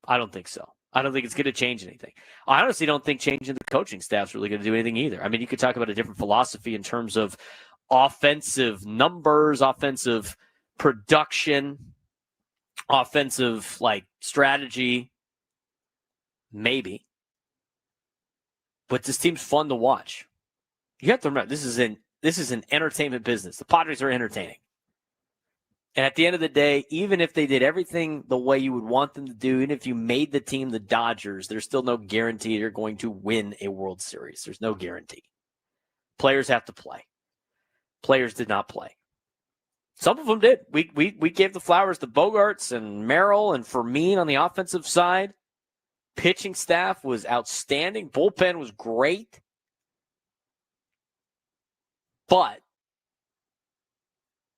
I don't think so. I don't think it's going to change anything. I honestly don't think changing the coaching staff's really going to do anything either. I mean, you could talk about a different philosophy in terms of offensive numbers, offensive production, offensive strategy, maybe. But this team's fun to watch. You have to remember, this is an entertainment business. The Padres are entertaining. And at the end of the day, even if they did everything the way you would want them to do, even if you made the team the Dodgers, there's still no guarantee you're going to win a World Series. There's no guarantee. Players have to play. Players did not play. Some of them did. We gave the flowers to Bogarts and Merrill and Fermin on the offensive side. Pitching staff was outstanding. Bullpen was great. But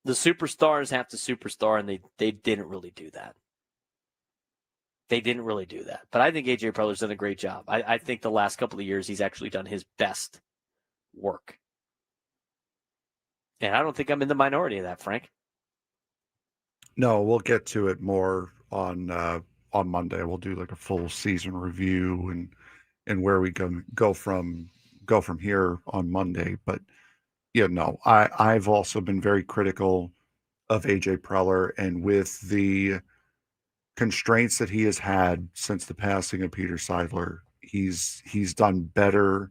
the superstars have to superstar, and they didn't really do that. They didn't really do that. But I think A.J. Preller's done a great job. I think the last couple of years he's actually done his best work. And I don't think I'm in the minority of that, Frank. No, we'll get to it more on Monday. We'll do a full season review and where we go from here on Monday. But I've also been very critical of AJ Preller, and with the constraints that he has had since the passing of Peter Seidler, he's done better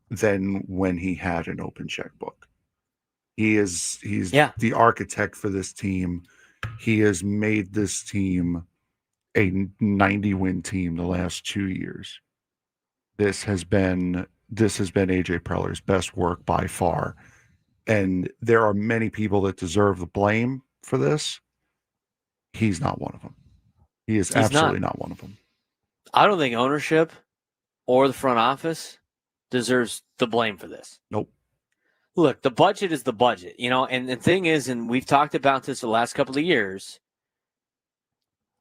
than when he had an open checkbook. He's the architect for this team. He has made this team a 90-win team the last 2 years. This has been AJ Preller's best work by far. And there are many people that deserve the blame for this. He's not one of them. He's absolutely not one of them. I don't think ownership or the front office deserves the blame for this. Nope. Look, the budget is the budget, and the thing is, and we've talked about this the last couple of years,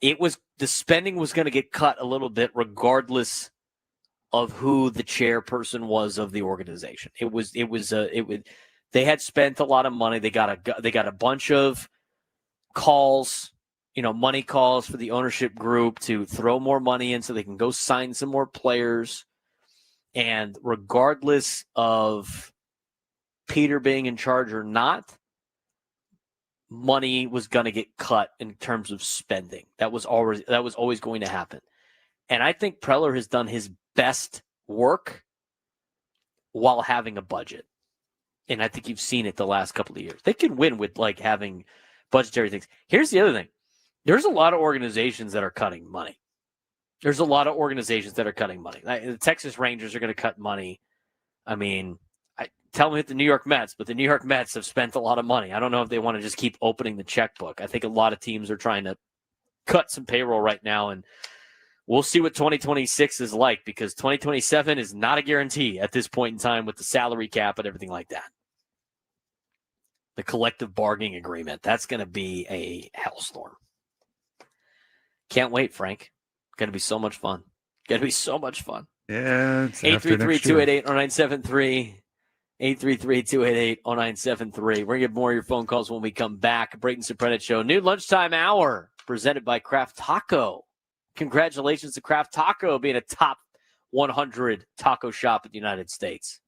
the spending was going to get cut a little bit regardless of who the chairperson was of the organization. They had spent a lot of money. They got a bunch of calls, money calls for the ownership group to throw more money in so they can go sign some more players. And regardless of Peter being in charge or not, money was going to get cut in terms of spending. That was always going to happen. And I think Preller has done his best work while having a budget. And I think you've seen it the last couple of years. They can win with having budgetary things. Here's the other thing. There's a lot of organizations that are cutting money. The Texas Rangers are going to cut money. I mean, tell them hit the New York Mets, but the New York Mets have spent a lot of money. I don't know if they want to just keep opening the checkbook. I think a lot of teams are trying to cut some payroll right now, and we'll see what 2026 is like, because 2027 is not a guarantee at this point in time with the salary cap and everything like that. The collective bargaining agreement, that's going to be a hellstorm. Can't wait, Frank. Going to be so much fun. Yeah, it's 833-288-0973. 833-288-0973. We're going to get more of your phone calls when we come back. Braden Surprenant Show. New lunchtime hour presented by Craft Taco. Congratulations to Craft Taco being a top 100 taco shop in the United States.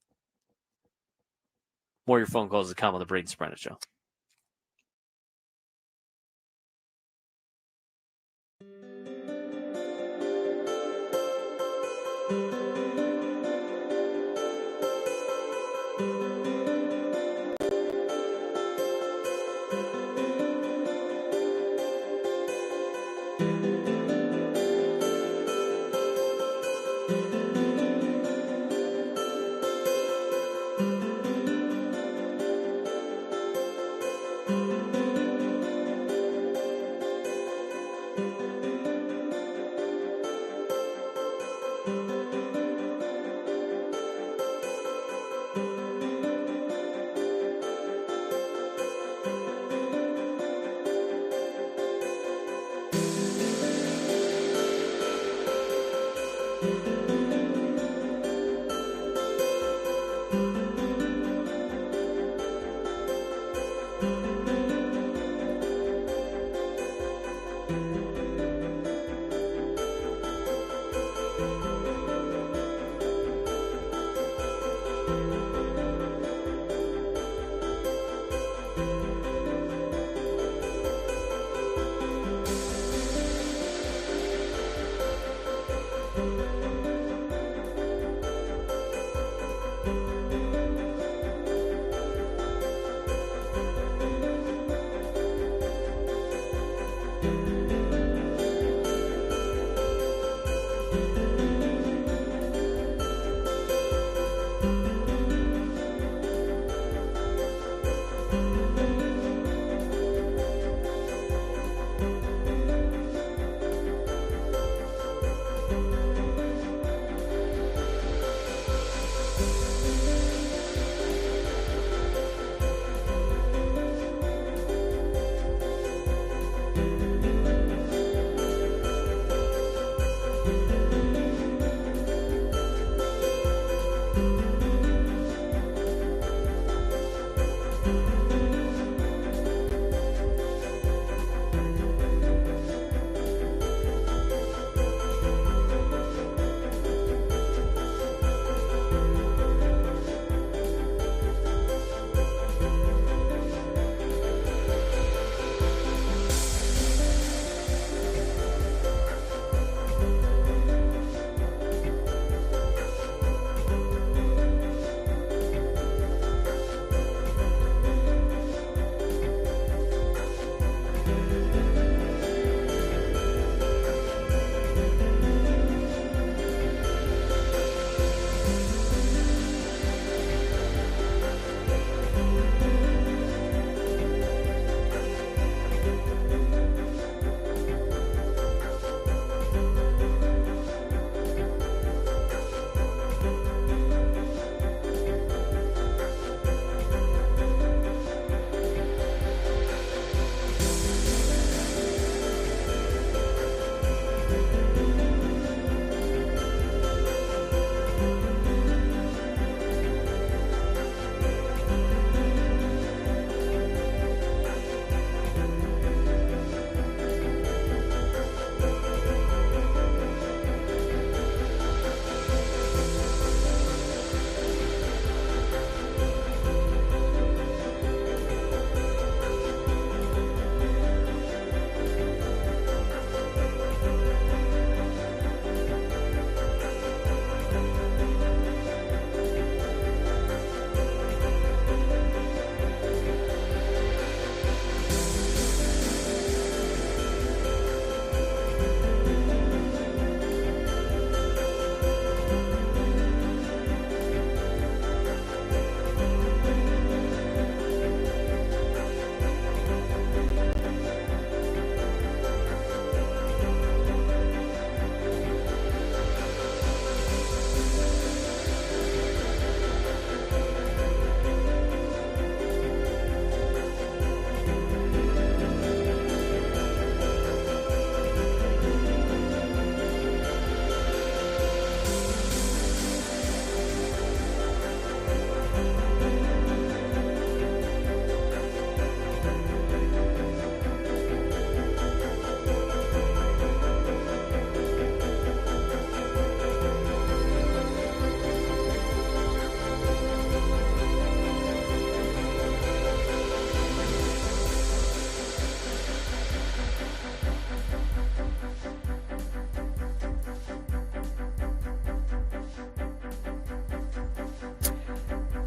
More of your phone calls to come on the Braden Surprenant Show.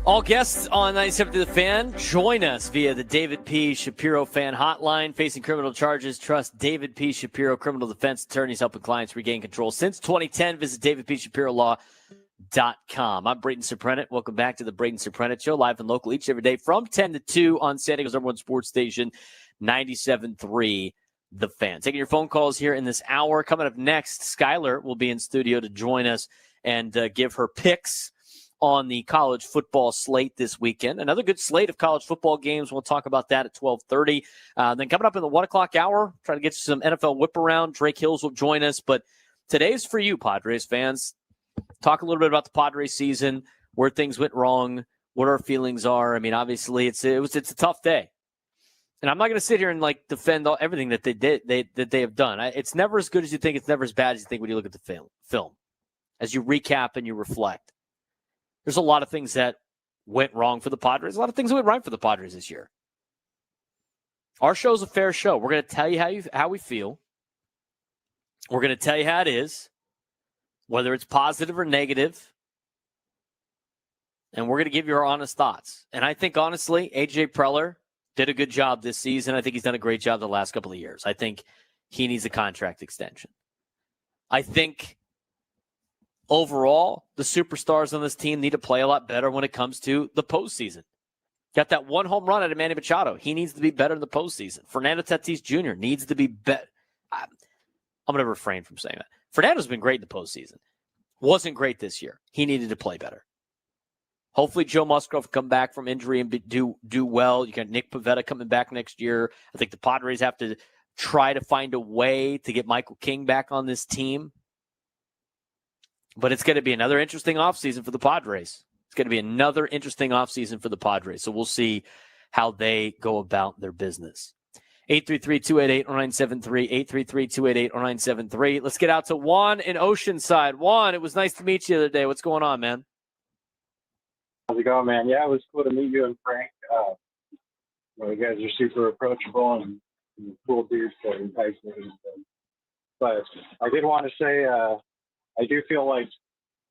All guests on 97 to the Fan, join us via the David P. Shapiro Fan Hotline. Facing criminal charges, trust David P. Shapiro Criminal Defense Attorneys, helping clients regain control. Since 2010, visit davidpshapirolaw.com. I'm Braden Surprenant. Welcome back to the Braden Surprenant Show, live and local each and every day from 10 to 2 on San Diego's number one sports station, 97.3 The Fan. Taking your phone calls here in this hour. Coming up next, Skyler will be in studio to join us and give her picks on the college football slate this weekend. Another good slate of college football games. We'll talk about that at 12:30. Then coming up in the 1 o'clock hour, try to get you some NFL whip around. Drake Hills will join us. But today's for you, Padres fans. Talk a little bit about the Padres season, where things went wrong, what our feelings are. I mean, obviously, it's a tough day. And I'm not going to sit here and defend everything that they did, that they have done. It's never as good as you think. It's never as bad as you think when you look at the film, as you recap and you reflect. There's a lot of things that went wrong for the Padres, a lot of things that went right for the Padres this year. Our show's a fair show. We're going to tell you how we feel. We're going to tell you how it is, whether it's positive or negative. And we're going to give you our honest thoughts. And I think, honestly, A.J. Preller did a good job this season. I think he's done a great job the last couple of years. I think he needs a contract extension. I think overall, the superstars on this team need to play a lot better when it comes to the postseason. Got that one home run out of Manny Machado. He needs to be better in the postseason. Fernando Tatis Jr. needs to be better. I'm going to refrain from saying that. Fernando's been great in the postseason. Wasn't great this year. He needed to play better. Hopefully Joe Musgrove come back from injury and do well. You got Nick Pivetta coming back next year. I think the Padres have to try to find a way to get Michael King back on this team. But it's going to be another interesting offseason for the Padres. It's going to be another interesting offseason for the Padres. So we'll see how they go about their business. 833-288-0973, 833-288-0973. Let's get out to Juan in Oceanside. Juan, it was nice to meet you the other day. What's going on, man? How's it going, man? Yeah, it was cool to meet you and Frank. You guys are super approachable and cool dudes that entice me. But I did want to say I do feel like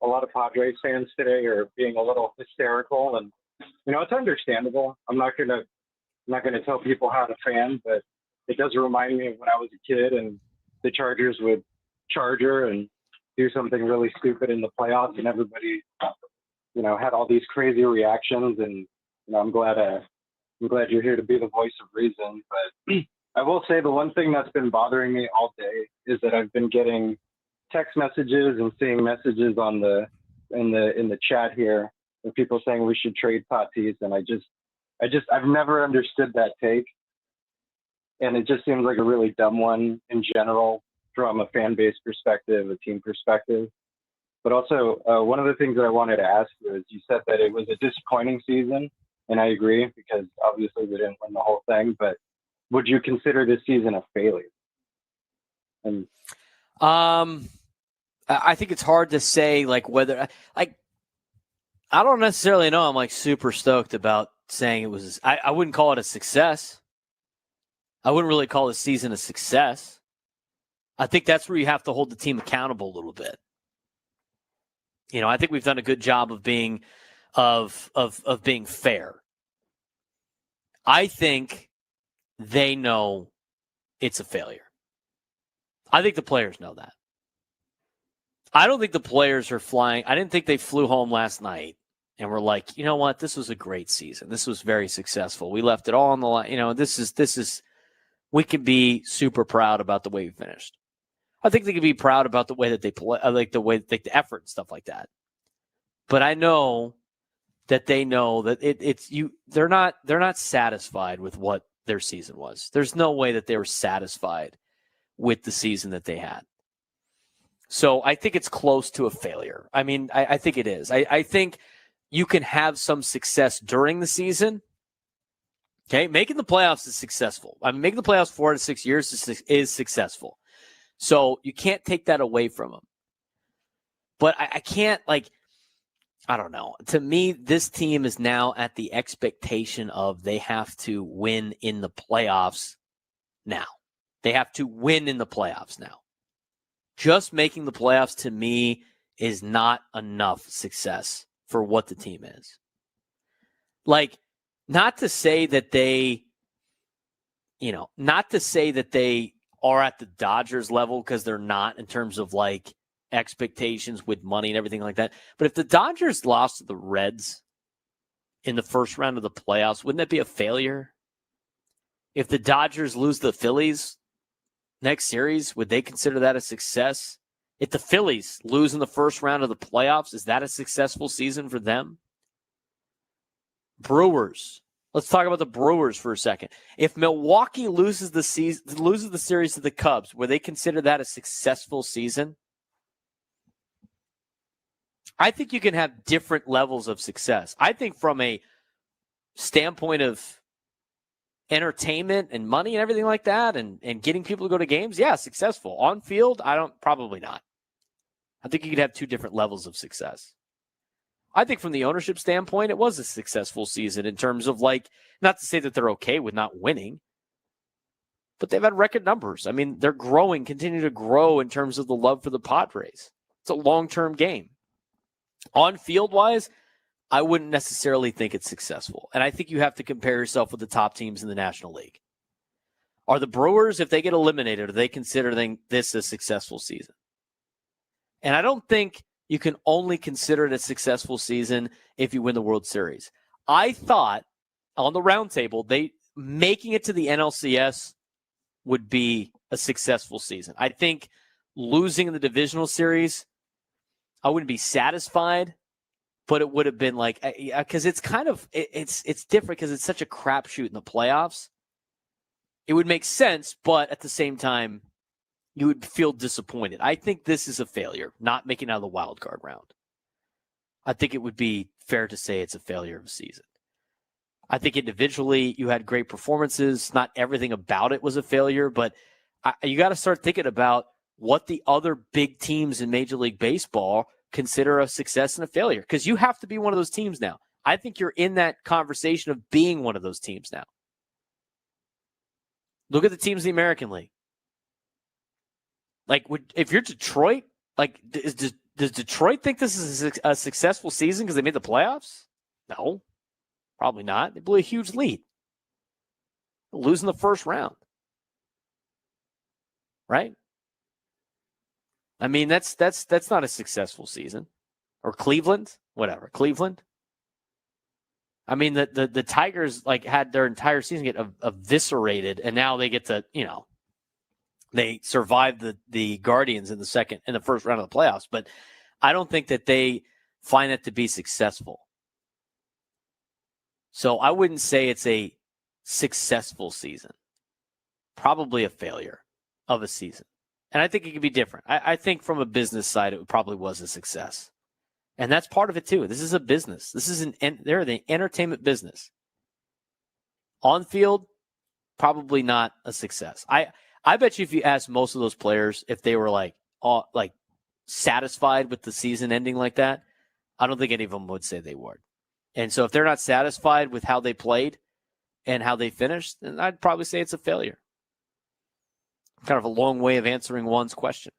a lot of Padres fans today are being a little hysterical, and it's understandable. I'm not gonna tell people how to fan, but it does remind me of when I was a kid and the Chargers would charger and do something really stupid in the playoffs, and everybody had all these crazy reactions. And I'm glad you're here to be the voice of reason. But I will say the one thing that's been bothering me all day is that I've been getting text messages and seeing messages in the chat here of people saying we should trade Tatis, and I've never understood that take, and it just seems like a really dumb one in general from a fan base perspective, a team perspective. But also, one of the things that I wanted to ask you is, you said that it was a disappointing season, and I agree, because obviously we didn't win the whole thing, but would you consider this season a failure? And I think it's hard to say, whether I don't necessarily know. I'm super stoked about saying it was. I wouldn't call it a success. I wouldn't really call this season a success. I think that's where you have to hold the team accountable a little bit. I think we've done a good job of being being fair. I think they know it's a failure. I think the players know that. I don't think the players are flying. I didn't think they flew home last night and were like, you know what, this was a great season. This was very successful. We left it all on the line. This is. We can be super proud about the way we finished. I think they can be proud about the way that they play, the effort and stuff like that. But I know that they know that they're not satisfied with what their season was. There's no way that they were satisfied with the season that they had. So I think it's close to a failure. I mean, I think it is. I think you can have some success during the season. Okay, making the playoffs is successful. I mean, making the playoffs 4 to 6 years is successful. So you can't take that away from them. But I can't, I don't know. To me, this team is now at the expectation of they have to win in the playoffs now. They have to win in the playoffs now. Just making the playoffs, to me, is not enough success for what the team is. Not to say that they are at the Dodgers level, because they're not in terms of expectations with money and everything like that. But if the Dodgers lost to the Reds in the first round of the playoffs, wouldn't that be a failure? If the Dodgers lose the Phillies next series, would they consider that a success? If the Phillies lose in the first round of the playoffs, is that a successful season for them? Brewers. Let's talk about the Brewers for a second. If Milwaukee loses the series to the Cubs, would they consider that a successful season? I think you can have different levels of success. I think from a standpoint of entertainment and money and everything like that, and getting people to go to games, yeah, successful. On field, probably not. I think you could have two different levels of success. I think from the ownership standpoint, it was a successful season in terms of, like, not to say that they're okay with not winning, but they've had record numbers. I mean, they're growing, continue to grow in terms of the love for the Padres. It's a long-term game. On field-wise, I wouldn't necessarily think it's successful. And I think you have to compare yourself with the top teams in the National League. Are the Brewers, if they get eliminated, are they considering this a successful season? And I don't think you can only consider it a successful season if you win the World Series. I thought on the roundtable, they making it to the NLCS would be a successful season. I think losing in the divisional series, I wouldn't be satisfied, but it would have been like, because it's kind of, it's different because it's such a crapshoot in the playoffs. It would make sense, but at the same time, you would feel disappointed. I think this is a failure, not making it out of the wild card round. I think it would be fair to say it's a failure of a season. I think individually you had great performances. Not everything about it was a failure, but you got to start thinking about what the other big teams in Major League Baseball consider a success and a failure, because you have to be one of those teams now. I think you're in that conversation of being one of those teams now. Look at the teams in the American League. Like, if you're Detroit, like, does Detroit think this is a successful season because they made the playoffs? No, probably not. They blew a huge lead, losing the first round. Right? I mean, that's not a successful season. Or Cleveland, whatever. Cleveland. I mean, the Tigers like had their entire season get eviscerated, and now they get to, they survived the Guardians in the first round of the playoffs. But I don't think that they find it to be successful. So I wouldn't say it's a successful season. Probably a failure of a season. And I think it could be different. I think from a business side, it probably was a success. And that's part of it too. This is a business. They're the entertainment business. On field, probably not a success. I bet you if you asked most of those players if they were like satisfied with the season ending like that, I don't think any of them would say they would. And so if they're not satisfied with how they played and how they finished, then I'd probably say it's a failure. Kind of a long way of answering one's question.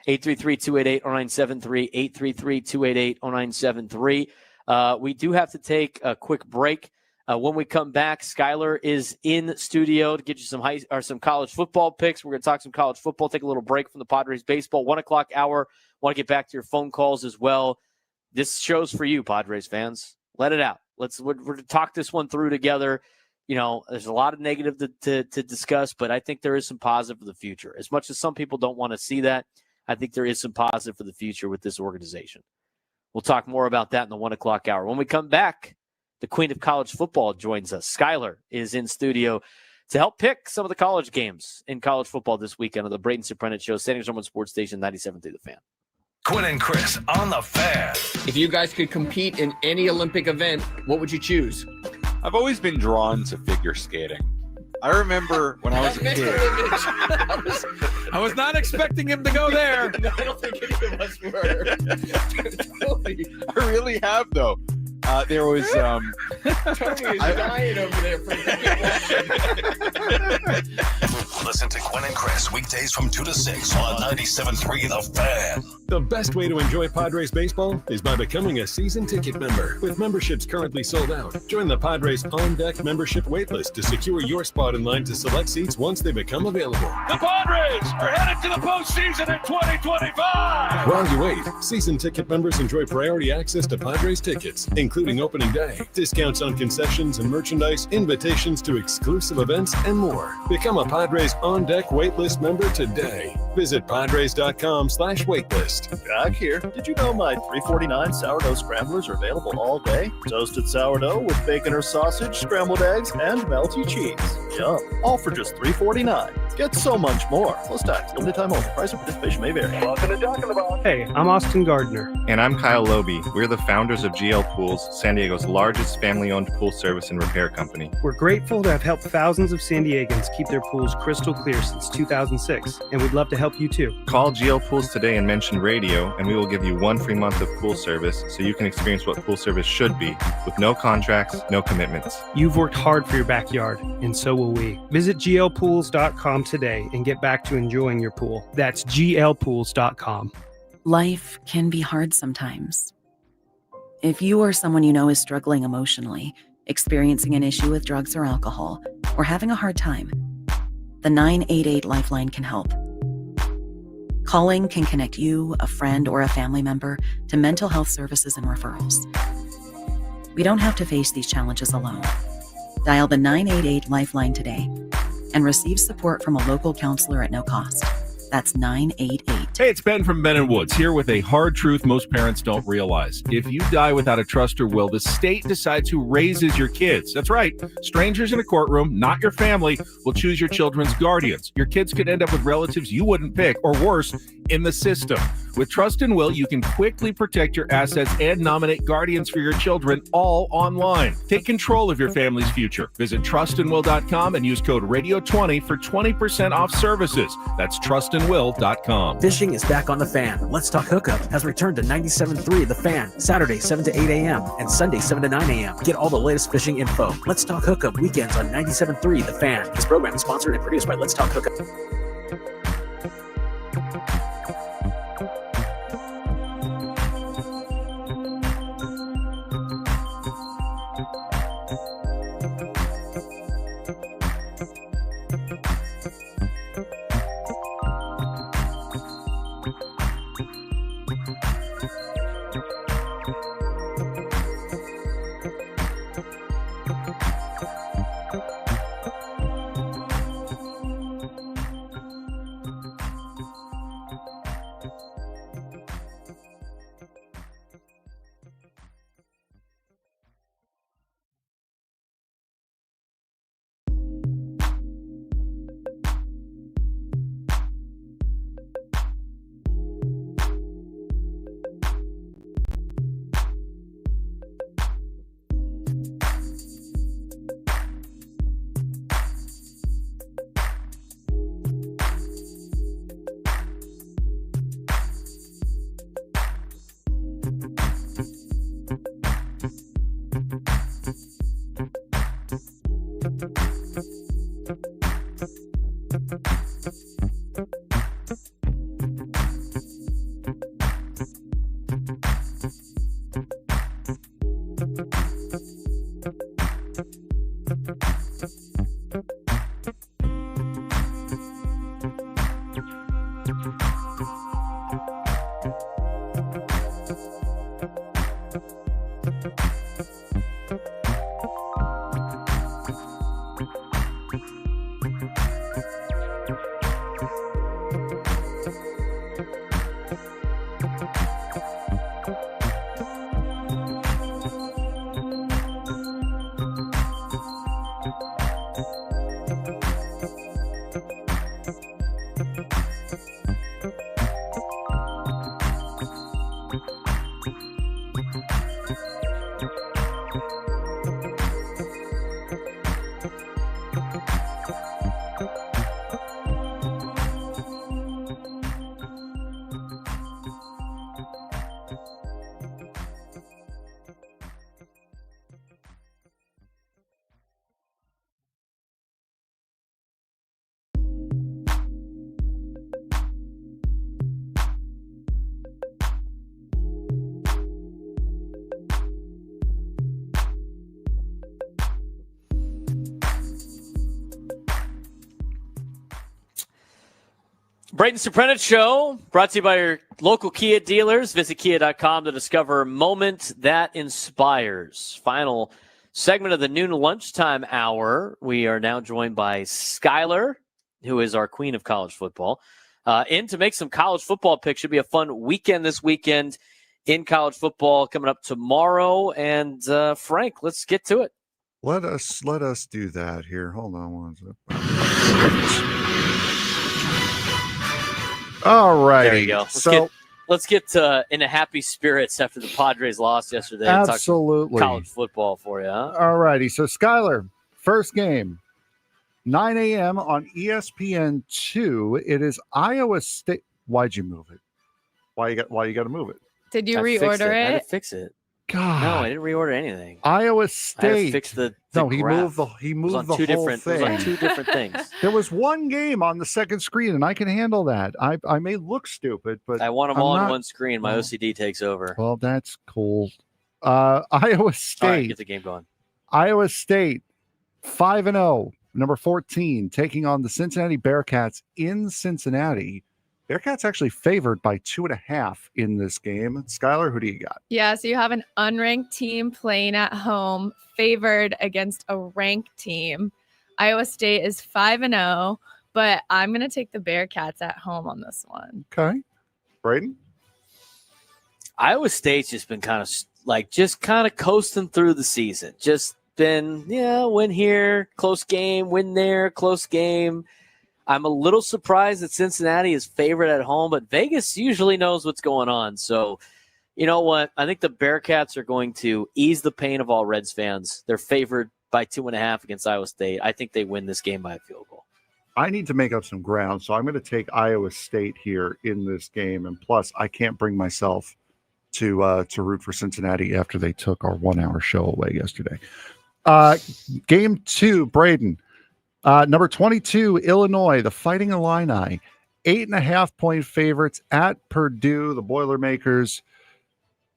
833-288-0973, 833-288-0973. We do have to take a quick break. When we come back, Skyler is in studio to get you some college football picks. We're going to talk some college football, take a little break from the Padres baseball. 1 o'clock hour. Want to get back to your phone calls as well. This show's for you, Padres fans. Let it out. We're to talk this one through together. There's a lot of negative to discuss, but I think there is some positive for the future. As much as some people don't want to see that, I think there is some positive for the future with this organization. We'll talk more about that in the 1 o'clock hour. When we come back, the queen of college football joins us. Skyler is in studio to help pick some of the college games in college football this weekend on the Braden Surprenant Show, Standings #1 Sports Station 97.3 The Fan. Quinn and Chris on the Fan. If you guys could compete in any Olympic event, what would you choose? I've always been drawn to figure skating. I remember when I was a kid. I was not expecting him to go there. No, I don't think any of us were. I really have, though. There was. Tony is dying over there for Listen to Quinn and Chris weekdays from 2 to 6 on 97.3 The Fan. The best way to enjoy Padres baseball is by becoming a season ticket member. With memberships currently sold out, join the Padres On Deck membership waitlist to secure your spot in line to select seats once they become available. The Padres are headed to the postseason in 2025. While you wait, season ticket members enjoy priority access to Padres tickets, including opening day, discounts on concessions and merchandise, invitations to exclusive events, and more. Become a Padres On Deck waitlist member today. Visit Padres.com/waitlist. Jack here. Did you know my $3.49 sourdough scramblers are available all day? Toasted sourdough with bacon or sausage, scrambled eggs, and melty cheese. Yum. All for just $3.49. Get so much more. Plus tax. Limited time only. Price and participation may vary. Welcome to Talking About. Hey, I'm Austin Gardner. And I'm Kyle Lobe. We're the founders of GL Pools, San Diego's largest family-owned pool service and repair company. We're grateful to have helped thousands of San Diegans keep their pools crystal clear since 2006, and we'd love to help help you too. Call GL Pools today and mention radio, and we will give you 1 free month of pool service so you can experience what pool service should be, with no contracts, no commitments. You've worked hard for your backyard, and so will we. Visit glpools.com today and get back to enjoying your pool. That's glpools.com. Life can be hard sometimes. If you or someone you know is struggling emotionally, experiencing an issue with drugs or alcohol, or having a hard time, the 988 Lifeline can help. Calling can connect you, a friend, or a family member to mental health services and referrals. We don't have to face these challenges alone. Dial the 988 Lifeline today and receive support from a local counselor at no cost. That's 988. Hey, it's Ben from Ben & Woods here with a hard truth most parents don't realize. If you die without a trust or will, the state decides who raises your kids. That's right. Strangers in a courtroom, not your family, will choose your children's guardians. Your kids could end up with relatives you wouldn't pick, or worse, in the system. With Trust and Will, you can quickly protect your assets and nominate guardians for your children all online. Take control of your family's future. Visit trustandwill.com and use code radio20 for 20% off services. That's trustandwill.com. Fishing is back on The Fan. Let's Talk Hookup has returned to 97.3 The Fan, Saturday 7 to 8 a.m. and Sunday 7 to 9 a.m. Get all the latest fishing info. Let's Talk Hookup weekends on 97.3 The Fan. This program is sponsored and produced by Let's Talk Hookup. Braden Surprenant Show, brought to you by your local Kia dealers. Visit kia.com to discover a moment that inspires. Final segment of the noon lunchtime hour. We are now joined by Skyler, who is our queen of college football, in to make some college football picks. Should be a fun weekend this weekend in college football coming up tomorrow. And Frank, let's get to it. Let us do that here. Hold on one second. All right. There you go. Let's get into happy spirits after the Padres lost yesterday. Absolutely. Talk college football for you. Huh? All righty. So, Skyler, first game. 9 a.m. on ESPN2. It is Iowa State. Why'd you move it? Why you got to move it? Did you I reorder fixed it? I had to fix it. God. No, I didn't reorder anything. Iowa I had to State. fix the No, he graph. moved the It was on whole two different. thing. It was on two different things. There was one game on the second screen, and I can handle that. I may look stupid, but I want them I'm all on not- one screen. My OCD takes over. Well, that's cool. Iowa State. All right, get the game going. Iowa State 5-0, number 14, taking on the Cincinnati Bearcats in Cincinnati. Bearcats actually favored by 2.5 in this game. Skyler, who do you got? Yeah, so you have an unranked team playing at home, favored against a ranked team. Iowa State is 5-0, but I'm going to take the Bearcats at home on this one. Okay. Braden? Iowa State's just been kind of coasting through the season. Just been, win here, close game, win there, close game. I'm a little surprised that Cincinnati is favored at home, but Vegas usually knows what's going on. So, you know what? I think the Bearcats are going to ease the pain of all Reds fans. They're favored by 2.5 against Iowa State. I think they win this game by a field goal. I need to make up some ground, so I'm going to take Iowa State here in this game. And plus, I can't bring myself to root for Cincinnati after they took our 1-hour show away yesterday. Game 2, Braden. Number 22, Illinois, the Fighting Illini, 8.5-point favorites at Purdue. The Boilermakers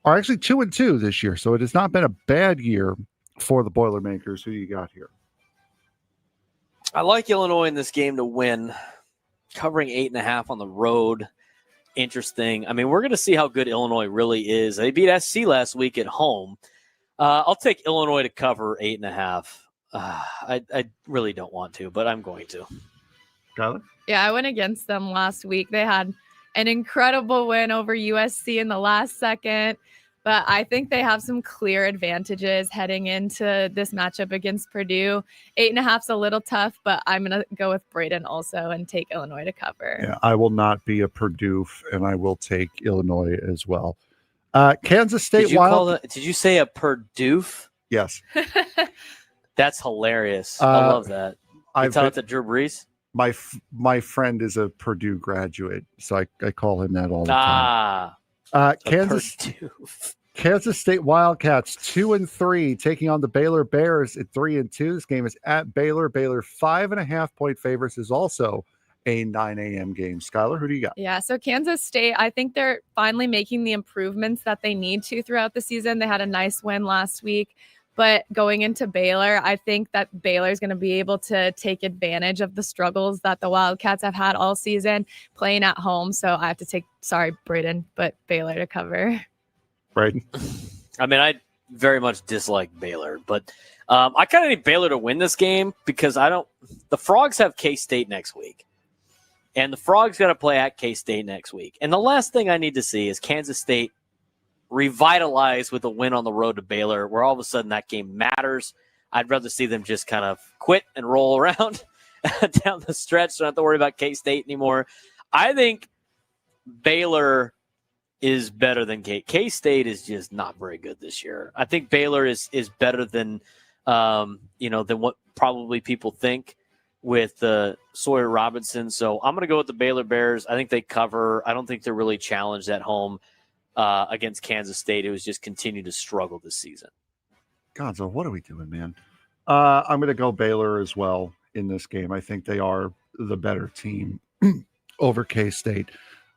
are actually 2-2 this year, so it has not been a bad year for the Boilermakers. Who you got here? I like Illinois in this game to win, covering 8.5 on the road. Interesting. I mean, we're going to see how good Illinois really is. They beat SC last week at home. I'll take Illinois to cover 8.5. I really don't want to, but I'm going to. Skyler? Yeah, I went against them last week. They had an incredible win over USC in the last second, but I think they have some clear advantages heading into this matchup against Purdue. 8.5's a little tough, but I'm going to go with Braden also and take Illinois to cover. Yeah, I will not be a Purdue, and I will take Illinois as well. Kansas State Wild. Did you say a Purdue? Yes. That's hilarious. I love that. You tell it to Drew Brees? My friend is a Purdue graduate, so I call him that all the time. Kansas State Wildcats 2-3 taking on the Baylor Bears at 3-2. This game is at Baylor. Baylor 5.5-point favorites is also a 9 a.m. game. Skyler, who do you got? Yeah, so Kansas State, I think they're finally making the improvements that they need to throughout the season. They had a nice win last week. But going into Baylor, I think that Baylor is going to be able to take advantage of the struggles that the Wildcats have had all season playing at home. So I have to take, sorry, Braden, but Baylor to cover. Braden? I mean, I very much dislike Baylor, but I kind of need Baylor to win this game because the Frogs have K-State next week. And the Frogs got to play at K-State next week. And the last thing I need to see is Kansas State revitalized with a win on the road to Baylor, where all of a sudden that game matters. I'd rather see them just kind of quit and roll around down the stretch, so I don't have to worry about K-State anymore. I think Baylor is better than K-State is just not very good this year. I think Baylor is better than than what probably people think with Sawyer Robinson. So I'm going to go with the Baylor Bears. I think they cover. I don't think they're really challenged at home against Kansas State. It was just continue to struggle this season. God, so what are we doing, man? I'm going to go Baylor as well in this game. I think they are the better team over K-State.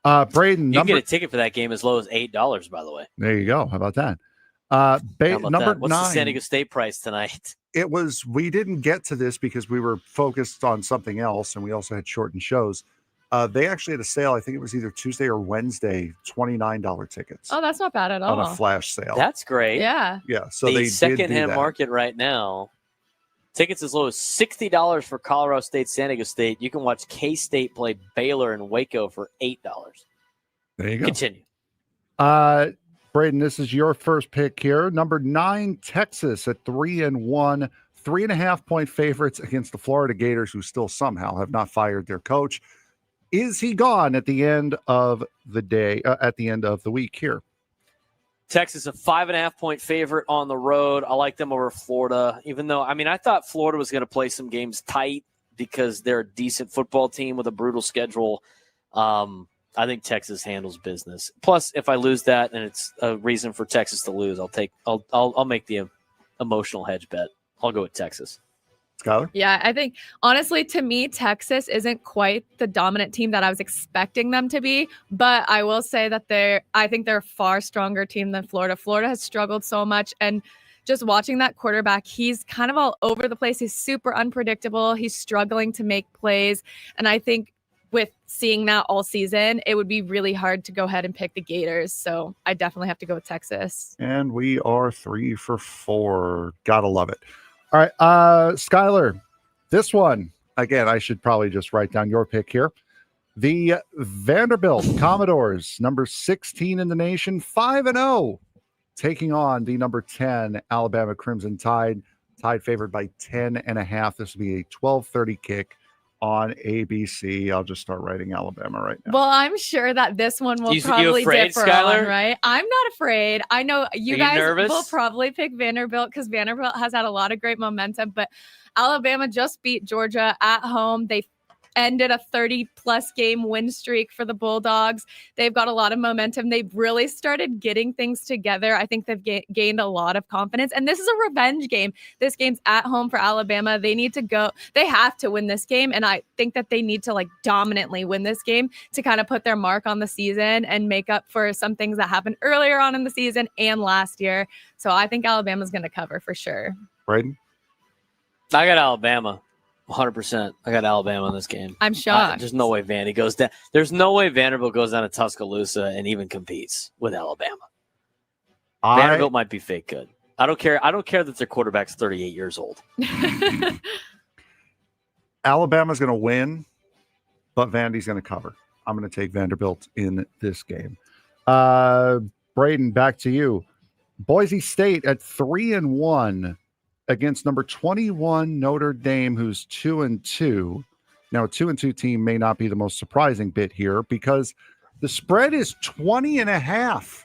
Braden, you can get a ticket for that game as low as $8, by the way. There you go. How about that? Number 9. What's the San Diego State price tonight? We didn't get to this because we were focused on something else, and we also had shortened shows. They actually had a sale. I think it was either Tuesday or Wednesday, $29 tickets. Oh, that's not bad at all. On a flash sale. That's great. Yeah. Yeah. So the they secondhand market right now, tickets as low as $60 for Colorado State, San Diego State. You can watch K-State play Baylor in Waco for $8. There you go. Continue. Braden, this is your first pick here. Number 9, Texas at 3-1, 3.5-point favorites against the Florida Gators, who still somehow have not fired their coach. Is he gone at the end of the day, at the end of the week here? Texas, a 5.5-point favorite on the road. I like them over Florida, even though, I thought Florida was going to play some games tight. because they're a decent football team with a brutal schedule. I think Texas handles business. Plus, if I lose that and it's a reason for Texas to lose, I'll make the emotional hedge bet. I'll go with Texas. Skyler? Yeah, I think honestly, to me, Texas isn't quite the dominant team that I was expecting them to be. But I will say that I think they're a far stronger team than Florida. Florida has struggled so much, and just watching that quarterback, he's kind of all over the place. He's super unpredictable. He's struggling to make plays, and I think with seeing that all season, it would be really hard to go ahead and pick the Gators. So I definitely have to go with Texas. And we are 3 for 4. Gotta love it. All right, Skyler, this one, again, I should probably just write down your pick here. The Vanderbilt Commodores, number 16 in the nation, 5-0, taking on the number 10 Alabama Crimson Tide, favored by 10.5. This will be a 12:30 kick on ABC. I'll just start writing Alabama right now. Well, I'm sure that this one will probably differ on, right? I'm not afraid. I know you guys will probably pick Vanderbilt because Vanderbilt has had a lot of great momentum, but Alabama just beat Georgia at home. They ended a 30-plus game win streak for the Bulldogs. They've got a lot of momentum. They've really started getting things together. I think they've gained a lot of confidence. And this is a revenge game. This game's at home for Alabama. They need to go. They have to win this game. And I think that they need to dominantly win this game to kind of put their mark on the season and make up for some things that happened earlier on in the season and last year. So I think Alabama's going to cover for sure. Braden? I got Alabama. 100%. I got Alabama in this game. I'm shocked. There's no way Vandy goes down. There's no way Vanderbilt goes down to Tuscaloosa and even competes with Alabama. Vanderbilt might be fake good. I don't care. I don't care that their quarterback's 38 years old. Alabama's going to win, but Vandy's going to cover. I'm going to take Vanderbilt in this game. Braden, back to you. Boise State at 3-1. Against number 21 Notre Dame, who's 2-2. Now, a 2-2 team may not be the most surprising bit here because the spread is 20.5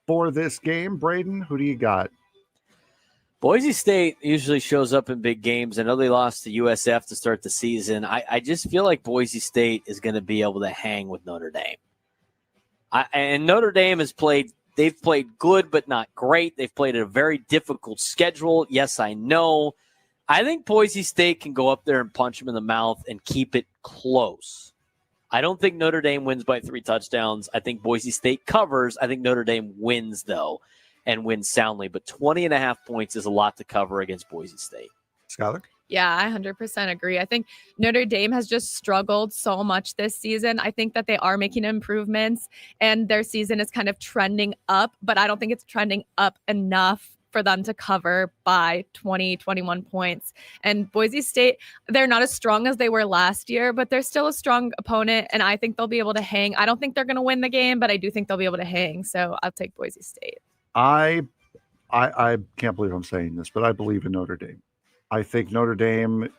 for this game. Braden, who do you got? Boise State usually shows up in big games. I know they lost to USF to start the season. I just feel like Boise State is going to be able to hang with Notre Dame. And Notre Dame has played. They've played good, but not great. They've played a very difficult schedule. Yes, I know. I think Boise State can go up there and punch them in the mouth and keep it close. I don't think Notre Dame wins by 3 touchdowns. I think Boise State covers. I think Notre Dame wins, though, and wins soundly. But 20.5 points is a lot to cover against Boise State. Skyler? Yeah, I 100% agree. I think Notre Dame has just struggled so much this season. I think that they are making improvements and their season is kind of trending up, but I don't think it's trending up enough for them to cover by 20, 21 points. And Boise State, they're not as strong as they were last year, but they're still a strong opponent, and I think they'll be able to hang. I don't think they're going to win the game, but I do think they'll be able to hang, so I'll take Boise State. I can't believe I'm saying this, but I believe in Notre Dame. I think Notre Dame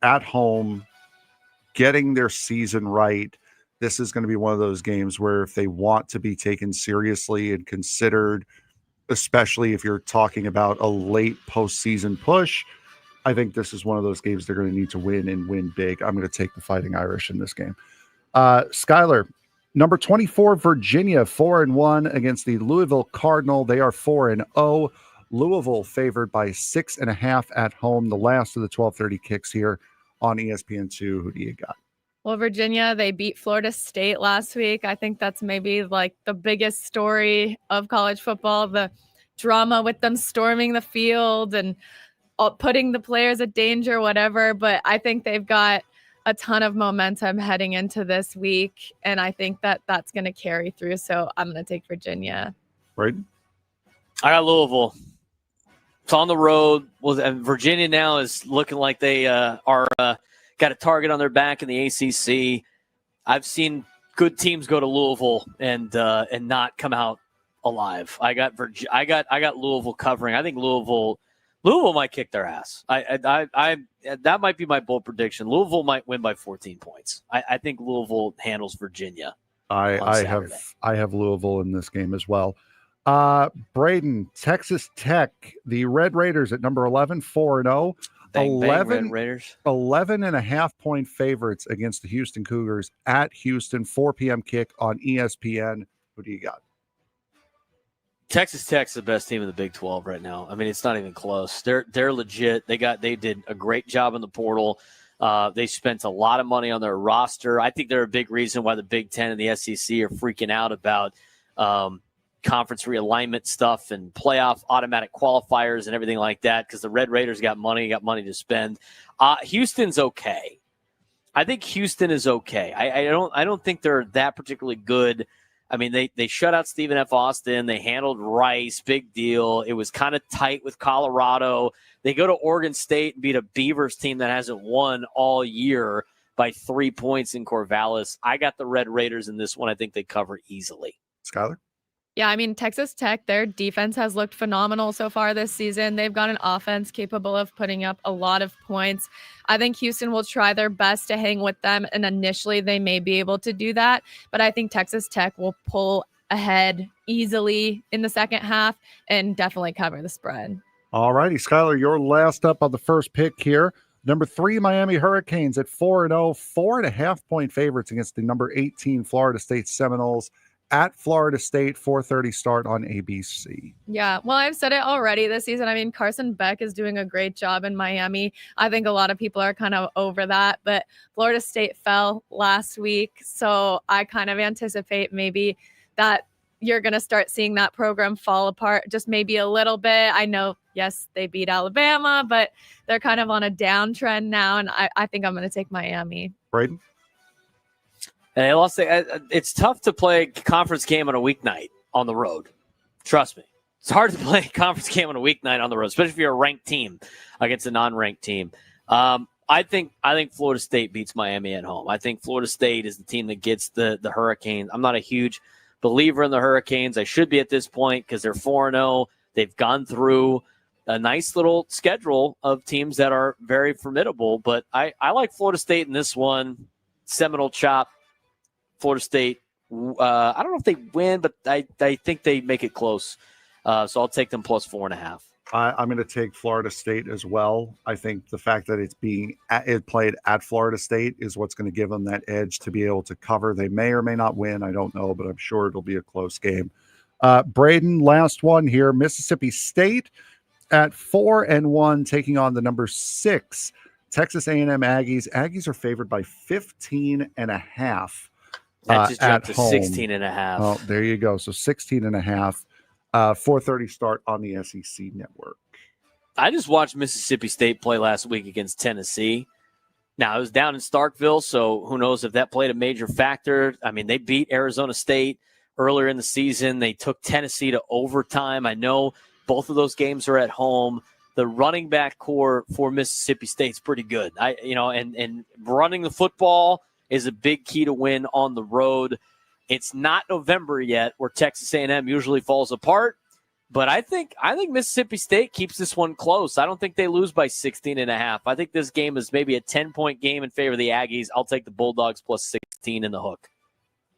at home, getting their season right, this is going to be one of those games where if they want to be taken seriously and considered, especially if you're talking about a late postseason push, I think this is one of those games they're going to need to win and win big. I'm going to take the Fighting Irish in this game. Skyler, number 24, Virginia, 4-1 against the Louisville Cardinal. They are 4-0. Louisville favored by 6.5 at home. The last of the 12:30 kicks here on ESPN2. Who do you got? Well, Virginia, they beat Florida State last week. I think that's maybe like the biggest story of college football, the drama with them storming the field and putting the players at danger, whatever. But I think they've got a ton of momentum heading into this week, and I think that that's going to carry through. So I'm going to take Virginia. Right. I got Louisville. It's on the road. Well, and Virginia now is looking like they are got a target on their back in the ACC. I've seen good teams go to Louisville and not come out alive. I got Louisville covering. I think Louisville might kick their ass. That might be my bold prediction. Louisville might win by 14 points. I think Louisville handles Virginia. I have Louisville in this game as well. Braden, Texas Tech, the Red Raiders at number 11, 4-0. Bang, bang, Red Raiders. 11.5-point favorites against the Houston Cougars at Houston, 4 p.m. kick on ESPN. Who do you got? Texas Tech's the best team in the Big 12 right now. I mean, it's not even close. They're legit. They did a great job in the portal. They spent a lot of money on their roster. I think they're a big reason why the Big 10 and the SEC are freaking out about conference realignment stuff and playoff automatic qualifiers and everything like that, because the Red Raiders got money to spend. Houston's okay. I think Houston is okay. I don't think they're that particularly good. I mean, they shut out Stephen F. Austin. They handled Rice, big deal. It was kind of tight with Colorado. They go to Oregon State and beat a Beavers team that hasn't won all year by 3 points in Corvallis. I got the Red Raiders in this one. I think they cover easily. Skyler? Yeah, I mean, Texas Tech, their defense has looked phenomenal so far this season. They've got an offense capable of putting up a lot of points. I think Houston will try their best to hang with them, and initially they may be able to do that. But I think Texas Tech will pull ahead easily in the second half and definitely cover the spread. All righty, Skyler, your last up on the first pick here. Number 3, Miami Hurricanes at 4-0, 4.5-point favorites against the number 18 Florida State Seminoles at Florida State, 4:30 start on ABC. Yeah, well, I've said it already this season. I mean, Carson Beck is doing a great job in Miami. I think a lot of people are kind of over that, but Florida State fell last week, so I kind of anticipate maybe that you're going to start seeing that program fall apart just maybe a little bit. I know, yes, they beat Alabama, but they're kind of on a downtrend now, and I think I'm going to take Miami. Braden? And I lost. It's tough to play a conference game on a weeknight on the road. Trust me. It's hard to play a conference game on a weeknight on the road, especially if you're a ranked team against a non-ranked team. I think Florida State beats Miami at home. I think Florida State is the team that gets the Hurricanes. I'm not a huge believer in the Hurricanes. I should be at this point because they're 4-0. They've gone through a nice little schedule of teams that are very formidable. But I like Florida State in this one. Seminole chop. Florida State, I don't know if they win, but I think they make it close. So I'll take them plus 4.5. I'm going to take Florida State as well. I think the fact that it played at Florida State is what's going to give them that edge to be able to cover. They may or may not win. I don't know, but I'm sure it'll be a close game. Braden, last one here. Mississippi State at 4-1, taking on the number 6 Texas A&M Aggies. Aggies are favored by 15.5. That just dropped to home. 16.5. Oh, there you go. So 16.5. 4:30 start on the SEC network. I just watched Mississippi State play last week against Tennessee. Now, it was down in Starkville, so who knows if that played a major factor. I mean, they beat Arizona State earlier in the season. They took Tennessee to overtime. I know both of those games are at home. The running back core for Mississippi State's pretty good. And running the football is a big key to win on the road. It's not November yet, where Texas A&M usually falls apart, but I think Mississippi State keeps this one close. I don't think they lose by 16.5. I think this game is maybe a 10-point game in favor of the Aggies. I'll take the Bulldogs plus 16 in the hook.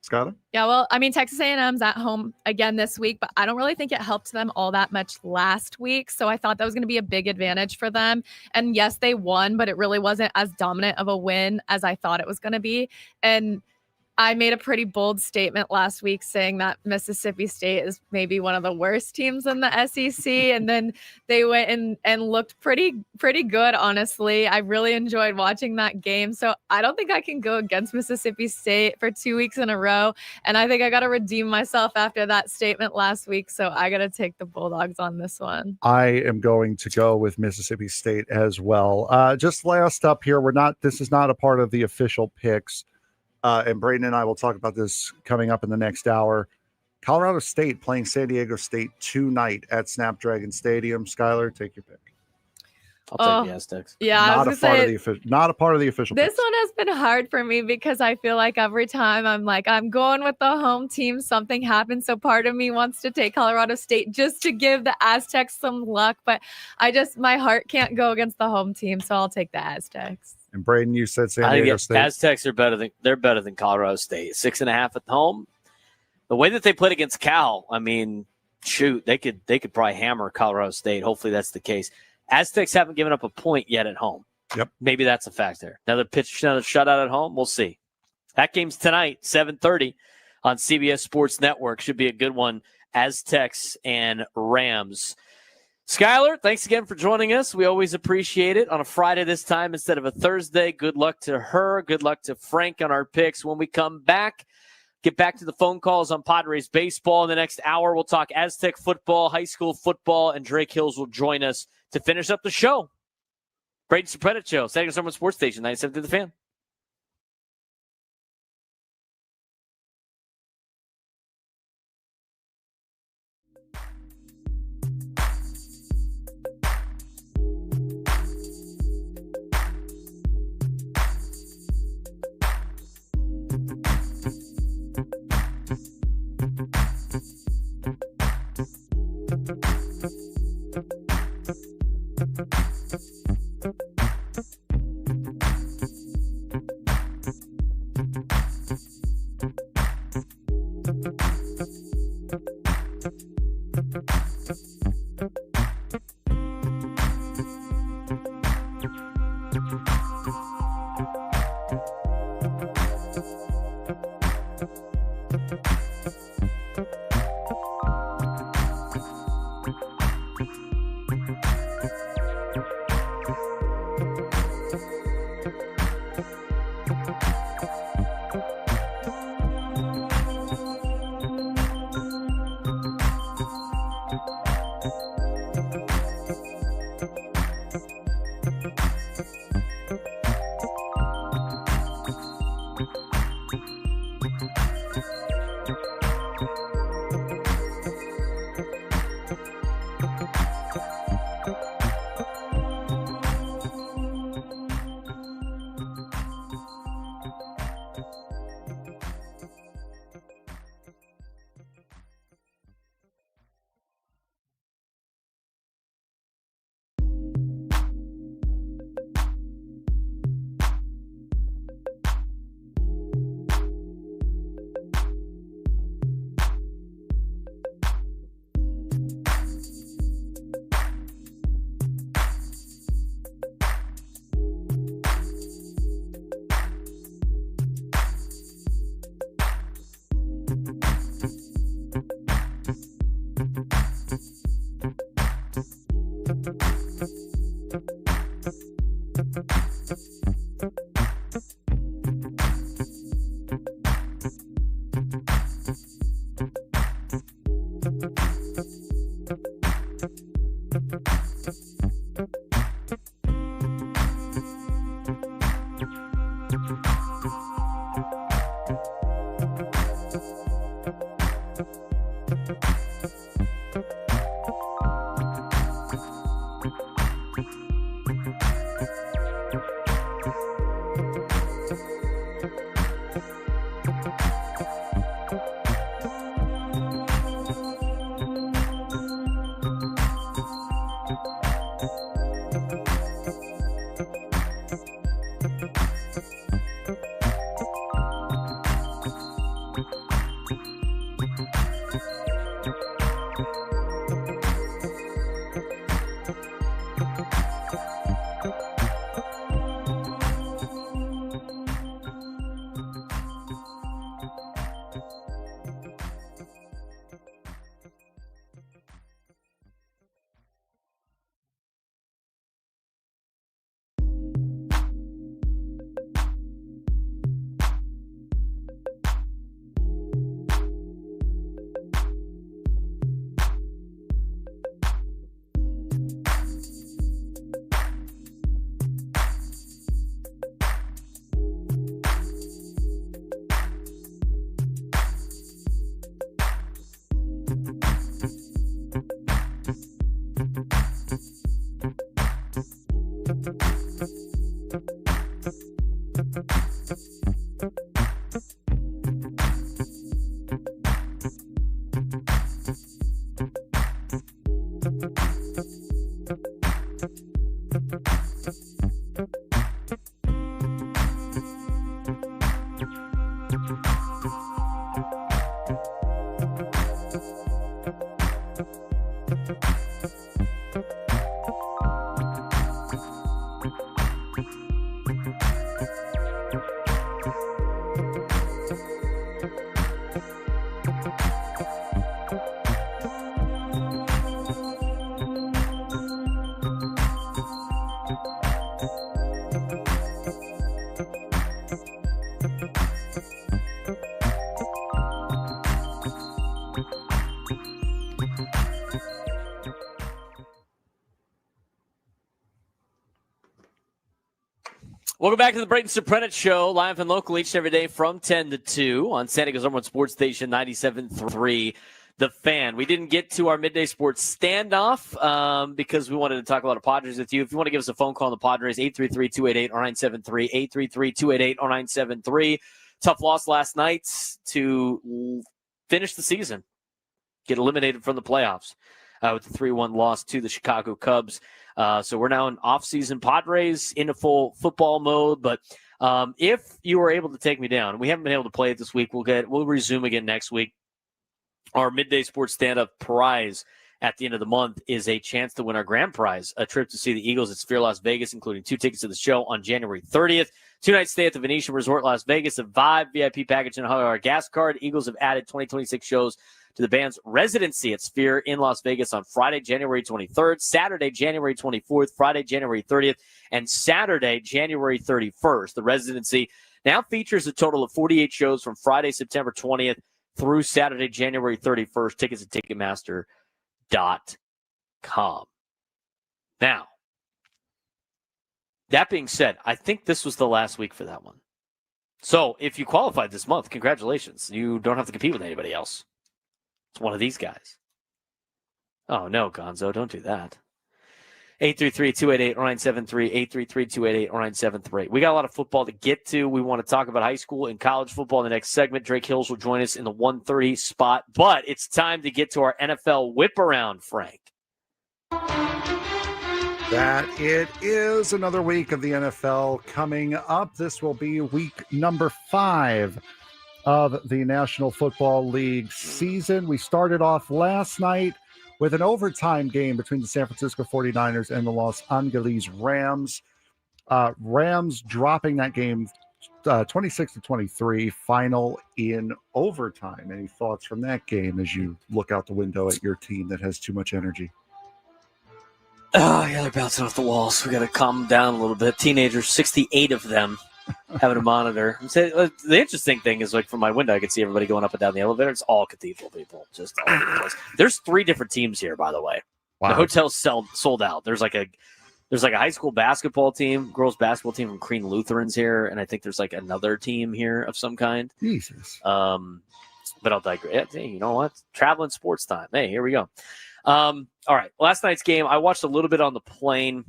Skyler? Yeah, well, I mean, Texas A&M's at home again this week, but I don't really think it helped them all that much last week. So I thought that was going to be a big advantage for them. And yes, they won, but it really wasn't as dominant of a win as I thought it was going to be. And I made a pretty bold statement last week saying that Mississippi State is maybe one of the worst teams in the SEC. And then they went and looked pretty good, honestly. I really enjoyed watching that game. So I don't think I can go against Mississippi State for 2 weeks in a row. And I think I got to redeem myself after that statement last week. So I got to take the Bulldogs on this one. I am going to go with Mississippi State as well. Just last up here, this is not a part of the official picks. And Braden and I will talk about this coming up in the next hour. Colorado State playing San Diego State tonight at Snapdragon Stadium. Skyler, take your pick. I'll take the Aztecs. Yeah, not a part of the official. This picks. one has been hard for me because I feel like every time I'm going with the home team, something happens. So part of me wants to take Colorado State just to give the Aztecs some luck, but my heart can't go against the home team, so I'll take the Aztecs. And Braden, you said San Diego State. Aztecs are better than Colorado State. 6.5 at home. The way that they played against Cal, I mean, shoot, they could probably hammer Colorado State. Hopefully that's the case. Aztecs haven't given up a point yet at home. Yep. Maybe that's a factor. Another shutout at home. We'll see. That game's tonight, 7:30 on CBS Sports Network. Should be a good one. Aztecs and Rams. Skyler, thanks again for joining us. We always appreciate it on a Friday this time instead of a Thursday. Good luck to her. Good luck to Frank on our picks. When we come back, get back to the phone calls on Padres baseball in the next hour. We'll talk Aztec football, high school football, and Drake Hills will join us to finish up the show. Braden Surprenant Show, San Diego Sports Station, 97 to the Fan. Welcome back to the Braden Surprenant Show, live and local each and every day from 10 to 2 on San Diego's number one sports station, 97.3 The Fan. We didn't get to our midday sports standoff because we wanted to talk a lot of Padres with you. If you want to give us a phone call on the Padres, 833-288-0973, 833-288-0973. Tough loss last night to finish the season, get eliminated from the playoffs with the 3-1 loss to the Chicago Cubs. So we're now in off-season Padres into full football mode. But if you were able to take me down, we haven't been able to play it this week. We'll resume again next week. Our midday sports stand-up prize at the end of the month is a chance to win our grand prize, a trip to see the Eagles at Sphere Las Vegas, including 2 tickets to the show on January 30th. 2-night stay at the Venetian Resort Las Vegas, a Vibe VIP package, and a $100 gas card. Eagles have added 2026 shows to the band's residency at Sphere in Las Vegas on Friday, January 23rd, Saturday, January 24th, Friday, January 30th, and Saturday, January 31st. The residency now features a total of 48 shows from Friday, September 20th through Saturday, January 31st. Tickets at Ticketmaster.com. Now, that being said, I think this was the last week for that one. So if you qualified this month, congratulations. You don't have to compete with anybody else. It's one of these guys. Oh, no, Gonzo, don't do that. 833-288-0973, 833-288-0973. We got a lot of football to get to. We want to talk about high school and college football in the next segment. Drake Hills will join us in the 1:30 spot. But it's time to get to our NFL whip around, Frank. That it is another week of the NFL coming up. This will be week number 5 of the National Football League season. We started off last night with an overtime game between the San Francisco 49ers and the Los Angeles Rams. Rams dropping that game 26-23, final in overtime. Any thoughts from that game as you look out the window at your team that has too much energy? Oh, yeah, they're bouncing off the walls. We got to calm them down a little bit. Teenagers, 68 of them, having a monitor. The interesting thing is, like, from my window, I can see everybody going up and down the elevator. It's all Cathedral people, just all over the place. There's 3 different teams here, by the way. Wow. The hotel's sold out. There's like a high school basketball team, girls basketball team from Crean Lutherans here, and I think there's like another team here of some kind. Jesus. But I'll digress. Hey, you know what? Traveling sports time. Hey, here we go. All right. Last night's game, I watched a little bit on the plane.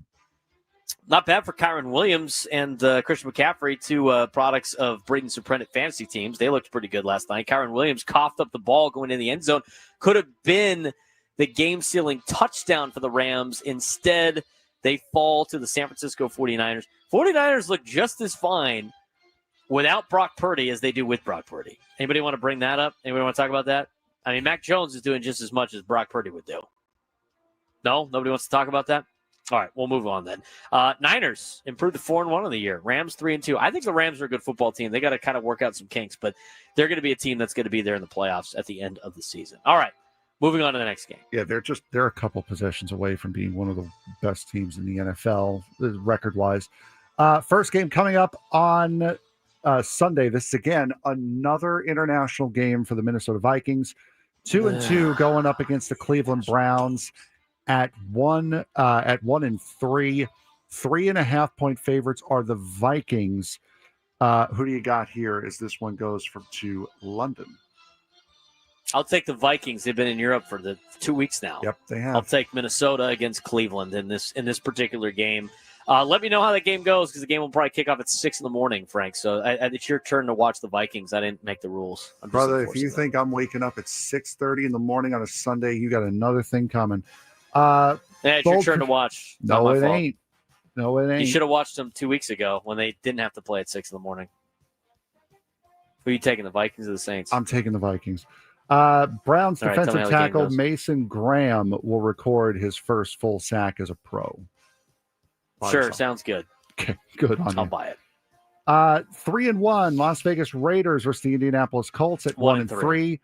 Not bad for Kyron Williams and Christian McCaffrey, 2 products of Braden Surprenant fantasy teams. They looked pretty good last night. Kyron Williams coughed up the ball going in the end zone. Could have been the game-sealing touchdown for the Rams. Instead, they fall to the San Francisco 49ers. 49ers look just as fine without Brock Purdy as they do with Brock Purdy. Anybody want to bring that up? Anybody want to talk about that? I mean, Mac Jones is doing just as much as Brock Purdy would do. No? Nobody wants to talk about that? All right, we'll move on then. Niners improved to 4-1 on the year. Rams 3-2. I think the Rams are a good football team. They got to kind of work out some kinks, but they're going to be a team that's going to be there in the playoffs at the end of the season. All right, moving on to the next game. Yeah, they're a couple possessions away from being one of the best teams in the NFL record-wise. First game coming up on Sunday. This is again another international game for the Minnesota Vikings. 2-2 going up against the Cleveland Browns at 1-3. 3.5-point favorites are the Vikings. Who do you got here as this one goes to London? I'll take the Vikings. They've been in Europe for the 2 weeks now. Yep, they have. I'll take Minnesota against Cleveland in this particular game. Let me know how that game goes because the game will probably kick off at 6 in the morning, Frank. So it's your turn to watch the Vikings. I didn't make the rules. Brother, if you think I'm waking up at 6:30 in the morning on a Sunday, you got another thing coming. It's your turn to watch. It's No, not my it fault. ain't. No, it ain't. You should have watched them 2 weeks ago when they didn't have to play at 6 in the morning. Who are you taking, the Vikings or the Saints? I'm taking the Vikings. Browns All right, tell me defensive how the game tackle goes. Mason Graham will record his first full sack as a pro. Sure, sounds good. Okay, good on I'll you. buy it. 3-1 Las Vegas Raiders versus the Indianapolis Colts at 1-3.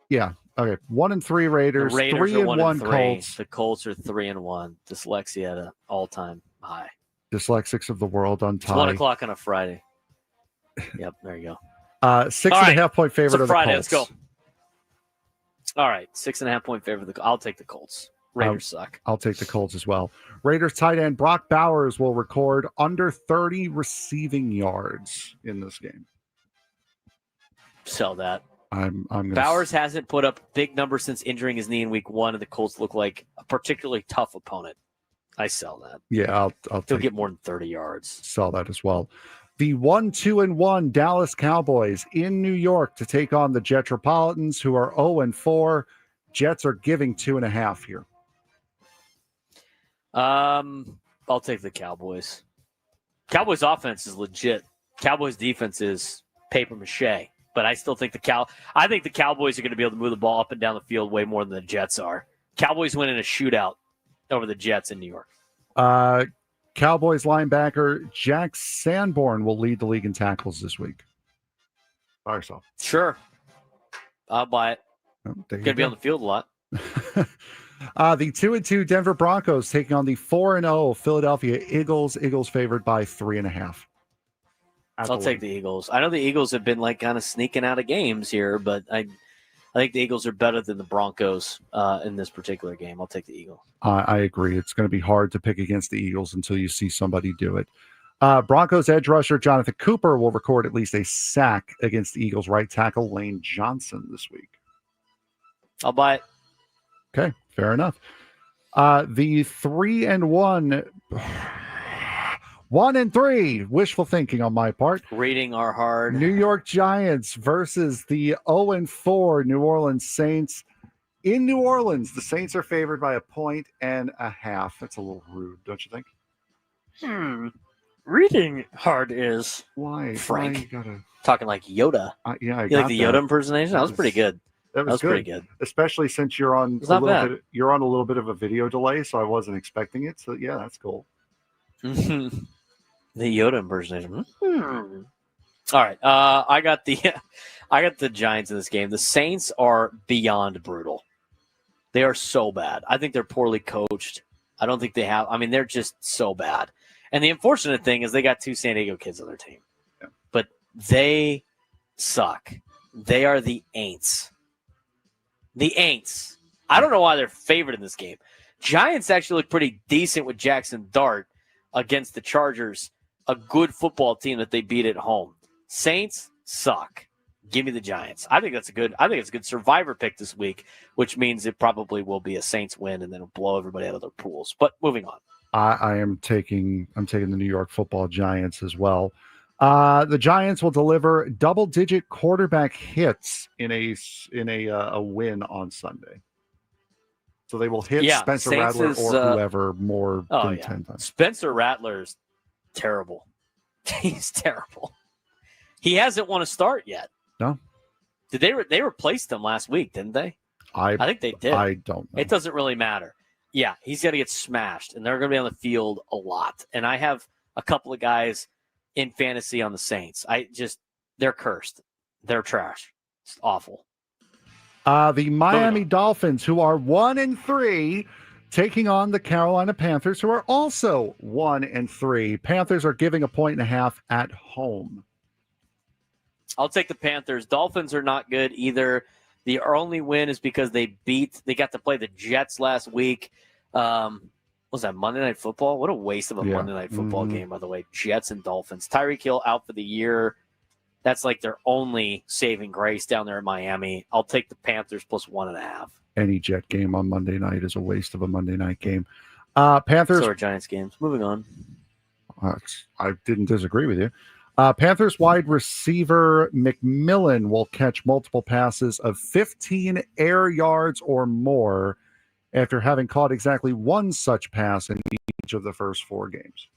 Yeah. Okay. 1-3 Raiders. The Raiders are 3-1 1-3. Colts. The Colts are 3-1. Dyslexia at an all-time high. Dyslexics of the world on It's tie. 1 o'clock on a Friday. Yep, there you go. 6.5-point favorite It's a of the Friday. Colts. Let's go. All right, 6.5-point favorite. I'll take the Colts. Raiders suck. I'll take the Colts as well. Raiders tight end Brock Bowers will record under 30 receiving yards in this game. Sell that. I'm gonna Bowers hasn't put up big numbers since injuring his knee in week 1, and the Colts look like a particularly tough opponent. I sell that. Yeah, He'll get more than 30 yards. Sell that as well. The 1-2-1 Dallas Cowboys in New York to take on the Jetropolitans, who are 0-4. Jets are giving 2.5 here. I'll take the Cowboys. Cowboys offense is legit. Cowboys defense is paper mache. But I still think the Cowboys are going to be able to move the ball up and down the field way more than the Jets are. Cowboys win in a shootout over the Jets in New York. Cowboys linebacker Jack Sanborn will lead the league in tackles this week. By yourself. Sure. I'll buy it. Going to be on the field a lot. The 2-2 Denver Broncos taking on the 4-0 Philadelphia Eagles. Eagles favored by 3.5. I'll take the Eagles. I know the Eagles have been like kind of sneaking out of games here, but I think the Eagles are better than the Broncos in this particular game. I'll take the Eagles. I agree. It's going to be hard to pick against the Eagles until you see somebody do it. Broncos edge rusher Jonathan Cooper will record at least a sack against the Eagles right tackle Lane Johnson this week. I'll buy it. Okay, fair enough. The 3-1, 1-3, wishful thinking on my part. Reading are hard. New York Giants versus the 0-4 New Orleans Saints. In New Orleans, the Saints are favored by 1.5. That's a little rude, don't you think? Reading hard is why Frank. Why you gotta... Talking like Yoda. Yeah, you like the Yoda impersonation? That was pretty good. That was pretty good. Especially since you're on a little bit of a video delay, so I wasn't expecting it. So yeah, that's cool. The Yoda impersonation. All right, I got the Giants in this game. The Saints are beyond brutal. They are so bad. I think they're poorly coached. I don't think they have. I mean, they're just so bad. And the unfortunate thing is they got 2 San Diego kids on their team, but they suck. They are the Aints. The Aints. I don't know why they're favored in this game. Giants actually look pretty decent with Jackson Dart against the Chargers, a good football team that they beat at home. Saints suck. Give me the Giants. I think it's a good survivor pick this week, which means it probably will be a Saints win and then it'll blow everybody out of their pools. But moving on. I'm taking the New York Football Giants as well. The Giants will deliver double-digit quarterback hits in a win on Sunday. So they will hit Spencer Saints Rattler or whoever more than 10 times. Spencer Rattler's terrible. He's terrible. He hasn't won a start yet. No. Did they replaced him last week, didn't they? I think they did. I don't know. It doesn't really matter. Yeah, he's got to get smashed, and they're going to be on the field a lot. And I have a couple of guys in fantasy on the Saints. They're cursed. They're trash. It's awful. The Miami Dolphins, who are 1-3, taking on the Carolina Panthers, who are also 1-3. Panthers are giving 1.5 at home. I'll take the Panthers. Dolphins are not good either. The only win is because they got to play the Jets last week. Was that Monday Night Football? What a waste of a Monday Night Football game, by the way. Jets and Dolphins. Tyreek Hill out for the year. That's like their only saving grace down there in Miami. I'll take the Panthers plus 1.5. Any Jet game on Monday night is a waste of a Monday night game. Panthers. So are Giants games. Moving on. I didn't disagree with you. Panthers wide receiver McMillan will catch multiple passes of 15 air yards or more after having caught exactly one such pass in each of the first 4 games.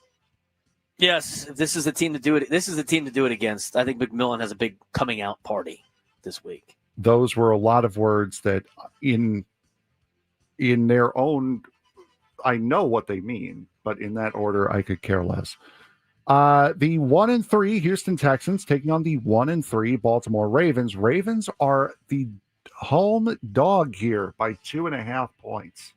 Yes, this is the team to do it. This is the team to do it against. I think McMillan has a big coming out party this week. Those were a lot of words that in their own, I know what they mean, but in that order, I could care less. The 1-3 Houston Texans taking on the 1-3 Baltimore Ravens. Ravens are the home dog here by 2.5 points.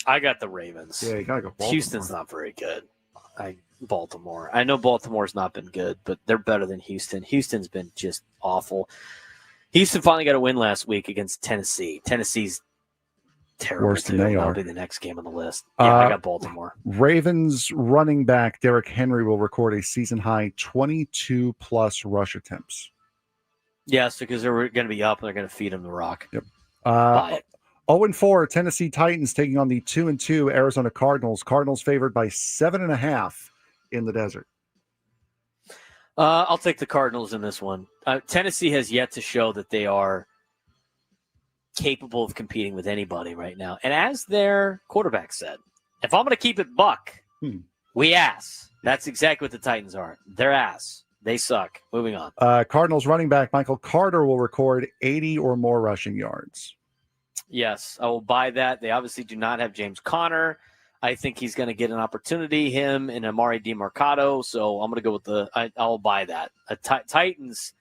I got the Ravens. Yeah, you gotta go Baltimore. Houston's not very good. Baltimore. I know Baltimore's not been good, but they're better than Houston. Houston's been just awful. Houston finally got a win last week against Tennessee. Tennessee's terrible. Worse than they are. That'll be the next game on the list. Yeah, I got Baltimore. Ravens running back Derrick Henry will record a season-high 22-plus rush attempts. Yes, because they're going to be up and they're going to feed him the rock. Yep. Buy it. 0-4 Tennessee Titans taking on the 2-2 Arizona Cardinals. Cardinals favored by 7.5 in the desert. I'll take the Cardinals in this one. Tennessee has yet to show that they are capable of competing with anybody right now. And as their quarterback said, if I'm going to keep it buck, we ass. That's exactly what the Titans are. They're ass. They suck. Moving on. Cardinals running back Michael Carter will record 80 or more rushing yards. Yes, I will buy that. They obviously do not have James Conner. I think he's going to get an opportunity, him and Amari DiMercato. So I'm going to go with I'll buy that. Titans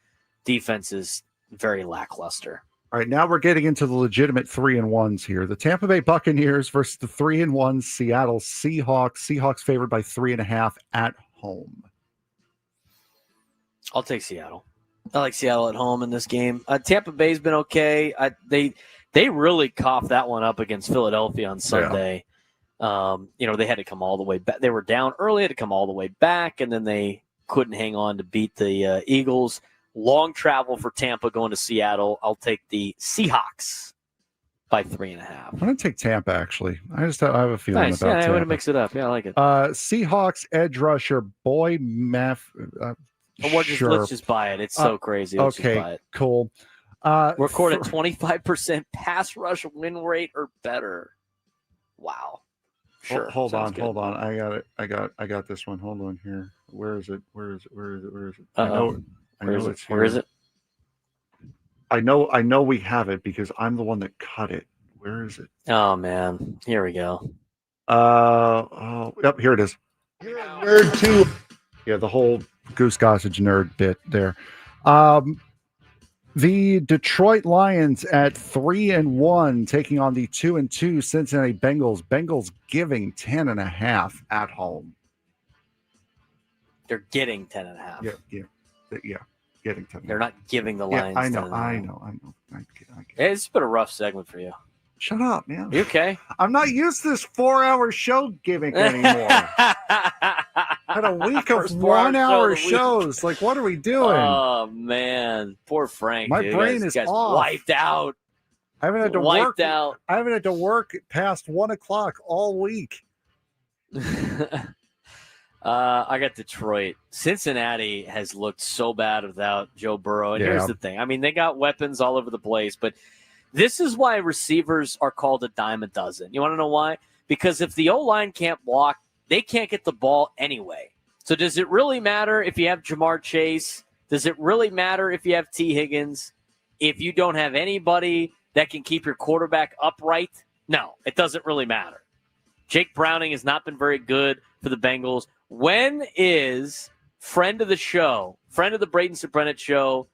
defense is very lackluster. All right, now we're getting into the legitimate 3-1s here. The Tampa Bay Buccaneers versus the 3-1 Seattle Seahawks. Seahawks favored by 3.5 at home. I'll take Seattle. I like Seattle at home in this game. Tampa Bay's been okay. They really coughed that one up against Philadelphia on Sunday. Yeah. They had to come all the way back. They were down early, had to come all the way back, and then they couldn't hang on to beat the Eagles. Long travel for Tampa going to Seattle. I'll take the Seahawks by 3.5. I'm going to take Tampa, actually. I have a feeling about Tampa. I want to mix it up. Yeah, I like it. Seahawks edge rusher, Boy Math. Let's just buy it. It's so crazy. Let's just buy it. Cool. Record a 25% pass rush win rate or better. Wow. Sure. Hold on. I got it. I got this one. Hold on here. Where is it? I know it's here. Where is it? I know we have it because I'm the one that cut it. Where is it? Oh man. Here we go. Yep, here it is. You're a nerd too. Yeah, the whole Goose Gossage nerd bit there. The Detroit Lions at 3-1 taking on the 2-2 Cincinnati Bengals. Bengals giving 10.5 at home. They're getting 10.5. Yeah, getting 10. They're not giving the Lions. I know. It's been a rough segment for you. Shut up, man. You okay? I'm not used to this 4-hour show gimmick anymore. Had a week of 1-hour shows. Like, what are we doing? Oh man, poor Frank. My brain is off. Wiped out. I haven't had to work. I haven't had to work past 1 o'clock all week. I got Detroit. Cincinnati has looked so bad without Joe Burrow. And here's the thing. I mean, they got weapons all over the place, but this is why receivers are called a dime a dozen. You want to know why? Because if the O-line can't block, they can't get the ball anyway. So does it really matter if you have Jamar Chase? Does it really matter if you have T. Higgins? If you don't have anybody that can keep your quarterback upright? No, it doesn't really matter. Jake Browning has not been very good for the Bengals. When is friend of the show, friend of the Braden Surprenant show,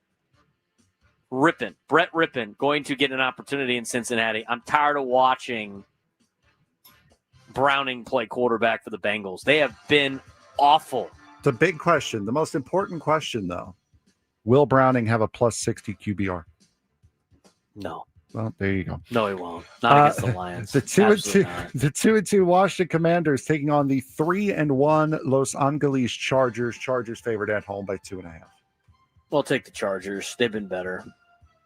Brett Rippon, going to get an opportunity in Cincinnati? I'm tired of watching Browning play quarterback for the Bengals. They have been awful. The big question, the most important question, though, will Browning have a plus 60 QBR? No. Well, there you go. No, he won't. Not against the Lions. The 2-2 Washington Commanders taking on the 3-1 Los Angeles Chargers. Chargers favored at home by 2.5. We'll take the Chargers. They've been better.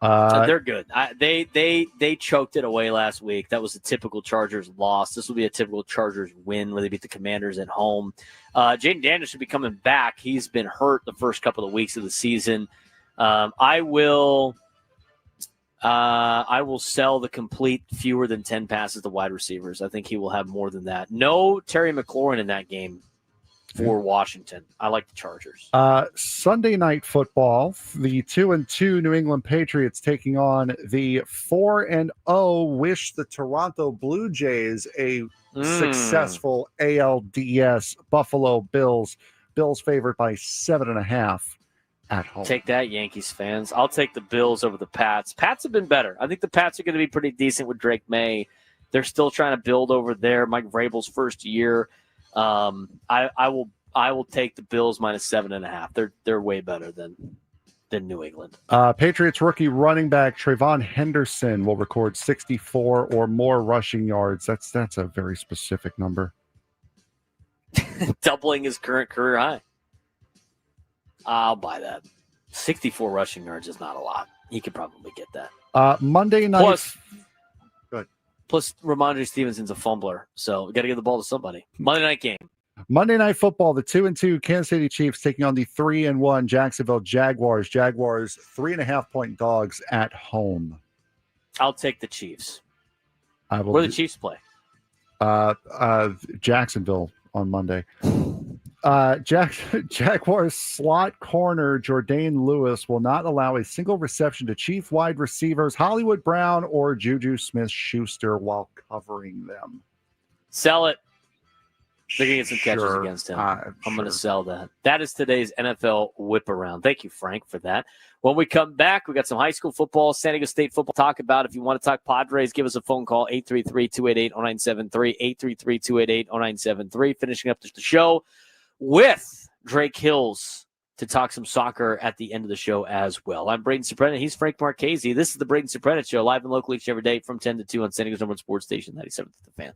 They're good. They choked it away last week. That was a typical Chargers loss. This will be a typical Chargers win where they beat the Commanders at home. Jaden Daniels should be coming back. He's been hurt the first couple of weeks of the season. I will sell the complete fewer than 10 passes to wide receivers. I think he will have more than that. No Terry McLaurin in that game for Washington. I like the Chargers. Sunday night football, the 2-2 New England Patriots taking on the 4-0 wish the Toronto Blue Jays a successful ALDS Buffalo Bills. Bills favored by 7.5 at home. Take that, Yankees fans. I'll take the Bills over the Pats. Pats have been better. I think the Pats are going to be pretty decent with Drake May. They're still trying to build over there. Mike Vrabel's first year. I will take the Bills minus 7.5. They're way better than than New England. Patriots rookie running back Trayvon Henderson will record 64 or more rushing yards. That's a very specific number. Doubling his current career high. I'll buy that. 64 rushing yards is not a lot. He could probably get that. Monday night. Plus, Ramondre Stevenson's a fumbler, so we got to give the ball to somebody. Monday night game. Monday Night Football, the 2-2 Kansas City Chiefs taking on the 3-1 Jacksonville Jaguars. Jaguars 3.5-point dogs at home. I'll take the Chiefs. I will. Where do the Chiefs play? Jacksonville on Monday. Jaguars slot corner Jordan Lewis will not allow a single reception to Chief wide receivers Hollywood Brown or Juju Smith-Schuster while covering them. Sell it. They're going to get some catches against him. I'm going to sell that. That is today's NFL whip around. Thank you, Frank, for that. When we come back, we got some high school football, San Diego State football to talk about. If you want to talk Padres, give us a phone call, 833-288-0973, 833-288-0973. Finishing up the show with Drake Hills to talk some soccer at the end of the show as well. I'm Braden Surprenant. He's Frank Marchese. This is the Braden Surprenant Show, live and local each and every day from 10 to 2 on San Diego's number one sports station, 97th The Fan.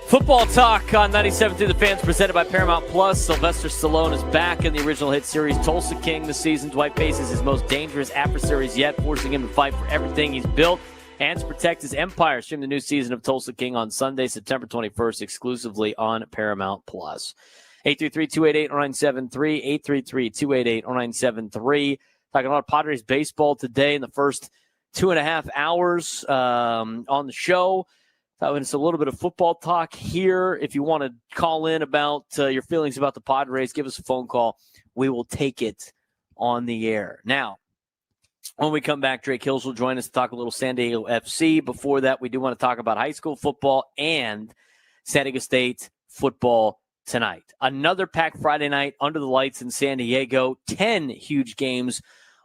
Football talk on 97 through the fans, presented by Paramount Plus. Sylvester Stallone is back in the original hit series Tulsa King this season. Dwight faces his most dangerous adversaries yet, forcing him to fight for everything he's built and to protect his empire. Stream the new season of Tulsa King on Sunday, September 21st, exclusively on Paramount Plus. 833-288-0973, 833-288-0973. Talking about Padres baseball today in the first 2.5 hours on the show. It's a little bit of football talk here. If you want to call in about your feelings about the Padres, give us a phone call. We will take it on the air. Now, when we come back, Drake Hills will join us to talk a little San Diego FC. Before that, we do want to talk about high school football and San Diego State football tonight. Another packed Friday night under the lights in San Diego. 10 huge games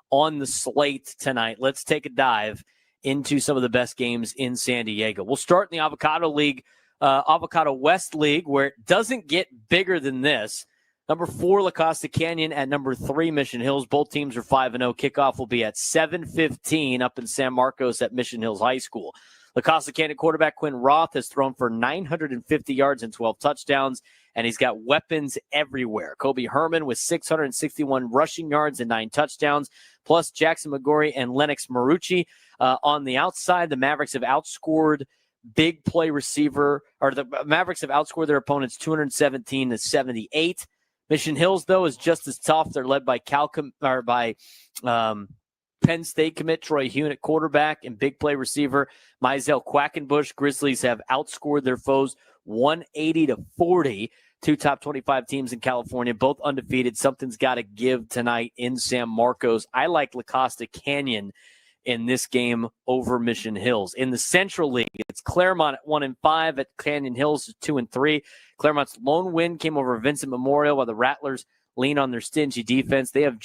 on the slate tonight. Let's take a dive into some of the best games in San Diego. We'll start in the Avocado League, Avocado West League, where it doesn't get bigger than this. Number 4, La Costa Canyon at number 3, Mission Hills. Both teams are 5-0. Kickoff will be at 7:15 up in San Marcos at Mission Hills High School. La Costa Canyon quarterback Quinn Roth has thrown for 950 yards and 12 touchdowns, and he's got weapons everywhere. Kobe Herman with 661 rushing yards and 9 touchdowns, plus Jackson McGorry and Lennox Marucci. On the outside, the Mavericks have outscored big play receiver, or the Mavericks have outscored their opponents 217-78. Mission Hills, though, is just as tough. They're led by Penn State commit Troy Hune at quarterback and big play receiver Mizell Quackenbush. Grizzlies have outscored their foes 180-40. 2 top 25 teams in California, both undefeated. Something's got to give tonight in San Marcos. I like La Costa Canyon in this game over Mission Hills. In the Central League, it's Claremont at 1-5, at Canyon Hills 2-3. Claremont's lone win came over Vincent Memorial, while the Rattlers lean on their stingy defense. They've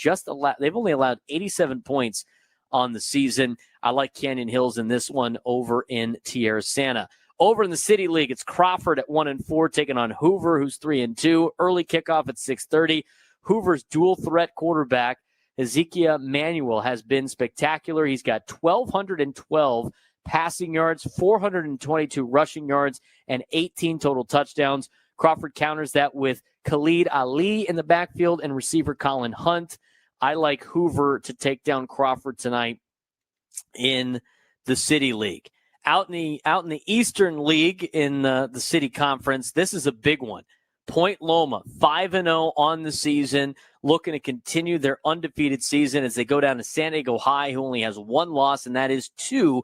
only allowed 87 points on the season. I like Canyon Hills in this one over in Tierra Santa. Over in the City League, it's Crawford at 1-4, taking on Hoover, who's 3-2. Early kickoff at 6:30. Hoover's dual threat quarterback Ezekiel Manuel has been spectacular. He's got 1,212 passing yards, 422 rushing yards, and 18 total touchdowns. Crawford counters that with Khalid Ali in the backfield and receiver Colin Hunt. I like Hoover to take down Crawford tonight in the City League. Out in the Eastern League in the City Conference, this is a big one. Point Loma, 5-0 on the season, looking to continue their undefeated season as they go down to San Diego High, who only has 1 loss, and that is to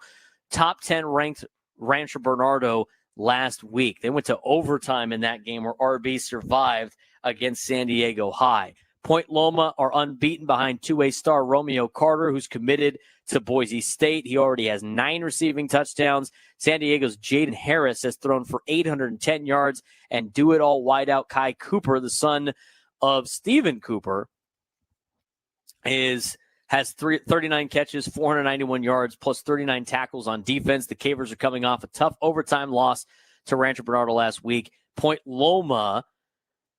top 10 ranked Rancho Bernardo last week. They went to overtime in that game where RB survived against San Diego High. Point Loma are unbeaten behind 2A star Romeo Carter, who's committed to Boise State. He already has 9 receiving touchdowns. San Diego's Jaden Harris has thrown for 810 yards, and do-it-all wideout Kai Cooper, the son of Stephen Cooper, has 39 catches, 491 yards, plus 39 tackles on defense. The Cavers are coming off a tough overtime loss to Rancho Bernardo last week. Point Loma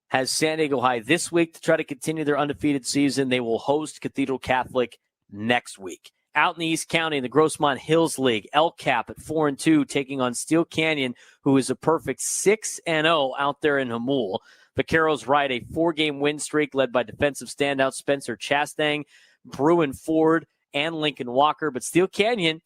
has San Diego High this week to try to continue their undefeated season. They will host Cathedral Catholic next week. Out in the East County in the Grossmont Hills League, El Cap at 4-2 taking on Steel Canyon, who is a perfect 6-0 out there in Hamul. Vaqueros ride a 4-game win streak led by defensive standouts Spencer Chastang, Bruin Ford, and Lincoln Walker. But Steel Canyon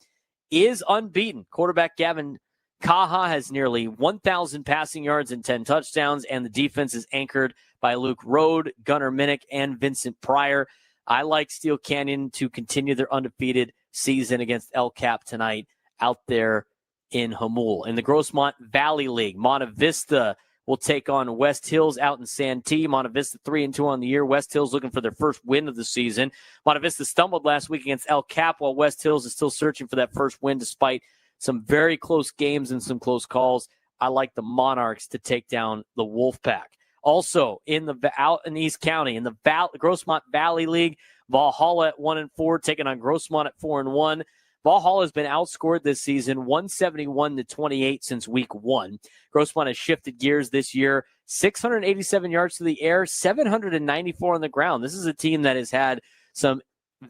is unbeaten. Quarterback Gavin Kaha has nearly 1,000 passing yards and 10 touchdowns, and the defense is anchored by Luke Rode, Gunnar Minnick, and Vincent Pryor. I like Steel Canyon to continue their undefeated season against El Cap tonight out there in Hamul. In the Grossmont Valley League, Monta Vista will take on West Hills out in Santee. Monta Vista 3-2 on the year. West Hills looking for their first win of the season. Monta Vista stumbled last week against El Cap, while West Hills is still searching for that first win despite some very close games and some close calls. I like the Monarchs to take down the Wolfpack. Also, out in East County, in the Grossmont Valley League, Valhalla at 1-4, taking on Grossmont at 4-1. Valhalla has been outscored this season 171-28 since week 1. Grossmont has shifted gears this year, 687 yards to the air, 794 on the ground. This is a team that has had some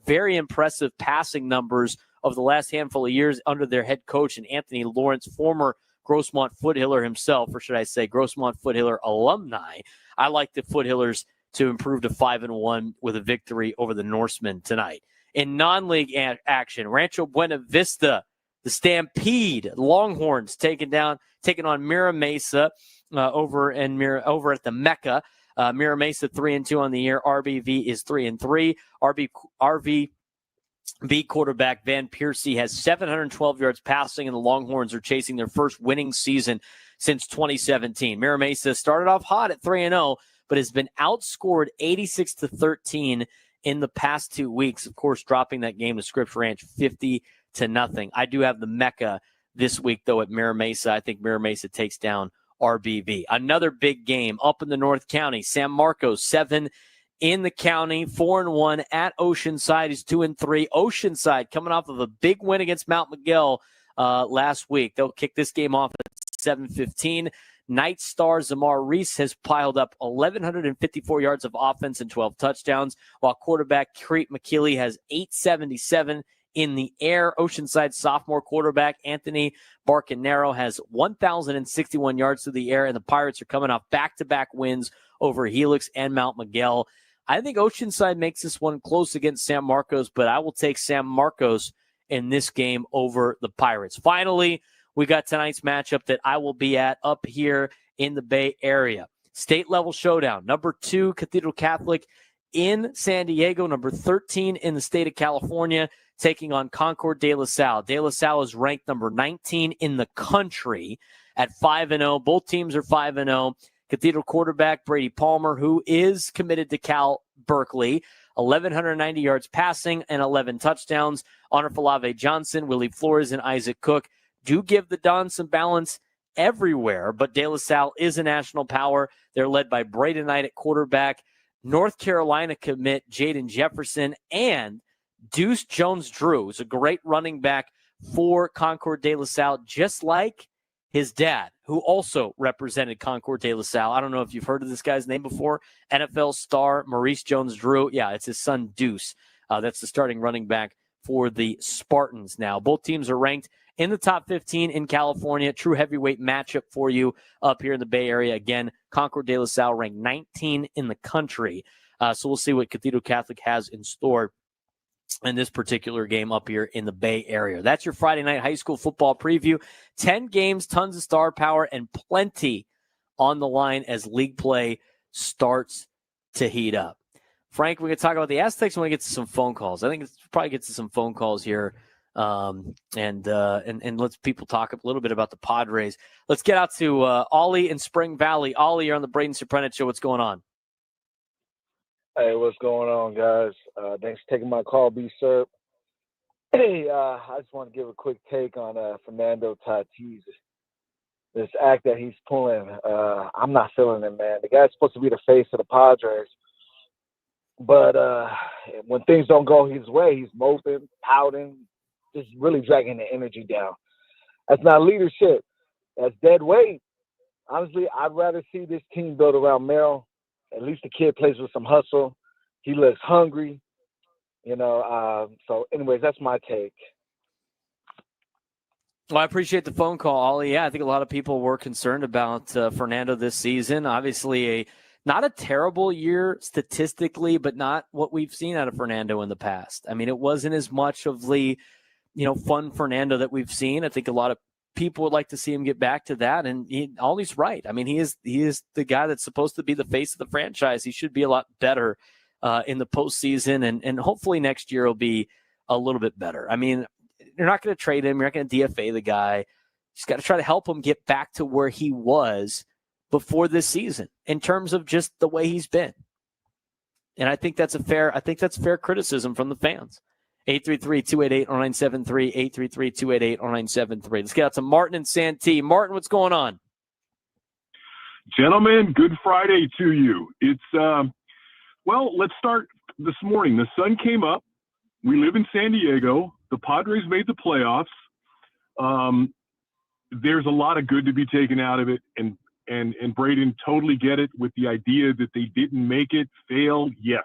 very impressive passing numbers over the last handful of years under their head coach and Anthony Lawrence, former Grossmont Foothiller himself, or should I say Grossmont Foothiller alumni, I like the Foothillers to improve to 5-1 with a victory over the Norsemen tonight. In non-league action, Rancho Buena Vista, the Stampede Longhorns taking on Mira Mesa over at the Mecca. Mira Mesa 3-2 on the year. RBV is 3-3. RVB quarterback Van Piercy has 712 yards passing, and the Longhorns are chasing their first winning season since 2017. Mira Mesa started off hot at 3-0, but has been outscored 86-13 in the past 2 weeks. Of course, dropping that game to Scripps Ranch 50-0. I do have the Mecca this week, though, at Mira Mesa. I think Mira Mesa takes down RBV. Another big game up in the North County. San Marcos 7 in the county, 4-1 at Oceanside is 2-3. Oceanside coming off of a big win against Mount Miguel last week. They'll kick this game off at 7:15. Night Star Zamar Reese has piled up 1,154 yards of offense and 12 touchdowns, while quarterback Crete McKeely has 877 in the air. Oceanside sophomore quarterback Anthony Barcanero has 1,061 yards through the air, and the Pirates are coming off back-to-back wins over Helix and Mount Miguel. I think Oceanside makes this one close against San Marcos, but I will take San Marcos in this game over the Pirates. Finally, we got tonight's matchup that I will be at up here in the Bay Area. State level showdown. Number 2, Cathedral Catholic in San Diego. Number 13 in the state of California, taking on Concord de La Salle. De La Salle is ranked number 19 in the country at 5-0. Both teams are 5-0. Cathedral quarterback Brady Palmer, who is committed to Cal Berkeley, 1,190 yards passing and 11 touchdowns. Honor Falave Johnson, Willie Flores, and Isaac Cook do give the Dons some balance everywhere, but De La Salle is a national power. They're led by Braden Knight at quarterback, North Carolina commit Jaden Jefferson, and Deuce Jones-Drew is a great running back for Concord de La Salle, just like his dad, who also represented Concord de La Salle. I don't know if you've heard of this guy's name before. NFL star Maurice Jones-Drew. Yeah, it's his son Deuce. That's the starting running back for the Spartans now. Both teams are ranked in the top 15 in California. True heavyweight matchup for you up here in the Bay Area. Again, Concord de La Salle ranked 19 in the country. So we'll see what Cathedral Catholic has in store in this particular game up here in the Bay Area. That's your Friday night high school football preview. 10 games, tons of star power, and plenty on the line as league play starts to heat up. Frank, we're going to talk about the Aztecs and we're going to get to some phone calls. I think it's probably get to some phone calls here and let's people talk a little bit about the Padres. Let's get out to Ollie in Spring Valley. Ollie, you're on the Braden Surprenant Show. What's going on? Hey, what's going on, guys? Thanks for taking my call, B-Serp. Hey, I just want to give a quick take on Fernando Tatis. This act that he's pulling, I'm not feeling it, man. The guy's supposed to be the face of the Padres. But when things don't go his way, he's moping, pouting, just really dragging the energy down. That's not leadership. That's dead weight. Honestly, I'd rather see this team built around Merrill. At least the kid plays with some hustle. He looks hungry, So, anyways, that's my take. Well, I appreciate the phone call, Ollie. Yeah, I think a lot of people were concerned about Fernando this season. Obviously, not a terrible year statistically, but not what we've seen out of Fernando in the past. I mean, it wasn't as much of the, fun Fernando that we've seen. I think a lot of people would like to see him get back to that, and Ollie's right. I mean, he is the guy that's supposed to be the face of the franchise. He should be a lot better in the postseason, and hopefully next year will be a little bit better. I mean, you're not going to trade him. You're not going to DFA the guy. You just got to try to help him get back to where he was before this season in terms of just the way he's been. And I think that's fair criticism from the fans. 833-288-0973, 833-288-0973. Let's get out to Martin and Santee. Martin, what's going on? Gentlemen, good Friday to you. It's, let's start this morning. The sun came up. We live in San Diego. The Padres made the playoffs. There's a lot of good to be taken out of it, and Braden totally get it with the idea that they didn't make it, fail, yes.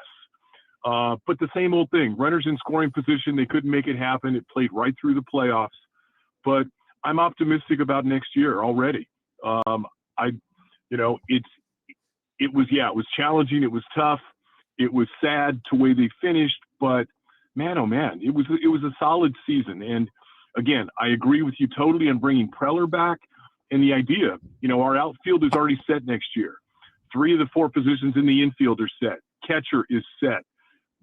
But the same old thing, runners in scoring position, they couldn't make it happen. It played right through the playoffs. But I'm optimistic about next year already. It was challenging. It was tough. It was sad the way they finished, but man, oh man, it was a solid season. And again, I agree with you totally on bringing Preller back and the idea, our outfield is already set next year. 3 of the 4 positions in the infield are set. Catcher is set.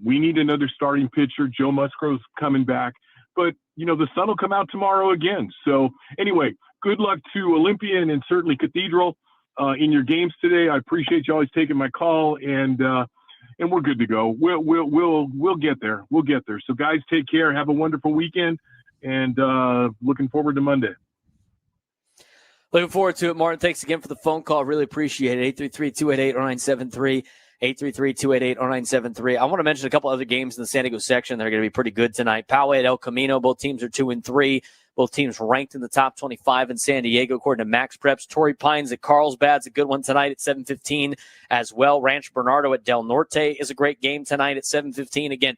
We need another starting pitcher. Joe Musgrove's coming back, but the sun will come out tomorrow again. So anyway, good luck to Olympian and certainly Cathedral in your games today. I appreciate you always taking my call, and we're good to go. We'll get there. We'll get there. So guys, take care. Have a wonderful weekend, and looking forward to Monday. Looking forward to it, Martin. Thanks again for the phone call. Really appreciate it. 833-288-0973. 833-288-0973. I want to mention a couple other games in the San Diego section that are going to be pretty good tonight. Poway at El Camino. Both teams are 2-3. Both teams ranked in the top 25 in San Diego, according to Max Preps. Torrey Pines at Carlsbad's a good one tonight at 7:15 as well. Rancho Bernardo at Del Norte is a great game tonight at 7:15. Again,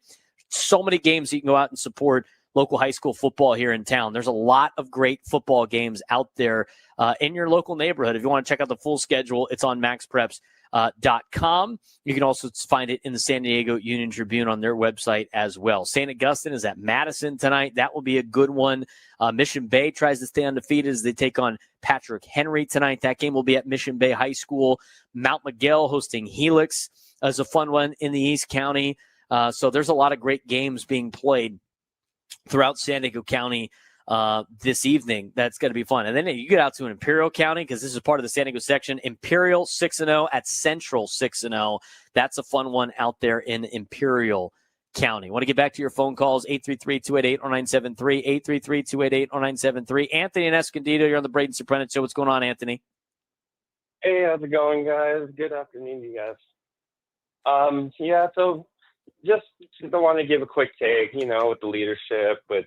so many games you can go out and support local high school football here in town. There's a lot of great football games out there in your local neighborhood. If you want to check out the full schedule, it's on maxpreps.com. You can also find it in the San Diego Union Tribune on their website as well. St. Augustine is at Madison tonight. That will be a good one. Mission Bay tries to stay undefeated as they take on Patrick Henry tonight. That game will be at Mission Bay High School. Mount Miguel hosting Helix is a fun one in the East County. So there's a lot of great games being played throughout San Diego County this evening. That's going to be fun. And then you get out to Imperial County, because this is part of the San Diego section. Imperial 6-0 at Central 6-0. That's a fun one out there in Imperial County. Want to get back to your phone calls, 833-288-0973, 833-288-0973. Anthony and Escondido, you're on the Braden Surprenant Show. What's going on, Anthony? Hey, how's it going, guys? Good afternoon, you guys. So just want to give a quick take, with the leadership, with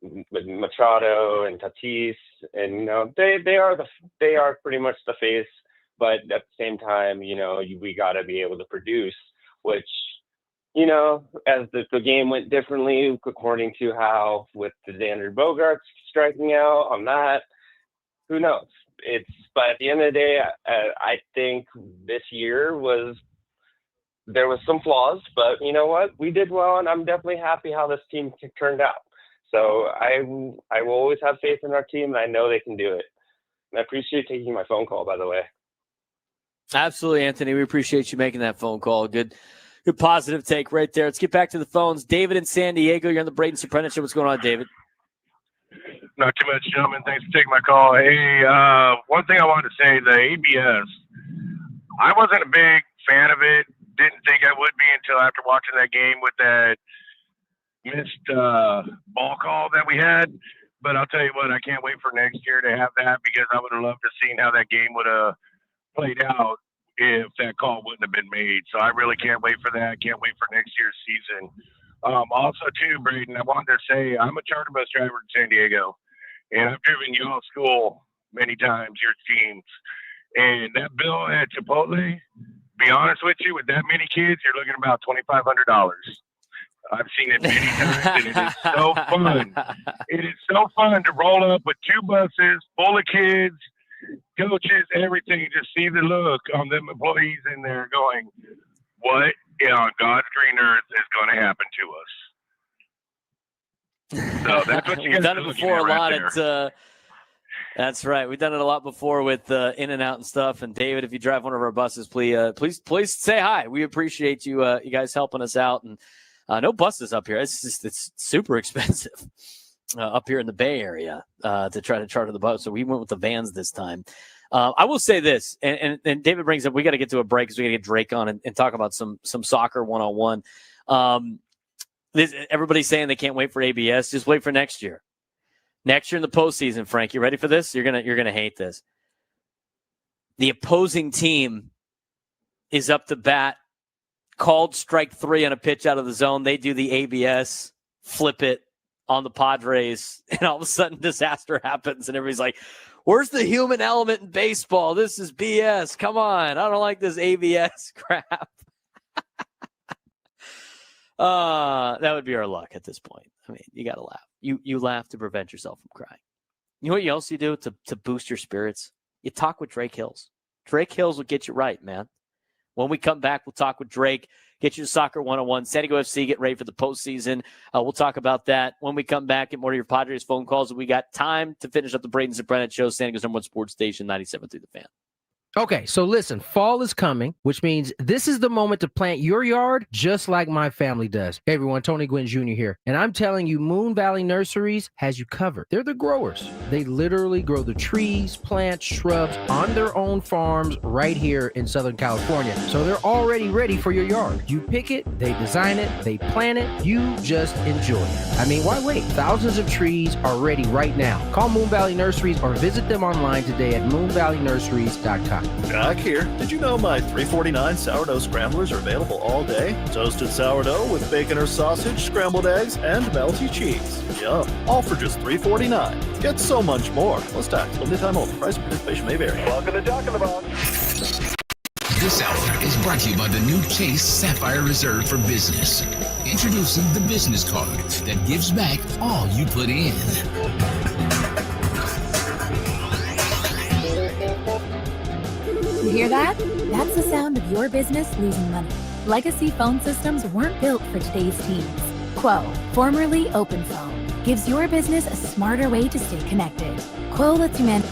Machado and Tatis, and they are pretty much the face, but at the same time, we got to be able to produce, which as the game went differently according to how with the Xander Bogaerts striking out on that, who knows? But at the end of the day, I think this year there was some flaws, but you know what? We did well, and I'm definitely happy how this team turned out. So I will always have faith in our team, and I know they can do it. And I appreciate taking my phone call, by the way. Absolutely, Anthony. We appreciate you making that phone call. Good positive take right there. Let's get back to the phones. David in San Diego, you're on the Braden Surprenant Show. What's going on, David? Not too much, gentlemen. Thanks for taking my call. Hey, one thing I wanted to say, the ABS, I wasn't a big fan of it. Didn't think I would be until after watching that game with that missed ball call that we had. But I'll tell you what, I can't wait for next year to have that, because I would have loved to have seen how that game would have played out if that call wouldn't have been made. So I really can't wait for that. Can't wait for next year's season. Also, too, Braden, I wanted to say I'm a charter bus driver in San Diego, and I've driven you all school many times, your teams. And that bill at Chipotle, be honest with you, with that many kids, you're looking at about $2,500. I've seen it many times, and it is so fun. It is so fun to roll up with 2 buses full of kids, coaches, everything. You just see the look on them employees in there going, what on God's green earth is going to happen to us? So that's what you We've guys done are it looking before at a lot. right there. That's right. We've done it a lot before with In and Out and stuff. And David, if you drive one of our buses, please say hi. We appreciate you you guys helping us out. And no buses up here. It's super expensive up here in the Bay Area to try to charter the bus. So we went with the vans this time. I will say this, and David brings up, we got to get to a break because we got to get Drake on and talk about some soccer one-on-one. Everybody's saying they can't wait for ABS. Just wait for next year. Next year in the postseason, Frank, you ready for this? You're gonna hate this. The opposing team is up to bat, called strike 3 on a pitch out of the zone. They do the ABS, flip it on the Padres, and all of a sudden disaster happens, and everybody's like, where's the human element in baseball? This is BS. Come on. I don't like this ABS crap. That would be our luck at this point. I mean, you got to laugh. You laugh to prevent yourself from crying. You know what else you do to boost your spirits? You talk with Drake Hills. Drake Hills will get you right, man. When we come back, we'll talk with Drake, get you to Soccer 101, San Diego FC, get ready for the postseason. We'll talk about that when we come back, get more of your Padres phone calls. We got time to finish up the Braden Surprenant Show, San Diego's #1 sports station, 97.3 The Fan. Okay, so listen, fall is coming, which means this is the moment to plant your yard just like my family does. Hey everyone, Tony Gwynn Jr. here, and I'm telling you, Moon Valley Nurseries has you covered. They're the growers. They literally grow the trees, plants, shrubs on their own farms right here in Southern California. So they're already ready for your yard. You pick it, they design it, they plant it, you just enjoy it. I mean, why wait? Thousands of trees are ready right now. Call Moon Valley Nurseries or visit them online today at moonvalleynurseries.com. Jack here. Did you know my $3.49 sourdough scramblers are available all day? Toasted sourdough with bacon or sausage, scrambled eggs, and melty cheese. Yum. All for just $3.49. Get so much more. Plus tax. Limited time only. Price and participation may vary. Welcome to Talking About. This hour is brought to you by the new Chase Sapphire Reserve for Business. Introducing the business card that gives back all you put in. You hear that? That's the sound of your business losing money. Legacy phone systems weren't built for today's teams. Quo, formerly OpenPhone, gives your business a smarter way to stay connected. Quo lets you manage.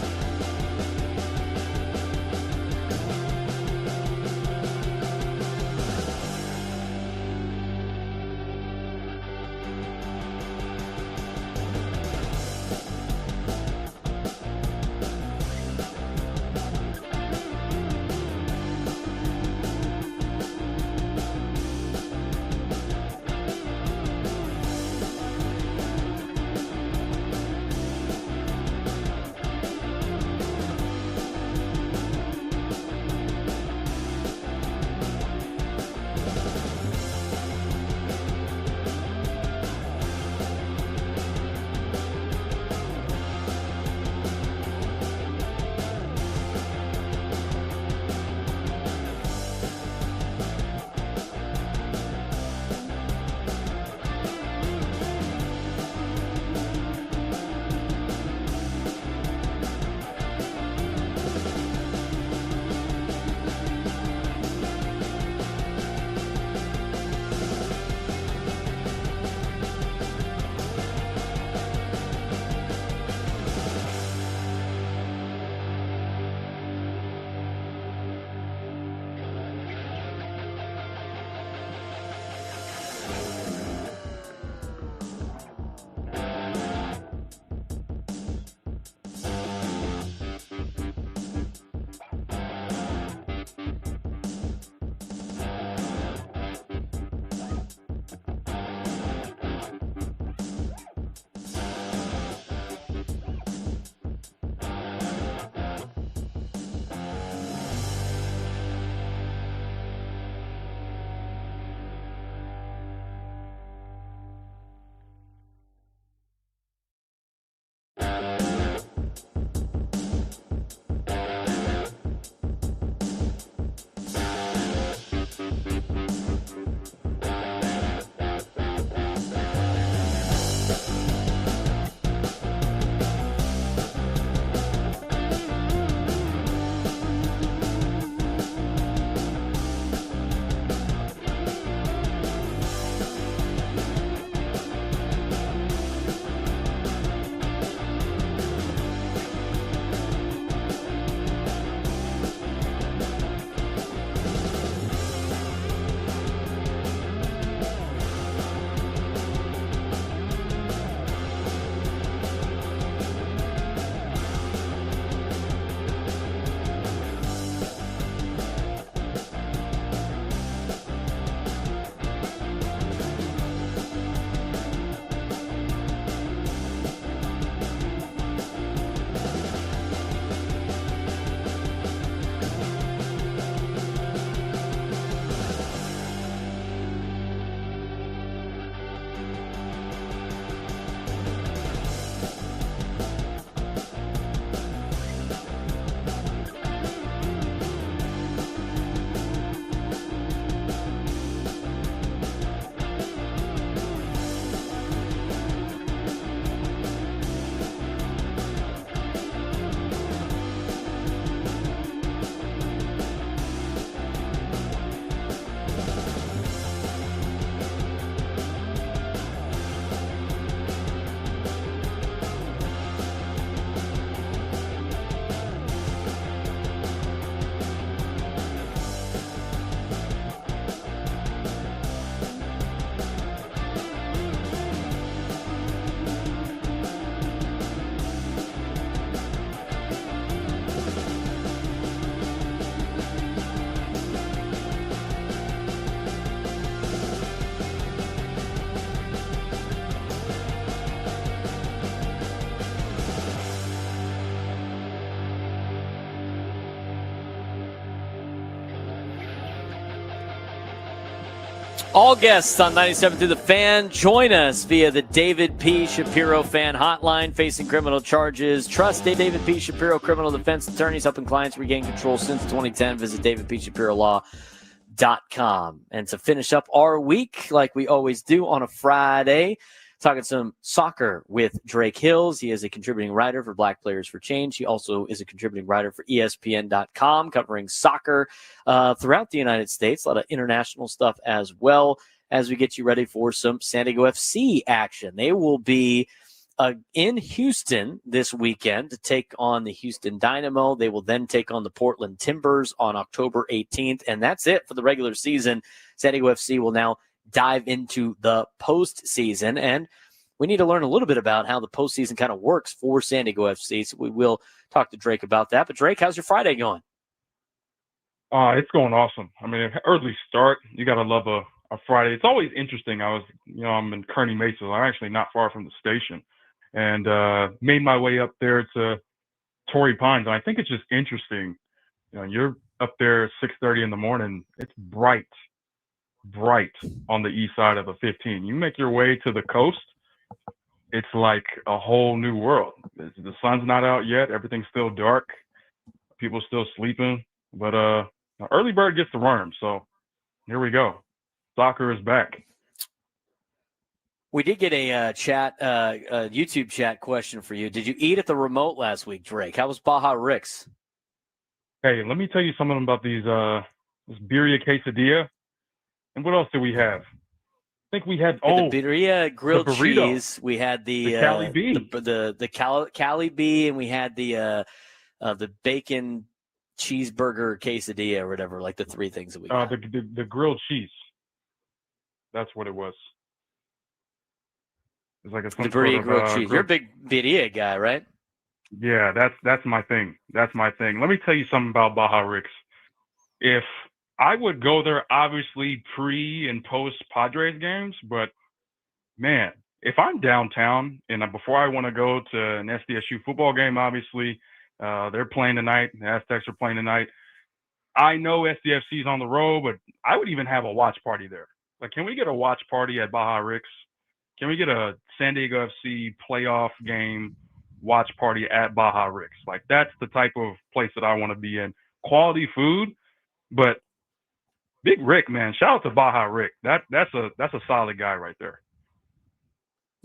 All guests on 97 through the Fan join us via the David P. Shapiro Fan Hotline, facing criminal charges. Trust David P. Shapiro criminal defense attorneys, helping clients regain control since 2010. Visit davidpshapirolaw.com. And to finish up our week, like we always do on a Friday, talking some soccer with Drake Hills. He is a contributing writer for Black Players for Change. He also is a contributing writer for ESPN.com, covering soccer throughout the United States. A lot of international stuff as well, as we get you ready for some San Diego FC action. They will be in Houston this weekend to take on the Houston Dynamo. They will then take on the Portland Timbers on October 18th. And that's it for the regular season. San Diego FC will now dive into the postseason, and we need to learn a little bit about how the postseason kind of works for San Diego FC. So we will talk to Drake about that. But Drake, how's your Friday going? It's going awesome. I mean, early start. You got to love a Friday. It's always interesting. I'm in Kearney Mesa. I'm actually not far from the station, and made my way up there to Torrey Pines. And I think it's just interesting. You're up there at 6:30 in the morning. It's bright on the east side of the 15. You make your way to the coast, it's like a whole new world. The sun's not out yet. Everything's still dark. People still sleeping. But early bird gets the worm. So here we go. Soccer is back. We did get a YouTube chat question for you. Did you eat at the remote last week, Drake? How was Baja Rick's? Hey, let me tell you something about this birria quesadilla. And what else did we have? I think we had the birria grilled cheese. We had the Cali B, the Cali B, and we had the bacon cheeseburger quesadilla or whatever. Like the three things that we got. The grilled cheese. That's what it was. It's like the birria grilled cheese. You're a big birria guy, right? Yeah, that's my thing. That's my thing. Let me tell you something about Baja Rick's. If I would go there, obviously, pre and post Padres games, but man, if I'm downtown and before I want to go to an SDSU football game, obviously, they're playing tonight. The Aztecs are playing tonight. I know SDFC's on the road, but I would even have a watch party there. Like, can we get a watch party at Baja Rick's? Can we get a San Diego FC playoff game watch party at Baja Rick's? Like, that's the type of place that I want to be in. Quality food, but Big Rick, man, shout out to Baja Rick. That's a solid guy right there.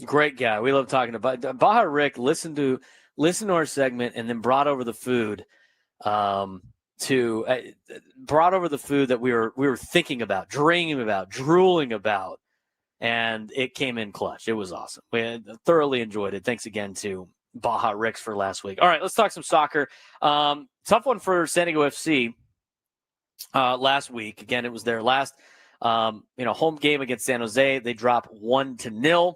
Great guy. We love talking about Baja Rick. Listen to our segment, and then brought over the food that we were thinking about, dreaming about, drooling about, and it came in clutch. It was awesome. We thoroughly enjoyed it. Thanks again to Baja Ricks for last week. All right, let's talk some soccer. Tough one for San Diego FC. Last week, again, it was their last, home game against San Jose. They dropped 1-0.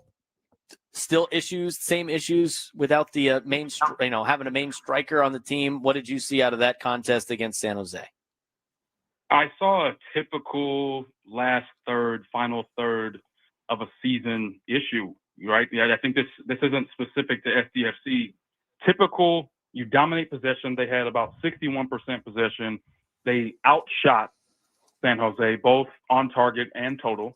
Still same issues without the having a main striker on the team. What did you see out of that contest against San Jose? I saw a typical final third of a season issue, right? Yeah, I think this isn't specific to SDFC. Typical, you dominate possession. They had about 61% possession. They outshot San Jose, both on target and total.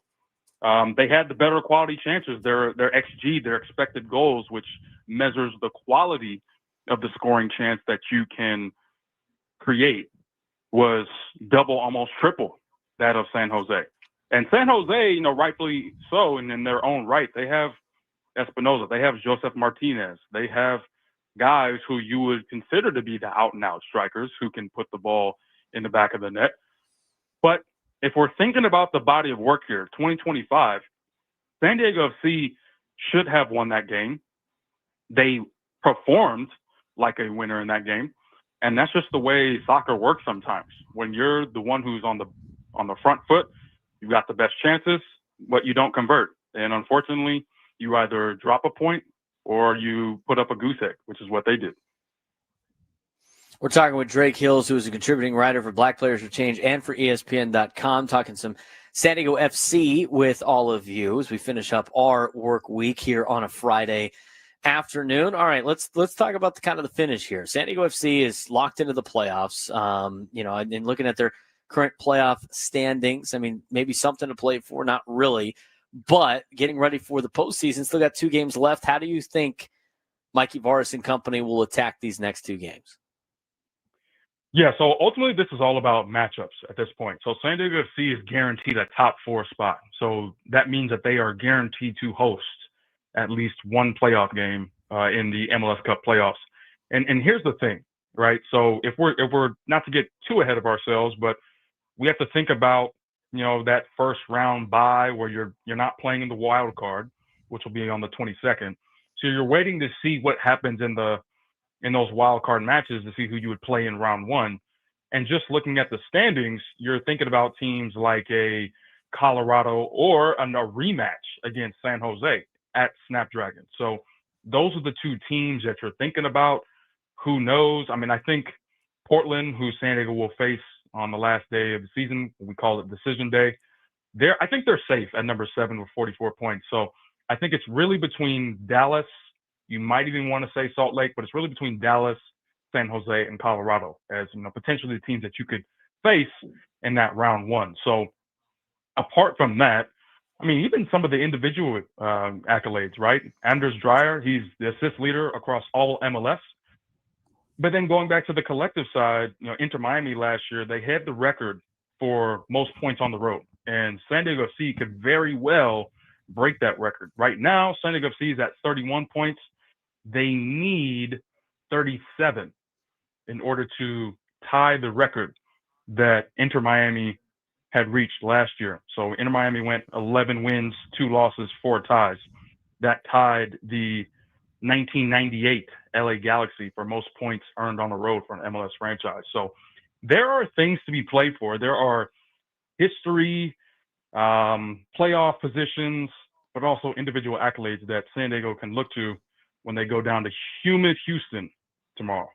They had the better quality chances. Their XG, their expected goals, which measures the quality of the scoring chance that you can create, was double, almost triple that of San Jose. And San Jose, rightfully so, and in their own right, they have Espinoza, they have Joseph Martinez, they have guys who you would consider to be the out-and-out strikers who can put the ball in the back of the net. But if we're thinking about the body of work here, 2025, San Diego FC should have won that game. They performed like a winner in that game. And that's just the way soccer works sometimes. When you're the one who's on the front foot, you've got the best chances, but you don't convert. And unfortunately, you either drop a point or you put up a goose egg, which is what they did. We're talking with Drake Hills, who is a contributing writer for Black Players for Change and for ESPN.com, talking some San Diego FC with all of you as we finish up our work week here on a Friday afternoon. All right, let's talk about the finish here. San Diego FC is locked into the playoffs. And looking at their current playoff standings. I mean, maybe something to play for, not really, but getting ready for the postseason. Still got 2 games left. How do you think Mikey Varis and company will attack these next 2 games? Yeah, so ultimately this is all about matchups at this point. So San Diego FC is guaranteed a top 4 spot. So that means that they are guaranteed to host at least one playoff game in the MLS Cup playoffs. And here's the thing, right? So if we're not to get too ahead of ourselves, but we have to think about, that first round bye where you're not playing in the wild card, which will be on the 22nd. So you're waiting to see what happens in those wild card matches to see who you would play in round 1. And just looking at the standings, you're thinking about teams like a Colorado or a rematch against San Jose at Snapdragon. So those are the 2 teams that you're thinking about. Who knows? I mean, I think Portland, who San Diego will face on the last day of the season, we call it decision day, I think they're safe at number 7 with 44 points. So I think it's really between Dallas. You might even want to say Salt Lake, but it's really between Dallas, San Jose, and Colorado as potentially the teams that you could face in that round 1. So apart from that, I mean, even some of the individual accolades, right? Anders Dreyer, he's the assist leader across all MLS. But then going back to the collective side, Inter Miami last year, they had the record for most points on the road. And San Diego FC could very well break that record. Right now, San Diego FC is at 31 points. They need 37 in order to tie the record that Inter Miami had reached last year. So Inter Miami went 11 wins, 2 losses, 4 ties. That tied the 1998 LA Galaxy for most points earned on the road for an MLS franchise. So there are things to be played for. There are history, playoff positions, but also individual accolades that San Diego can look to when they go down to humid Houston tomorrow.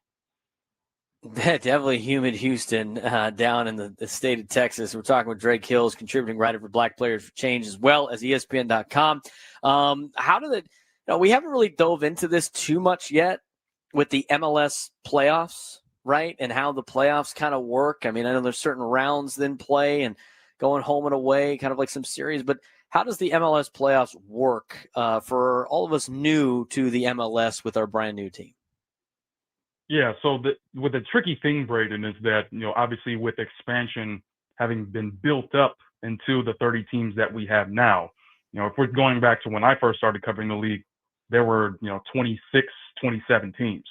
Definitely humid Houston down in the state of Texas. We're talking with Drake Hills, contributing writer for Black Players for Change, as well as ESPN.com. How did it? We haven't really dove into this too much yet with the MLS playoffs, right? And how the playoffs kind of work. I mean, I know there's certain rounds then play and going home and away, kind of like some series. But how does the MLS playoffs work for all of us new to the MLS with our brand new team? Yeah, so with the tricky thing, Braden, is that, obviously with expansion having been built up into the 30 teams that we have now, if we're going back to when I first started covering the league, there were, 26, 27 teams.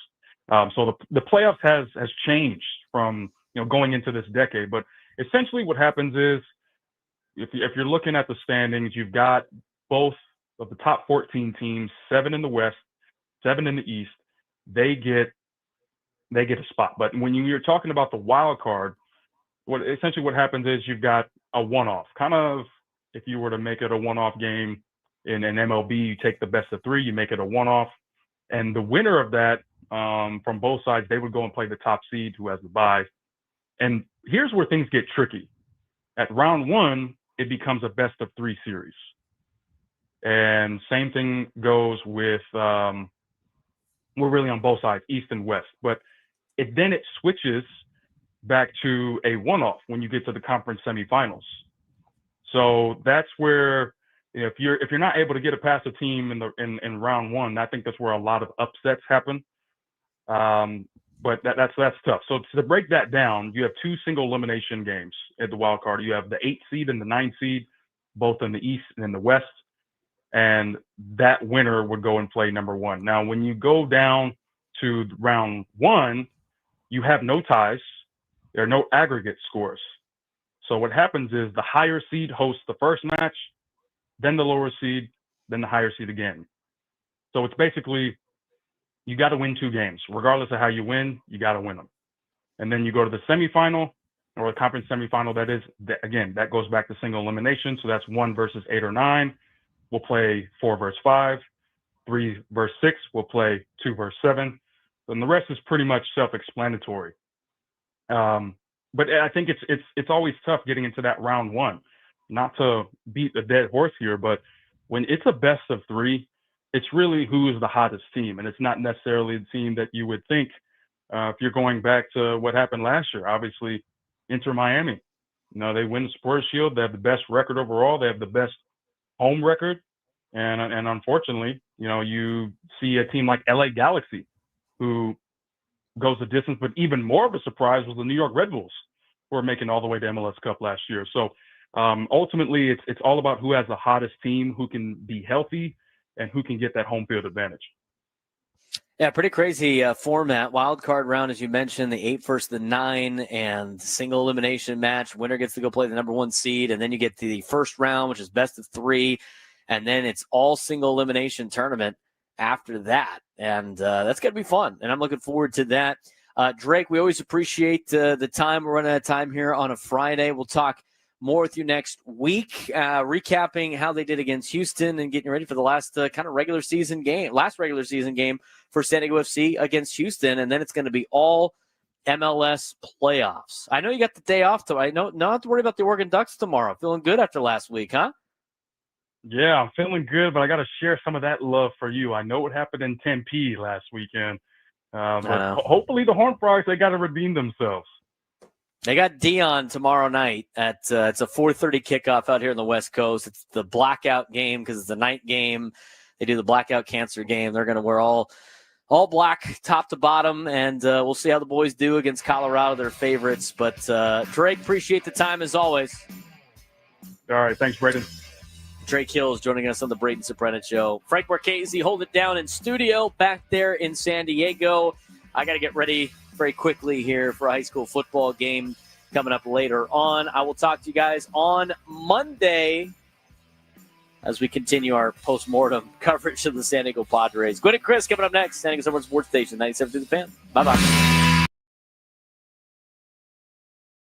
So the playoffs has changed from, going into this decade. But essentially what happens is if you're looking at the standings, you've got both of the top 14 teams, 7 in the West, 7 in the East. They get a spot. But when you're talking about the wild card, what happens is you've got a one-off. Kind of if you were to make it a one-off game in an MLB, you take the best of 3, you make it a one-off. And the winner of that, from both sides, they would go and play the top seed who has the bye. And here's where things get tricky. At round 1, it becomes a best of 3 series. And same thing goes with, we're really on both sides, East and West. But then it switches back to a one-off when you get to the conference semifinals. So that's where, if you're not able to get past a team in round 1, I think that's where a lot of upsets happen. But that's tough. So to break that down, you have 2 single elimination games at the wild card. You have the 8th seed and the 9th seed, both in the East and in the West. And that winner would go and play number 1. Now, when you go down to round 1, you have no ties. There are no aggregate scores. So what happens is the higher seed hosts the first match, then the lower seed, then the higher seed again. So it's basically, you got to win 2 games. Regardless of how you win, you got to win them. And then you go to the semifinal, or the conference semifinal, that goes back to single elimination. So that's 1 versus 8 or 9. We'll play 4 versus 5. 3 versus 6. We'll play 2 versus 7. And the rest is pretty much self-explanatory. But I think it's always tough getting into that round 1. Not to beat a dead horse here, but when it's a best of 3, it's really who is the hottest team. And it's not necessarily the team that you would think if you're going back to what happened last year. Obviously, Inter Miami They win the Supporters Shield. They have the best record overall. They have the best home record. And unfortunately, you see a team like LA Galaxy who goes the distance, but even more of a surprise was the New York Red Bulls, who are making all the way to MLS Cup last year. So ultimately, it's all about who has the hottest team, who can be healthy, and who can get that home field advantage. Yeah, pretty crazy format. Wild card round, as you mentioned, the 8 versus the 9, and single elimination match. Winner gets to go play the number 1 seed, and then you get to the first round, which is best of 3, and then it's all single elimination tournament after that. And that's going to be fun, and I'm looking forward to that. Drake, we always appreciate the time. We're running out of time here on a Friday. We'll talk more with you next week, recapping how they did against Houston and getting ready for the last last regular season game for San Diego FC against Houston. And then it's going to be all MLS playoffs. I know you got the day off tomorrow. I know not have to worry about the Oregon Ducks tomorrow. Feeling good after last week, huh? Yeah, I'm feeling good, but I got to share some of that love for you. I know what happened in Tempe last weekend, but hopefully the Horned Frogs, they got to redeem themselves. They got Dion tomorrow night at it's a 4:30 kickoff out here on the West Coast. It's the blackout game because it's a night game. They do the blackout cancer game. They're going to wear all black top to bottom, and we'll see how the boys do against Colorado, their favorites. But Drake, appreciate the time as always. All right, thanks, Braden. Drake Hill is joining us on the Braden Surprenant Show. Frank Marchese, hold it down in studio back there in San Diego. I got to get ready very quickly here for a high school football game coming up later on. I will talk to you guys on Monday as we continue our post-mortem coverage of the San Diego Padres. Gwen and Chris coming up next. San Diego Summer Sports Station, 97 to the Fan. Bye-bye.